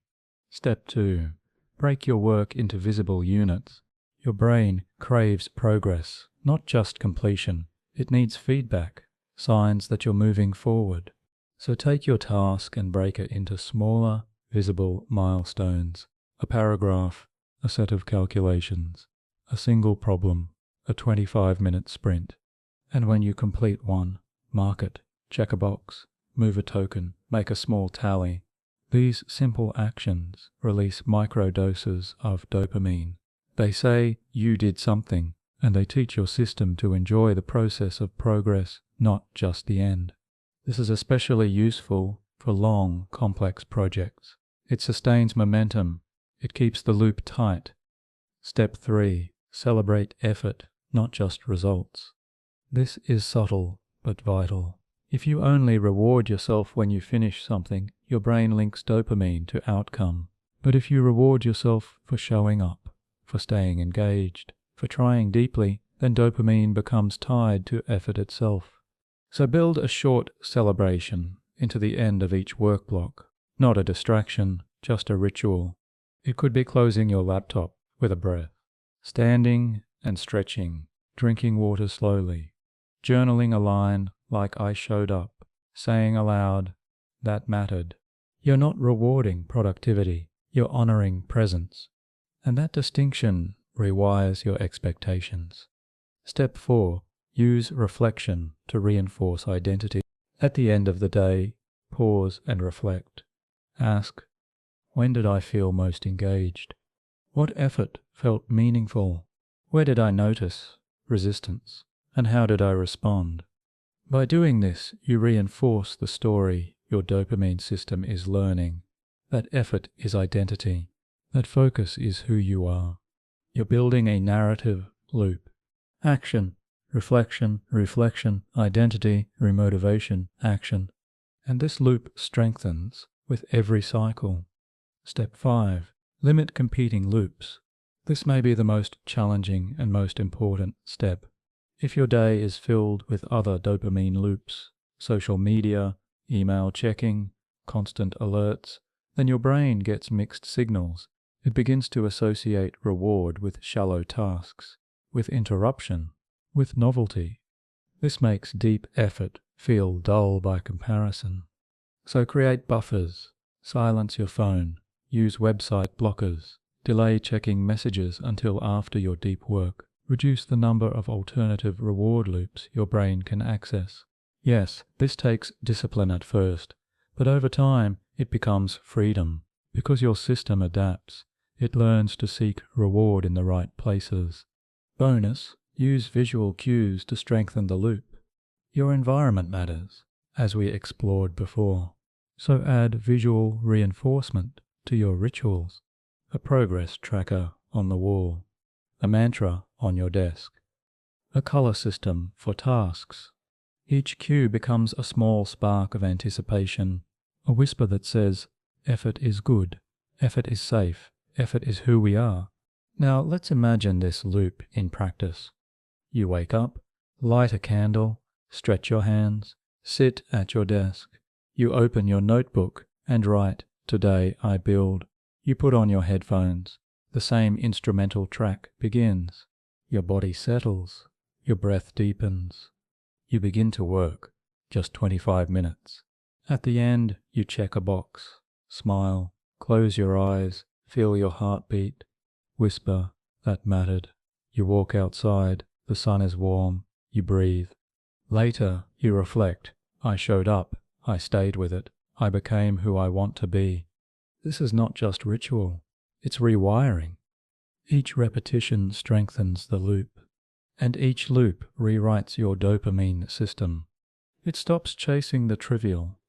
Step 2. Break your work into visible units. Your brain craves progress, not just completion. It needs feedback, signs that you're moving forward. So take your task and break it into smaller, visible milestones. A paragraph, a set of calculations, a single problem, a 25-minute sprint. And when you complete one, mark it, check a box, move a token, make a small tally. These simple actions release microdoses of dopamine. They say you did something, and they teach your system to enjoy the process of progress, not just the end. This is especially useful for long, complex projects. It sustains momentum. It keeps the loop tight. Step 3. Celebrate effort, not just results. This is subtle but vital. If you only reward yourself when you finish something, your brain links dopamine to outcome. But if you reward yourself for showing up, for staying engaged, for trying deeply, then dopamine becomes tied to effort itself. So build a short celebration into the end of each work block. Not a distraction, just a ritual. It could be closing your laptop with a breath, standing and stretching, drinking water slowly, journaling a line like "I showed up," saying aloud, "That mattered." You're not rewarding productivity, You're honoring presence, and that distinction rewires your expectations. Step 4. Use reflection to reinforce identity. At the end of the day, pause and reflect. Ask, when did I feel most engaged? What effort felt meaningful? Where did I notice resistance? And how did I respond? By doing this, you reinforce the story your dopamine system is learning. That effort is identity. That focus is who you are. You're building a narrative loop. Action, reflection, reflection, identity, remotivation, action. And this loop strengthens with every cycle. Step 5. Limit competing loops. This may be the most challenging and most important step. If your day is filled with other dopamine loops, social media, email checking, constant alerts, then your brain gets mixed signals. It begins to associate reward with shallow tasks, with interruption, with novelty. This makes deep effort feel dull by comparison. So create buffers, silence your phone, use website blockers, delay checking messages until after your deep work. Reduce the number of alternative reward loops your brain can access. Yes, this takes discipline at first, but over time it becomes freedom. Because your system adapts, it learns to seek reward in the right places. Bonus, use visual cues to strengthen the loop. Your environment matters, as we explored before. So add visual reinforcement to your rituals. A progress tracker on the wall. A mantra on your desk. A color system for tasks. Each cue becomes a small spark of anticipation, a whisper that says, effort is good, effort is safe, effort is who we are. Now let's imagine this loop in practice. You wake up, light a candle, stretch your hands, sit at your desk. You open your notebook and write, "Today I build." You put on your headphones. The same instrumental track begins. Your body settles. Your breath deepens. You begin to work. Just 25 minutes. At the end, you check a box. Smile. Close your eyes. Feel your heartbeat. Whisper, "That mattered." You walk outside. The sun is warm. You breathe. Later, you reflect. I showed up. I stayed with it. I became who I want to be. This is not just ritual. It's rewiring. Each repetition strengthens the loop, and each loop rewrites your dopamine system. It stops chasing the trivial.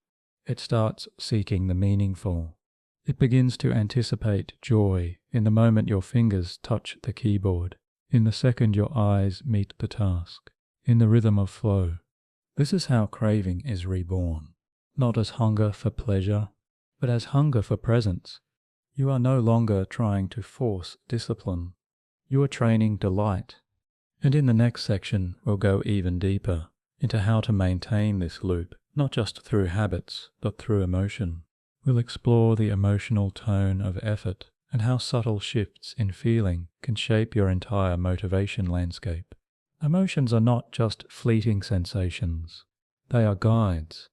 It starts seeking the meaningful. It begins to anticipate joy in the moment your fingers touch the keyboard, in the second your eyes meet the task, in the rhythm of flow. This is how craving is reborn, not as hunger for pleasure, but as hunger for presence. You are no longer trying to force discipline. You are training delight. And in the next section, we'll go even deeper into how to maintain this loop, not just through habits, but through emotion. We'll explore the emotional tone of effort and how subtle shifts in feeling can shape your entire motivation landscape. Emotions are not just fleeting sensations. They are guides.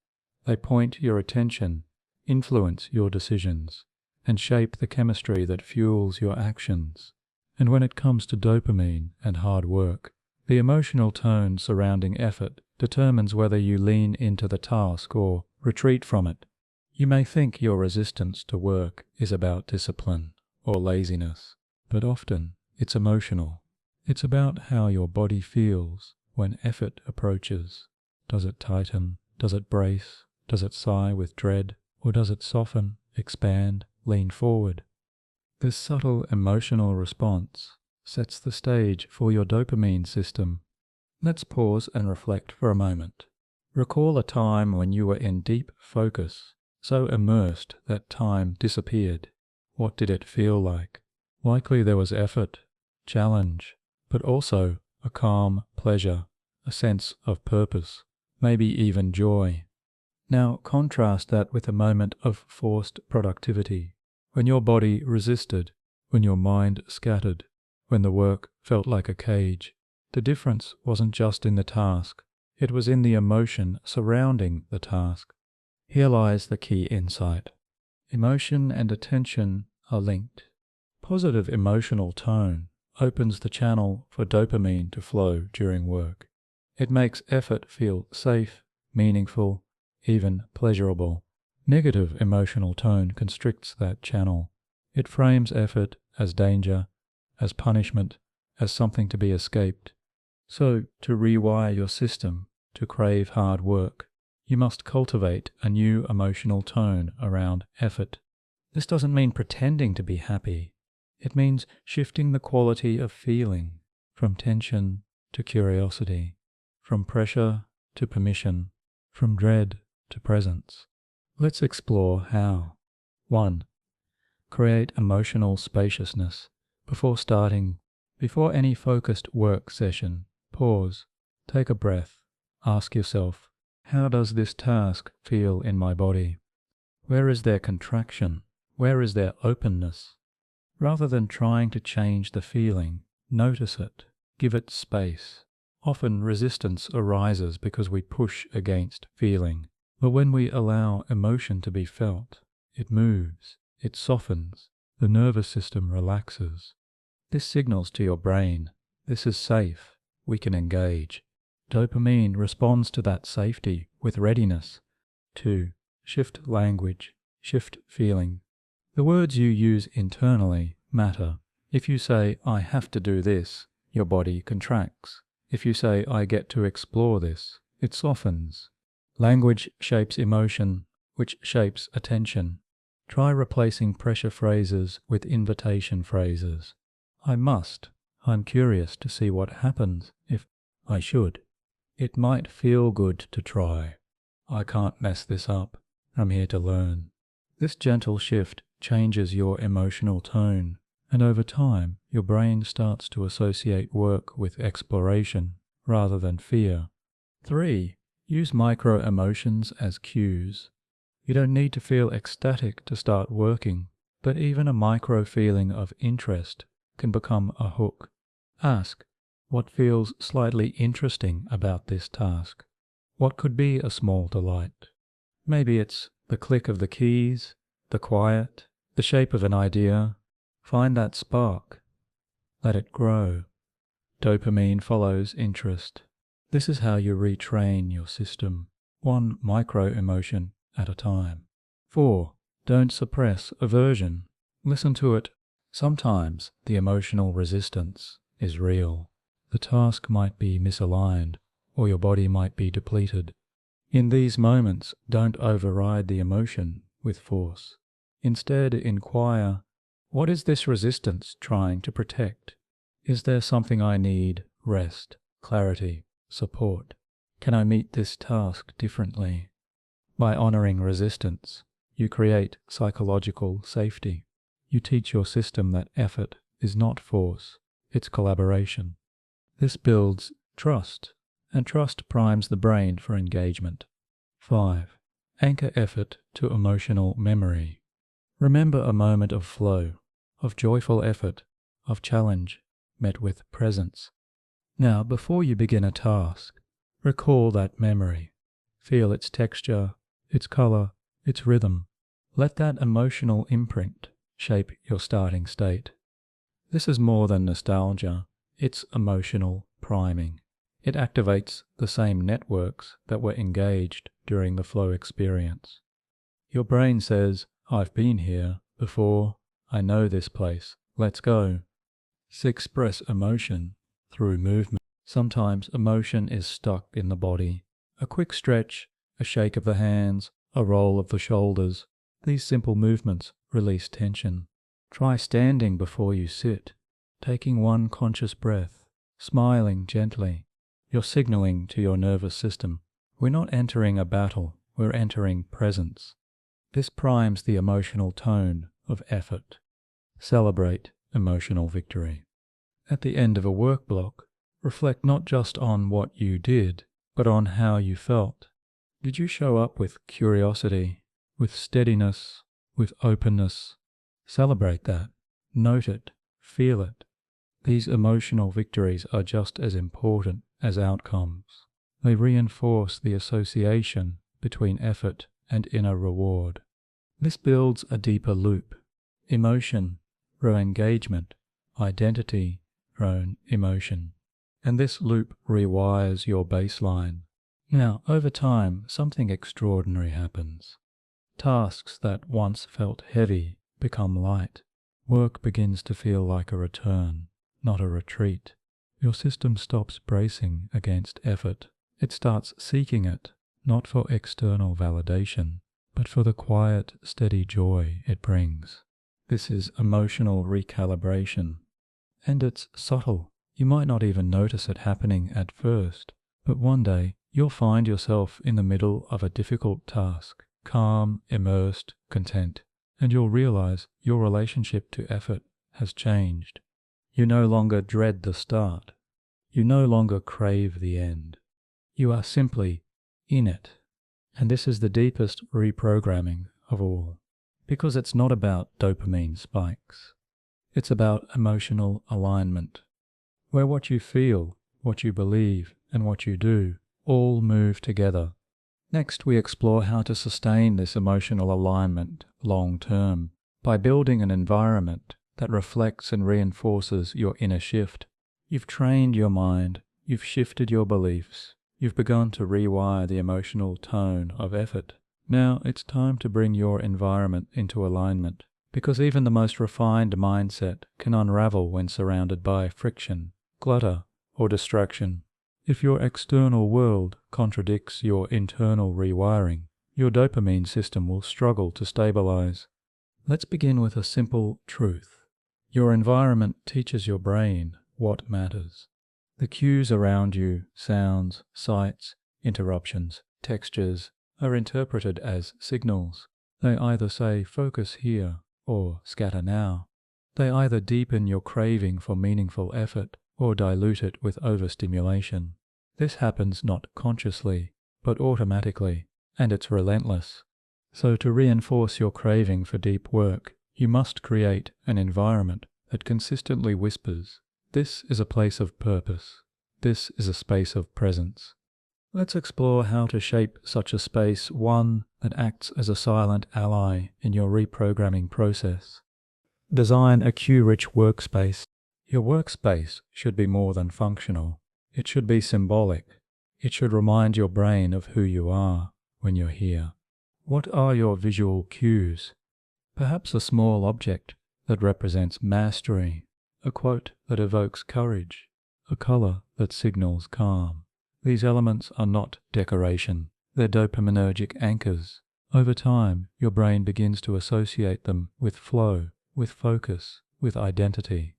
They point your attention, influence your decisions, and shape the chemistry that fuels your actions. And when it comes to dopamine and hard work, the emotional tone surrounding effort determines whether you lean into the task or retreat from it. You may think your resistance to work is about discipline or laziness, but often it's emotional. It's about how your body feels when effort approaches. Does it tighten? Does it brace? Does it sigh with dread? Or does it soften, expand, lean forward? This subtle emotional response sets the stage for your dopamine system. Let's pause and reflect for a moment. Recall a time when you were in deep focus, so immersed that time disappeared. What did it feel like? Likely there was effort, challenge, but also a calm pleasure, a sense of purpose, maybe even joy. Now contrast that with a moment of forced productivity, when your body resisted, when your mind scattered, when the work felt like a cage. The difference wasn't just in the task, it was in the emotion surrounding the task. Here lies the key insight. Emotion and attention are linked. Positive emotional tone opens the channel for dopamine to flow during work. It makes effort feel safe, meaningful, even pleasurable. Negative emotional tone constricts that channel. It frames effort as danger, as punishment, as something to be escaped. So, to rewire your system to crave hard work, you must cultivate a new emotional tone around effort. This doesn't mean pretending to be happy. It means shifting the quality of feeling from tension to curiosity, from pressure to permission, from dread to presence. Let's explore how. 1. Create emotional spaciousness. Before any focused work session, pause, take a breath, ask yourself, how does this task feel in my body? Where is there contraction? Where is there openness? Rather than trying to change the feeling, notice it, give it space. Often resistance arises because we push against feeling, but when we allow emotion to be felt, it moves, it softens, the nervous system relaxes. This signals to your brain, this is safe, we can engage. Dopamine responds to that safety with readiness. 2. Shift language, shift feeling. The words you use internally matter. If you say, I have to do this, your body contracts. If you say, I get to explore this, it softens. Language shapes emotion, which shapes attention. Try replacing pressure phrases with invitation phrases. I must. I'm curious to see what happens if I should. It might feel good to try. I can't mess this up. I'm here to learn. This gentle shift changes your emotional tone, and over time, your brain starts to associate work with exploration rather than fear. 3. Use micro-emotions as cues. You don't need to feel ecstatic to start working, but even a micro-feeling of interest can become a hook. Ask, what feels slightly interesting about this task? What could be a small delight? Maybe it's the click of the keys, the quiet, the shape of an idea. Find that spark. Let it grow. Dopamine follows interest. This is how you retrain your system, one micro-emotion at a time. 4. Don't suppress aversion. Listen to it. Sometimes the emotional resistance is real. The task might be misaligned, or your body might be depleted. In these moments, don't override the emotion with force. Instead, inquire, what is this resistance trying to protect? Is there something I need? Rest, clarity, support. Can I meet this task differently? By honoring resistance, you create psychological safety. You teach your system that effort is not force, it's collaboration. This builds trust, and trust primes the brain for engagement. 5. Anchor effort to emotional memory. Remember a moment of flow, of joyful effort, of challenge, met with presence. Now, before you begin a task, recall that memory. Feel its texture, its color, its rhythm. Let that emotional imprint shape your starting state. This is more than nostalgia, it's emotional priming. It activates the same networks that were engaged during the flow experience. Your brain says, I've been here before, I know this place, let's go. 6. Express emotion through movement. Sometimes emotion is stuck in the body. A quick stretch, a shake of the hands, a roll of the shoulders. These simple movements release tension. Try standing before you sit, taking one conscious breath, smiling gently. You're signaling to your nervous system, we're not entering a battle, we're entering presence. This primes the emotional tone of effort. Celebrate emotional victory. At the end of a work block, reflect not just on what you did, but on how you felt. Did you show up with curiosity, with steadiness, with openness? Celebrate that. Note it. Feel it. These emotional victories are just as important as outcomes. They reinforce the association between effort and inner reward. This builds a deeper loop. emotion, grow engagement, identity, grown emotion. And this loop rewires your baseline. Now, over time, something extraordinary happens. Tasks that once felt heavy become light. Work begins to feel like a return, not a retreat. Your system stops bracing against effort. It starts seeking it, not for external validation, but for the quiet, steady joy it brings. This is emotional recalibration. And it's subtle. You might not even notice it happening at first, but one day you'll find yourself in the middle of a difficult task, calm, immersed, content, and you'll realize your relationship to effort has changed. You no longer dread the start. You no longer crave the end. You are simply in it. And this is the deepest reprogramming of all, because it's not about dopamine spikes. It's about emotional alignment, where what you feel, what you believe, and what you do all move together. Next, we explore how to sustain this emotional alignment long term by building an environment that reflects and reinforces your inner shift. You've trained your mind, you've shifted your beliefs, you've begun to rewire the emotional tone of effort. Now it's time to bring your environment into alignment, because even the most refined mindset can unravel when surrounded by friction, clutter, or distraction. If your external world contradicts your internal rewiring, your dopamine system will struggle to stabilize. Let's begin with a simple truth. Your environment teaches your brain what matters. The cues around you, sounds, sights, interruptions, textures, are interpreted as signals. They either say focus here or scatter now. They either deepen your craving for meaningful effort or dilute it with overstimulation. This happens not consciously, but automatically, and it's relentless. So to reinforce your craving for deep work, you must create an environment that consistently whispers, this is a place of purpose. This is a space of presence. Let's explore how to shape such a space, one that acts as a silent ally in your reprogramming process. Design a cue-rich workspace. Your workspace should be more than functional. It should be symbolic. It should remind your brain of who you are when you're here. What are your visual cues? Perhaps a small object that represents mastery, a quote that evokes courage, a color that signals calm. These elements are not decoration. They're dopaminergic anchors. Over time, your brain begins to associate them with flow, with focus, with identity.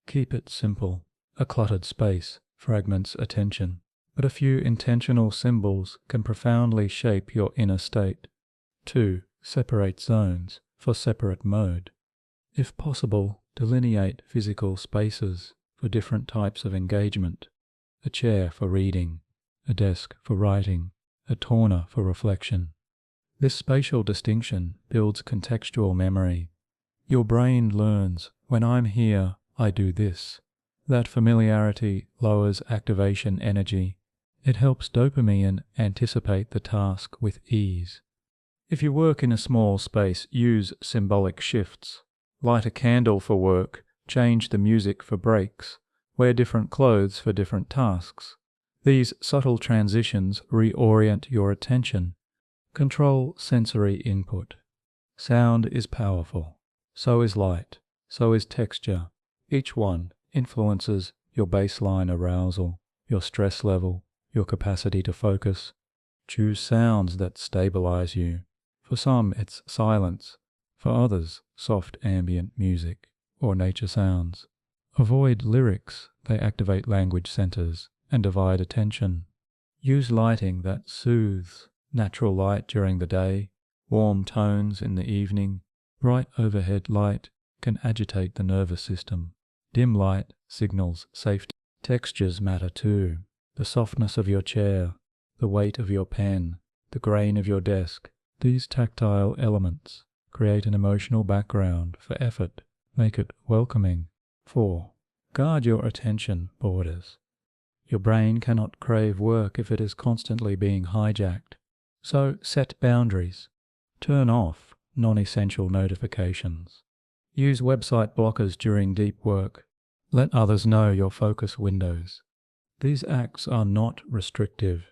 Keep it simple. A cluttered space fragments attention, but a few intentional symbols can profoundly shape your inner state. 2. Separate zones for separate mode. If possible, delineate physical spaces for different types of engagement. A chair for reading, a desk for writing, a corner for reflection. This spatial distinction builds contextual memory. Your brain learns, when I'm here, I do this. That familiarity lowers activation energy. It helps dopamine anticipate the task with ease. If you work in a small space, use symbolic shifts. Light a candle for work, change the music for breaks, wear different clothes for different tasks. These subtle transitions reorient your attention. Control sensory input. Sound is powerful. So is light. So is texture. Each one influences your baseline arousal, your stress level, your capacity to focus. Choose sounds that stabilize you. For some, it's silence. For others, soft ambient music or nature sounds. Avoid lyrics. They activate language centers and divide attention. Use lighting that soothes. Natural light during the day, warm tones in the evening. Bright overhead light can agitate the nervous system. Dim light signals safety. Textures matter too. The softness of your chair, the weight of your pen, the grain of your desk. These tactile elements create an emotional background for effort. Make it welcoming. 4. Guard your attention borders. Your brain cannot crave work if it is constantly being hijacked. So set boundaries. Turn off non-essential notifications. Use website blockers during deep work. Let others know your focus windows. These acts are not restrictive.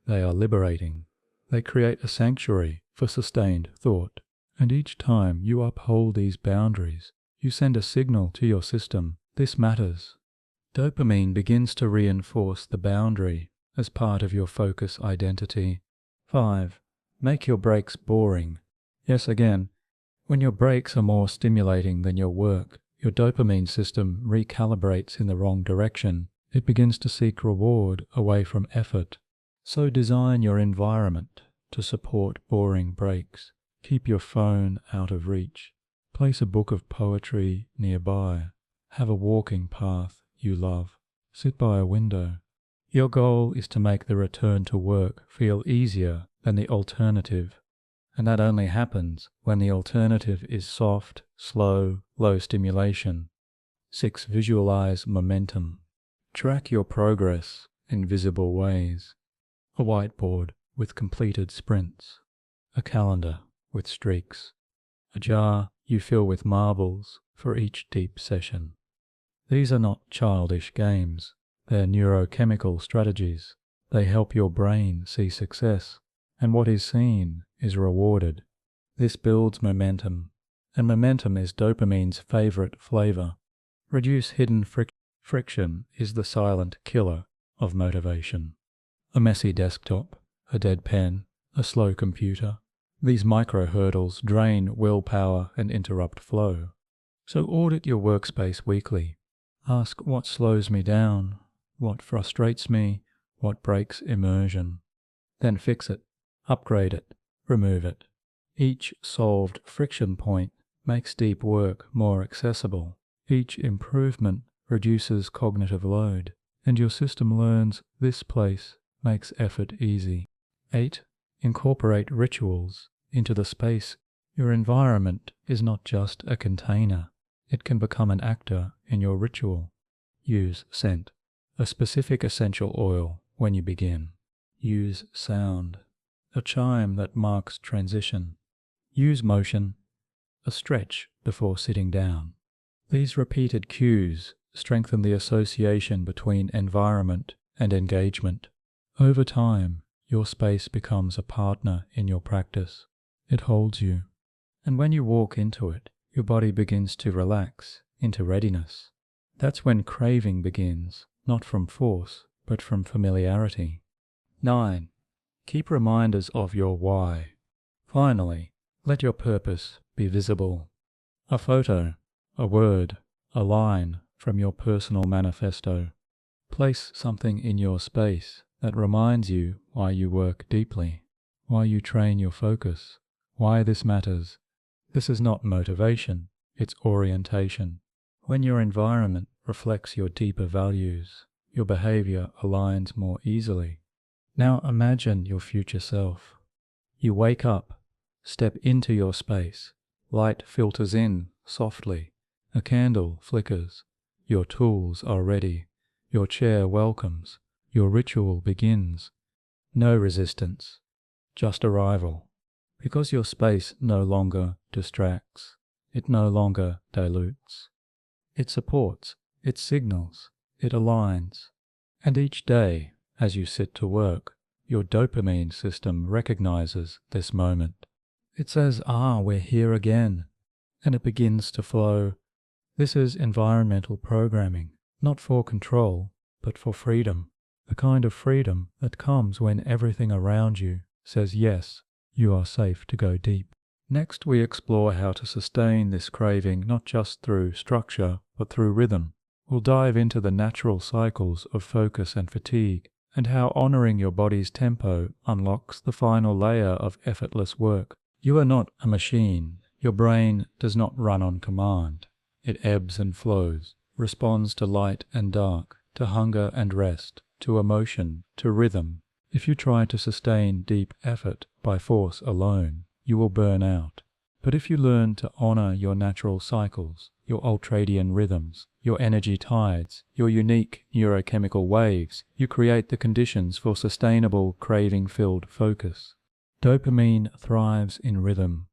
They are liberating. They create a sanctuary for sustained thought. And each time you uphold these boundaries, you send a signal to your system. This matters. Dopamine begins to reinforce the boundary as part of your focus identity. 5. Make your breaks boring. Yes, again, when your breaks are more stimulating than your work, your dopamine system recalibrates in the wrong direction. It begins to seek reward away from effort. So design your environment to support boring breaks. Keep your phone out of reach. Place a book of poetry nearby. Have a walking path you love. Sit by a window. Your goal is to make the return to work feel easier than the alternative. And that only happens when the alternative is soft, slow, low stimulation. 6. Visualize momentum. Track your progress in visible ways. A whiteboard with completed sprints. A calendar with streaks. A jar you fill with marbles for each deep session. These are not childish games. They're neurochemical strategies. They help your brain see success, and what is seen is rewarded. This builds momentum, and momentum is dopamine's favorite flavor. Reduce hidden friction is the silent killer of motivation. A messy desktop, a dead pen, a slow computer. These micro hurdles drain willpower and interrupt flow. So audit your workspace weekly. Ask what slows me down, what frustrates me, what breaks immersion. Then fix it, upgrade it, remove it. Each solved friction point makes deep work more accessible. Each improvement reduces cognitive load, and your system learns this place makes effort easy. 8. Incorporate rituals into the space. Your environment is not just a container. It can become an actor in your ritual. Use scent, a specific essential oil when you begin. Use sound, a chime that marks transition. Use motion, a stretch before sitting down. These repeated cues strengthen the association between environment and engagement. Over time, your space becomes a partner in your practice. It holds you. And when you walk into it, your body begins to relax into readiness. That's when craving begins, not from force, but from familiarity. 9. Keep reminders of your why. Finally, let your purpose be visible. A photo, a word, a line from your personal manifesto. Place something in your space that reminds you why you work deeply, why you train your focus, why this matters. This is not motivation, it's orientation. When your environment reflects your deeper values, your behavior aligns more easily. Now imagine your future self. You wake up, step into your space, light filters in softly, a candle flickers, your tools are ready, your chair welcomes, your ritual begins. No resistance, just arrival. Because your space no longer distracts, it no longer dilutes. It supports, it signals, it aligns. And each day, as you sit to work, your dopamine system recognizes this moment. It says, we're here again, and it begins to flow. This is environmental programming, not for control, but for freedom. The kind of freedom that comes when everything around you says yes, you are safe to go deep. Next, we explore how to sustain this craving not just through structure, but through rhythm. We'll dive into the natural cycles of focus and fatigue, and how honoring your body's tempo unlocks the final layer of effortless work. You are not a machine. Your brain does not run on command. It ebbs and flows, responds to light and dark, to hunger and rest, to emotion, to rhythm. If you try to sustain deep effort by force alone, you will burn out. But if you learn to honor your natural cycles, your ultradian rhythms, your energy tides, your unique neurochemical waves, you create the conditions for sustainable, craving-filled focus. Dopamine thrives in rhythm,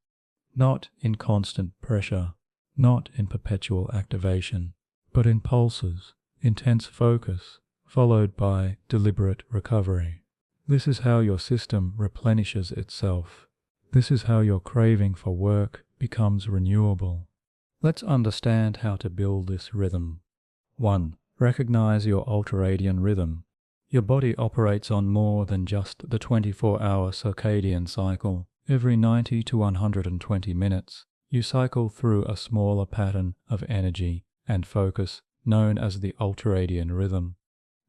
not in constant pressure, not in perpetual activation, but in pulses, intense focus, followed by deliberate recovery. This is how your system replenishes itself. This is how your craving for work becomes renewable. Let's understand how to build this rhythm. 1. Recognize your ultradian rhythm. Your body operates on more than just the 24-hour circadian cycle. Every 90 to 120 minutes, you cycle through a smaller pattern of energy and focus known as the ultradian rhythm.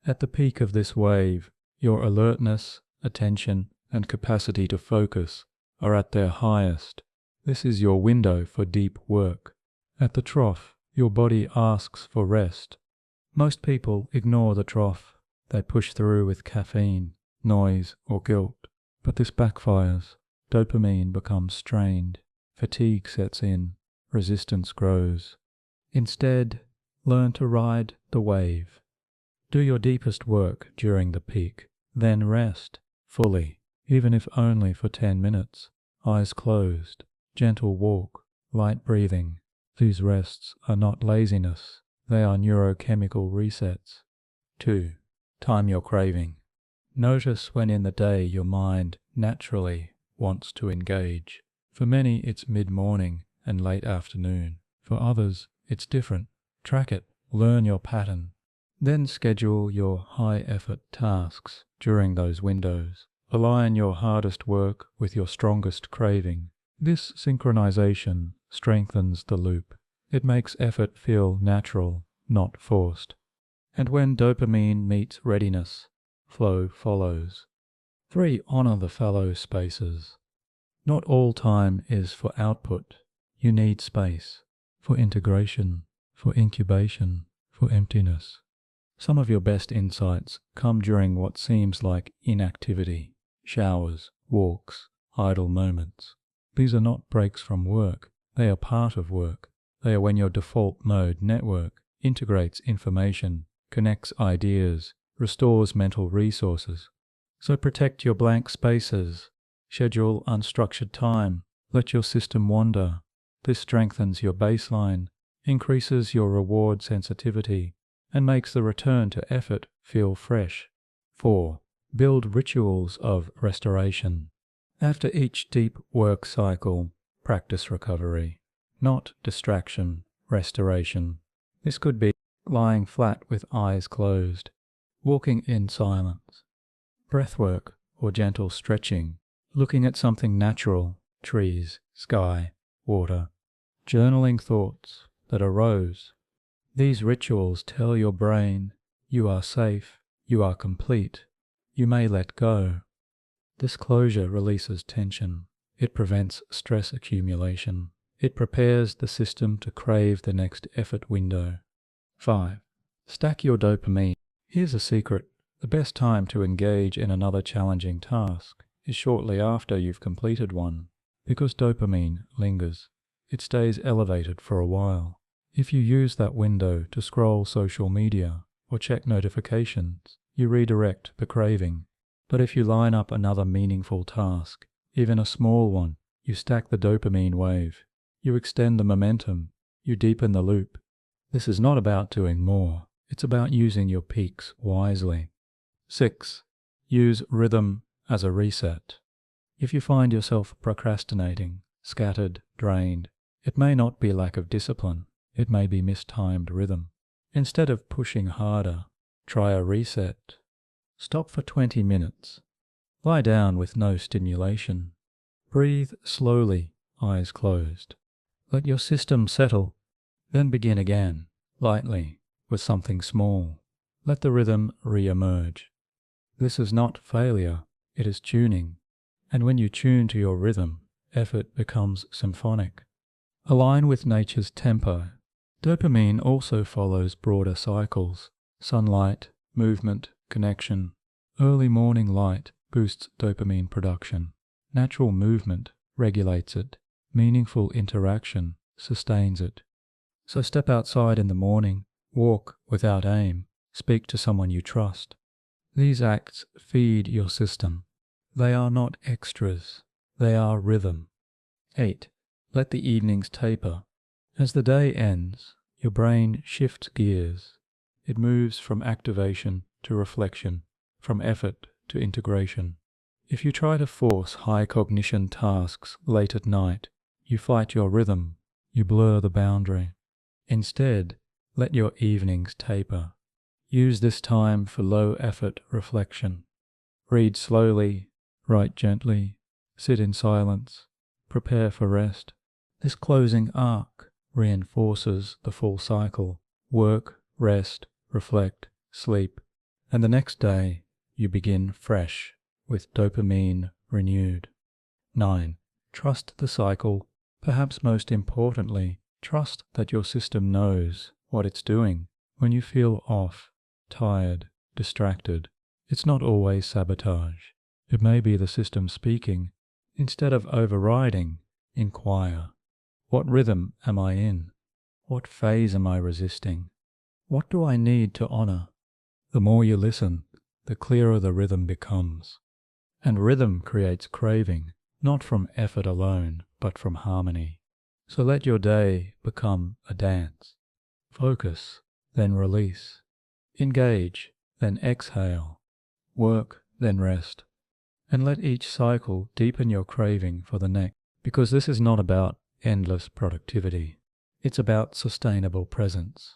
At the peak of this wave, your alertness, attention, and capacity to focus are at their highest. This is your window for deep work. At the trough, your body asks for rest. Most people ignore the trough. They push through with caffeine, noise, or guilt. But this backfires. Dopamine becomes strained. Fatigue sets in. Resistance grows. Instead, learn to ride the wave. Do your deepest work during the peak. Then rest fully, even if only for 10 minutes. Eyes closed. Gentle walk. Light breathing. These rests are not laziness. They are neurochemical resets. 2. Time your craving. Notice when in the day your mind naturally wants to engage. For many, it's mid-morning and late afternoon. For others, it's different. Track it. Learn your pattern. Then schedule your high-effort tasks during those windows. Align your hardest work with your strongest craving. This synchronization strengthens the loop. It makes effort feel natural, not forced. And when dopamine meets readiness, flow follows. 3. Honor the fallow spaces. Not all time is for output. You need space for integration, for incubation, for emptiness. Some of your best insights come during what seems like inactivity, showers, walks, idle moments. These are not breaks from work. They are part of work. They are when your default mode network integrates information, connects ideas, restores mental resources. So protect your blank spaces. Schedule unstructured time. Let your system wander. This strengthens your baseline, increases your reward sensitivity, and makes the return to effort feel fresh. 4. Build rituals of restoration. After each deep work cycle, practice recovery, not distraction, restoration. This could be lying flat with eyes closed, walking in silence, breathwork or gentle stretching, looking at something natural, trees, sky, water, journaling thoughts that arose. These rituals tell your brain you are safe, you are complete, you may let go. This closure releases tension. It prevents stress accumulation. It prepares the system to crave the next effort window. 5. Stack your dopamine. Here's a secret. The best time to engage in another challenging task is shortly after you've completed one, because dopamine lingers. It stays elevated for a while. If you use that window to scroll social media or check notifications, you redirect the craving. But if you line up another meaningful task, even a small one, you stack the dopamine wave. You extend the momentum. You deepen the loop. This is not about doing more. It's about using your peaks wisely. 6. Use rhythm as a reset. If you find yourself procrastinating, scattered, drained, it may not be lack of discipline. It may be mistimed rhythm. Instead of pushing harder, try a reset. Stop for 20 minutes. Lie down with no stimulation. Breathe slowly, eyes closed. Let your system settle. Then begin again, lightly, with something small. Let the rhythm re-emerge. This is not failure, it is tuning. And when you tune to your rhythm, effort becomes symphonic. Align with nature's tempo. Dopamine also follows broader cycles. Sunlight, movement, connection. Early morning light boosts dopamine production. Natural movement regulates it. Meaningful interaction sustains it. So step outside in the morning, walk without aim, speak to someone you trust. These acts feed your system. They are not extras, they are rhythm. 8. Let the evenings taper. As the day ends, your brain shifts gears. It moves from activation to reflection, from effort to integration. If you try to force high cognition tasks late at night, you fight your rhythm, you blur the boundary. Instead, let your evenings taper. Use this time for low-effort reflection. Read slowly, write gently, sit in silence, prepare for rest. This closing arc reinforces the full cycle: work, rest, reflect, sleep, and the next day you begin fresh, with dopamine renewed. 9. Trust the cycle. Perhaps most importantly, trust that your system knows what it's doing. When you feel off, tired, distracted, it's not always sabotage. It may be the system speaking. Instead of overriding, inquire. What rhythm am I in? What phase am I resisting? What do I need to honor? The more you listen, the clearer the rhythm becomes. And rhythm creates craving, not from effort alone, but from harmony. So let your day become a dance. Focus, then release. Engage, then exhale. Work, then rest. And let each cycle deepen your craving for the next, because this is not about endless productivity. It's about sustainable presence.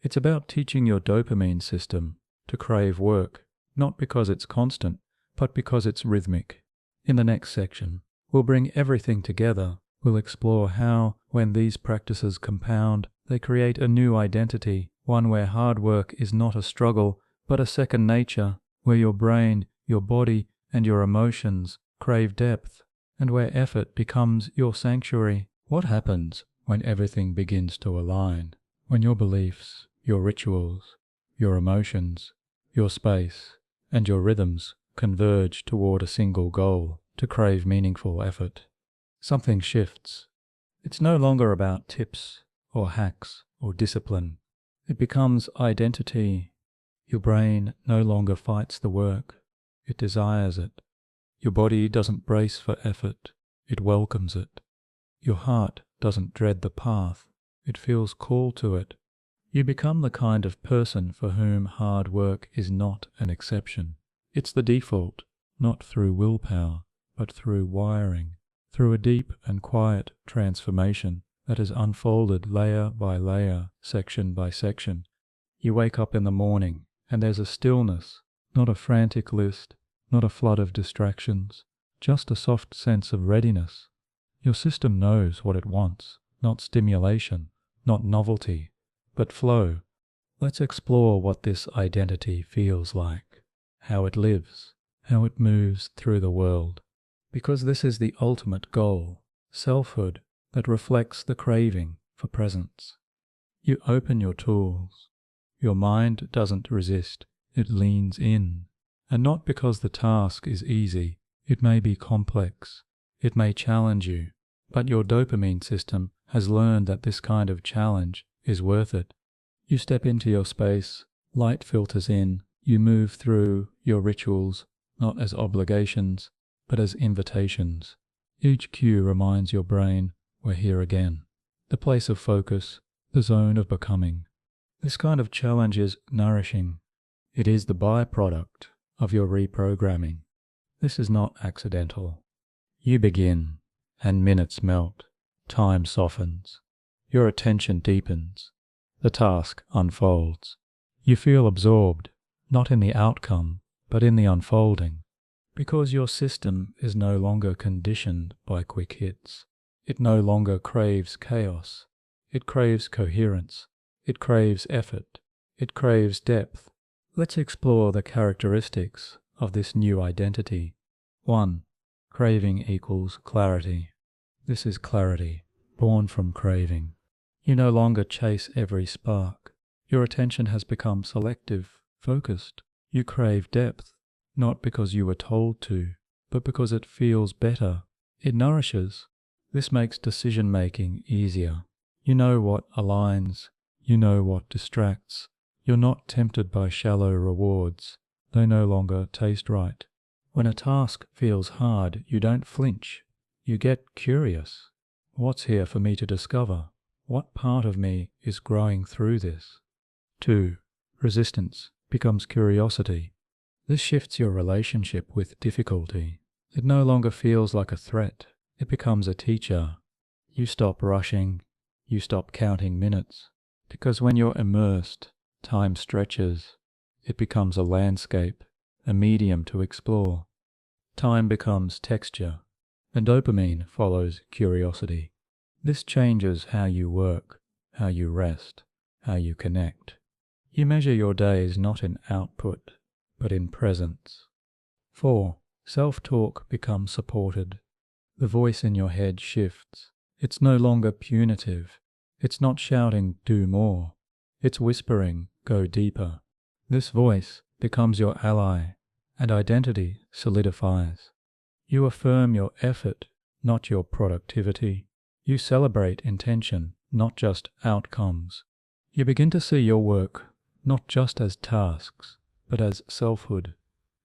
It's about teaching your dopamine system to crave work, not because it's constant, but because it's rhythmic. In the next section, we'll bring everything together. We'll explore how, when these practices compound, they create a new identity, one where hard work is not a struggle, but a second nature, where your brain, your body, and your emotions crave depth, and where effort becomes your sanctuary. What happens when everything begins to align? When your beliefs, your rituals, your emotions, your space, and your rhythms converge toward a single goal, to crave meaningful effort. Something shifts. It's no longer about tips or hacks or discipline. It becomes identity. Your brain no longer fights the work. It desires it. Your body doesn't brace for effort. It welcomes it. Your heart doesn't dread the path. It feels called to it. You become the kind of person for whom hard work is not an exception. It's the default, not through willpower, but through wiring, through a deep and quiet transformation that is unfolded layer by layer, section by section. You wake up in the morning, and there's a stillness, not a frantic list, not a flood of distractions, just a soft sense of readiness. Your system knows what it wants, not stimulation, not novelty, but flow. Let's explore what this identity feels like, how it lives, how it moves through the world. Because this is the ultimate goal, selfhood that reflects the craving for presence. You open your tools. Your mind doesn't resist, it leans in. And not because the task is easy. It may be complex. It may challenge you. But your dopamine system has learned that this kind of challenge is worth it. You step into your space, light filters in, you move through your rituals, not as obligations, but as invitations. Each cue reminds your brain, we're here again. The place of focus, the zone of becoming. This kind of challenge is nourishing. It is the byproduct of your reprogramming. This is not accidental. You begin, and minutes melt. Time softens. Your attention deepens. The task unfolds. You feel absorbed, not in the outcome, but in the unfolding. Because your system is no longer conditioned by quick hits. It no longer craves chaos. It craves coherence. It craves effort. It craves depth. Let's explore the characteristics of this new identity. 1. Craving equals clarity. This is clarity, born from craving. You no longer chase every spark. Your attention has become selective, focused. You crave depth, not because you were told to, but because it feels better. It nourishes. This makes decision-making easier. You know what aligns. You know what distracts. You're not tempted by shallow rewards. They no longer taste right. When a task feels hard, you don't flinch. You get curious. What's here for me to discover? What part of me is growing through this? 2. Resistance becomes curiosity. This shifts your relationship with difficulty. It no longer feels like a threat. It becomes a teacher. You stop rushing. You stop counting minutes. Because when you're immersed, time stretches. It becomes a landscape, a medium to explore. Time becomes texture, and dopamine follows curiosity. This changes how you work, how you rest, how you connect. You measure your days not in output, but in presence. 4. Self-talk becomes supported. The voice in your head shifts. It's no longer punitive. It's not shouting, do more. It's whispering, go deeper. This voice becomes your ally, and identity solidifies. You affirm your effort, not your productivity. You celebrate intention, not just outcomes. You begin to see your work not just as tasks, but as selfhood.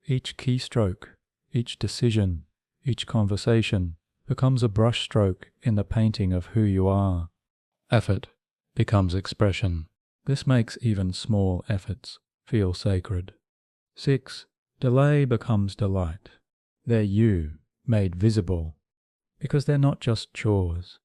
Each keystroke, each decision, each conversation becomes a brushstroke in the painting of who you are. Effort becomes expression. This makes even small efforts feel sacred. 6. Delay becomes delight. They're you, made visible, because they're not just chores.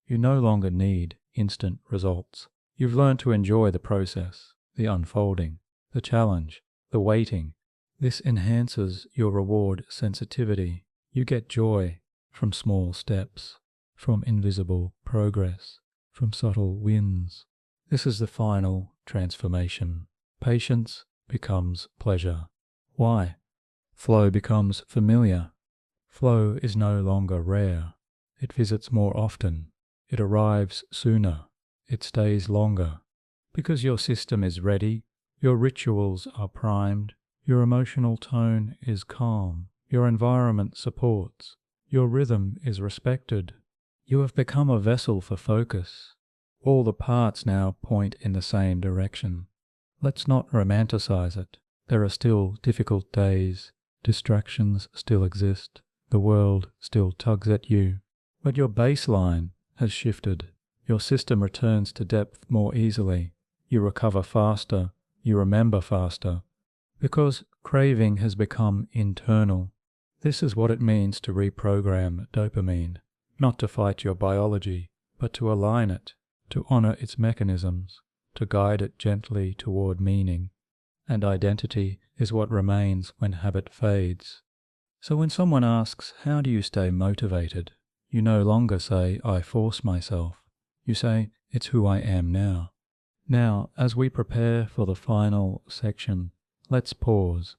You no longer need instant results. You've learned to enjoy the process, the unfolding, the challenge, the waiting. This enhances your reward sensitivity. You get joy from small steps, from invisible progress, from subtle wins. This is the final transformation. Patience becomes pleasure. Why? Flow becomes familiar. Flow is no longer rare. It visits more often. It arrives sooner. It stays longer. Because your system is ready, your rituals are primed, your emotional tone is calm, your environment supports, your rhythm is respected. You have become a vessel for focus. All the parts now point in the same direction. Let's not romanticize it. There are still difficult days. Distractions still exist. The world still tugs at you. But your baseline has shifted. Your system returns to depth more easily. You recover faster. You remember faster. Because craving has become internal. This is what it means to reprogram dopamine. Not to fight your biology, but to align it, to honor its mechanisms, to guide it gently toward meaning. And identity is what remains when habit fades. So when someone asks, how do you stay motivated? You no longer say, I force myself. You say, it's who I am now. Now, as we prepare for the final section, let's pause.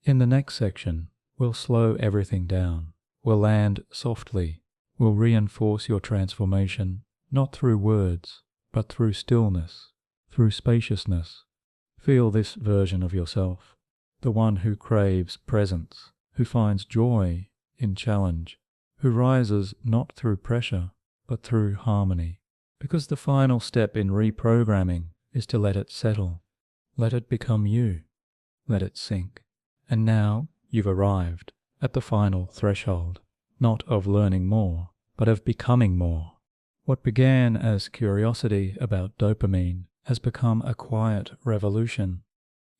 In the next section, we'll slow everything down. We'll land softly. We'll reinforce your transformation, not through words, but through stillness, through spaciousness. Feel this version of yourself, the one who craves presence, who finds joy in challenge, who rises not through pressure, but through harmony. Because the final step in reprogramming is to let it settle. Let it become you. Let it sink. And now you've arrived at the final threshold, not of learning more, but of becoming more. What began as curiosity about dopamine has become a quiet revolution.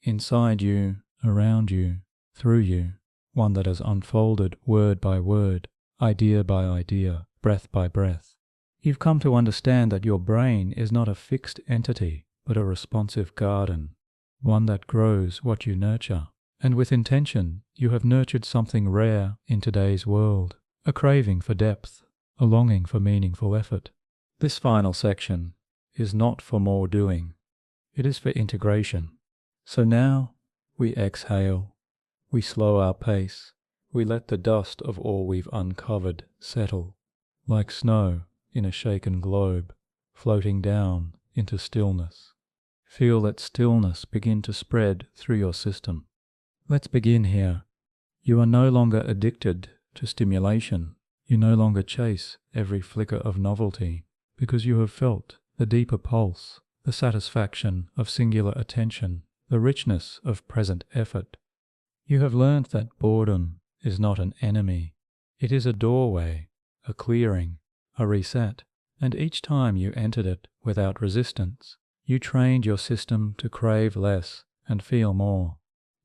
Inside you, around you, through you, one that has unfolded word by word, idea by idea, breath by breath. You've come to understand that your brain is not a fixed entity, but a responsive garden, one that grows what you nurture. And with intention, you have nurtured something rare in today's world, a craving for depth, a longing for meaningful effort. This final section is not for more doing. It is for integration. So now we exhale, we slow our pace, we let the dust of all we've uncovered settle, like snow in a shaken globe, floating down into stillness. Feel that stillness begin to spread through your system. Let's begin here. You are no longer addicted to stimulation. You no longer chase every flicker of novelty, because you have felt the deeper pulse, the satisfaction of singular attention, the richness of present effort. You have learned that boredom is not an enemy. It is a doorway, a clearing, a reset. and each time you entered it without resistance, you trained your system to crave less and feel more.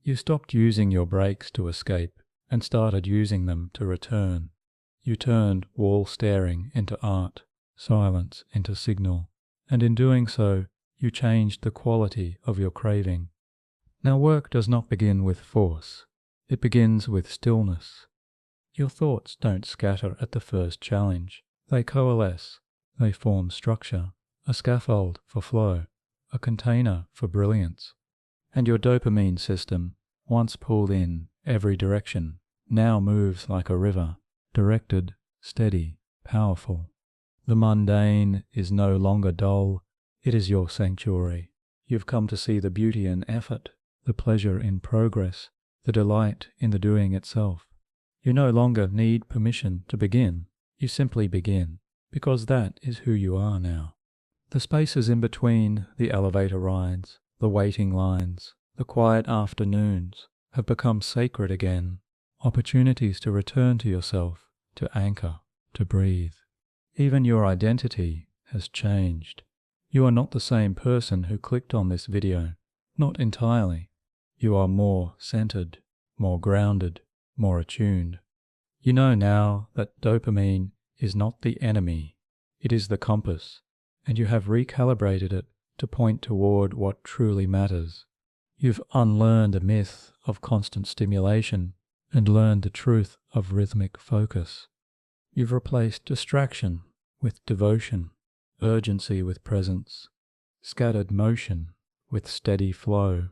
You stopped using your brakes to escape and started using them to return. You turned wall staring into art, silence into signal, and in doing so, you changed the quality of your craving. Now, work does not begin with force. It begins with stillness. Your thoughts don't scatter at the first challenge. They coalesce. They form structure, a scaffold for flow, a container for brilliance. And your dopamine system, once pulled in every direction, now moves like a river, directed, steady, powerful. The mundane is no longer dull. It is your sanctuary. You've come to see the beauty in effort, the pleasure in progress, the delight in the doing itself. You no longer need permission to begin. You simply begin, because that is who you are now. The spaces in between the elevator rides, the waiting lines, the quiet afternoons have become sacred again, opportunities to return to yourself, to anchor, to breathe. Even your identity has changed. You are not the same person who clicked on this video, not entirely. You are more centered, more grounded, more attuned. You know now that dopamine is not the enemy, it is the compass, and you have recalibrated it to point toward what truly matters. You've unlearned a myth of constant stimulation and learned the truth of rhythmic focus. You've replaced distraction with devotion, urgency with presence, scattered motion with steady flow.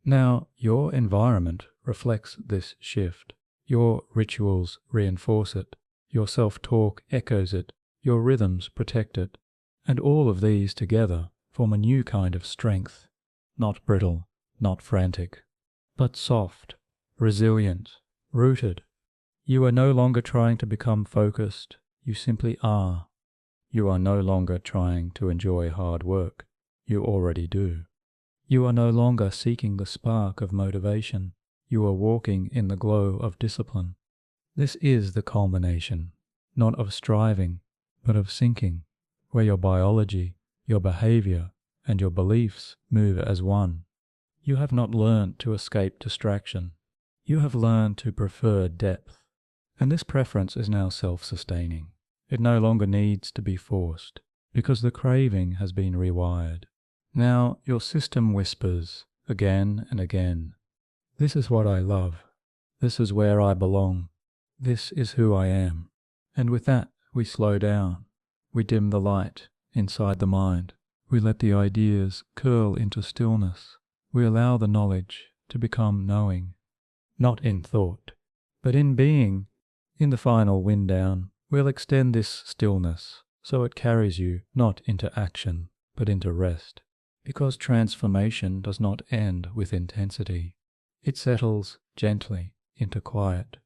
Now your environment reflects this shift. Your rituals reinforce it. Your self-talk echoes it. Your rhythms protect it. And all of these together form a new kind of strength, not brittle, not frantic, but soft, resilient, rooted. You are no longer trying to become focused. You simply are. You are no longer trying to enjoy hard work. You already do. You are no longer seeking the spark of motivation. You are walking in the glow of discipline. This is the culmination, not of striving, but of sinking, where your biology, your behavior, and your beliefs move as one. You have not learned to escape distraction. You have learned to prefer depth. And this preference is now self-sustaining. It no longer needs to be forced, because the craving has been rewired. Now your system whispers, again and again, "This is what I love. This is where I belong. This is who I am." And with that, we slow down. We dim the light inside the mind. We let the ideas curl into stillness. We allow the knowledge to become knowing, not in thought, but in being. In the final wind down, we'll extend this stillness so it carries you not into action, but into rest. Because transformation does not end with intensity. It settles gently into quiet.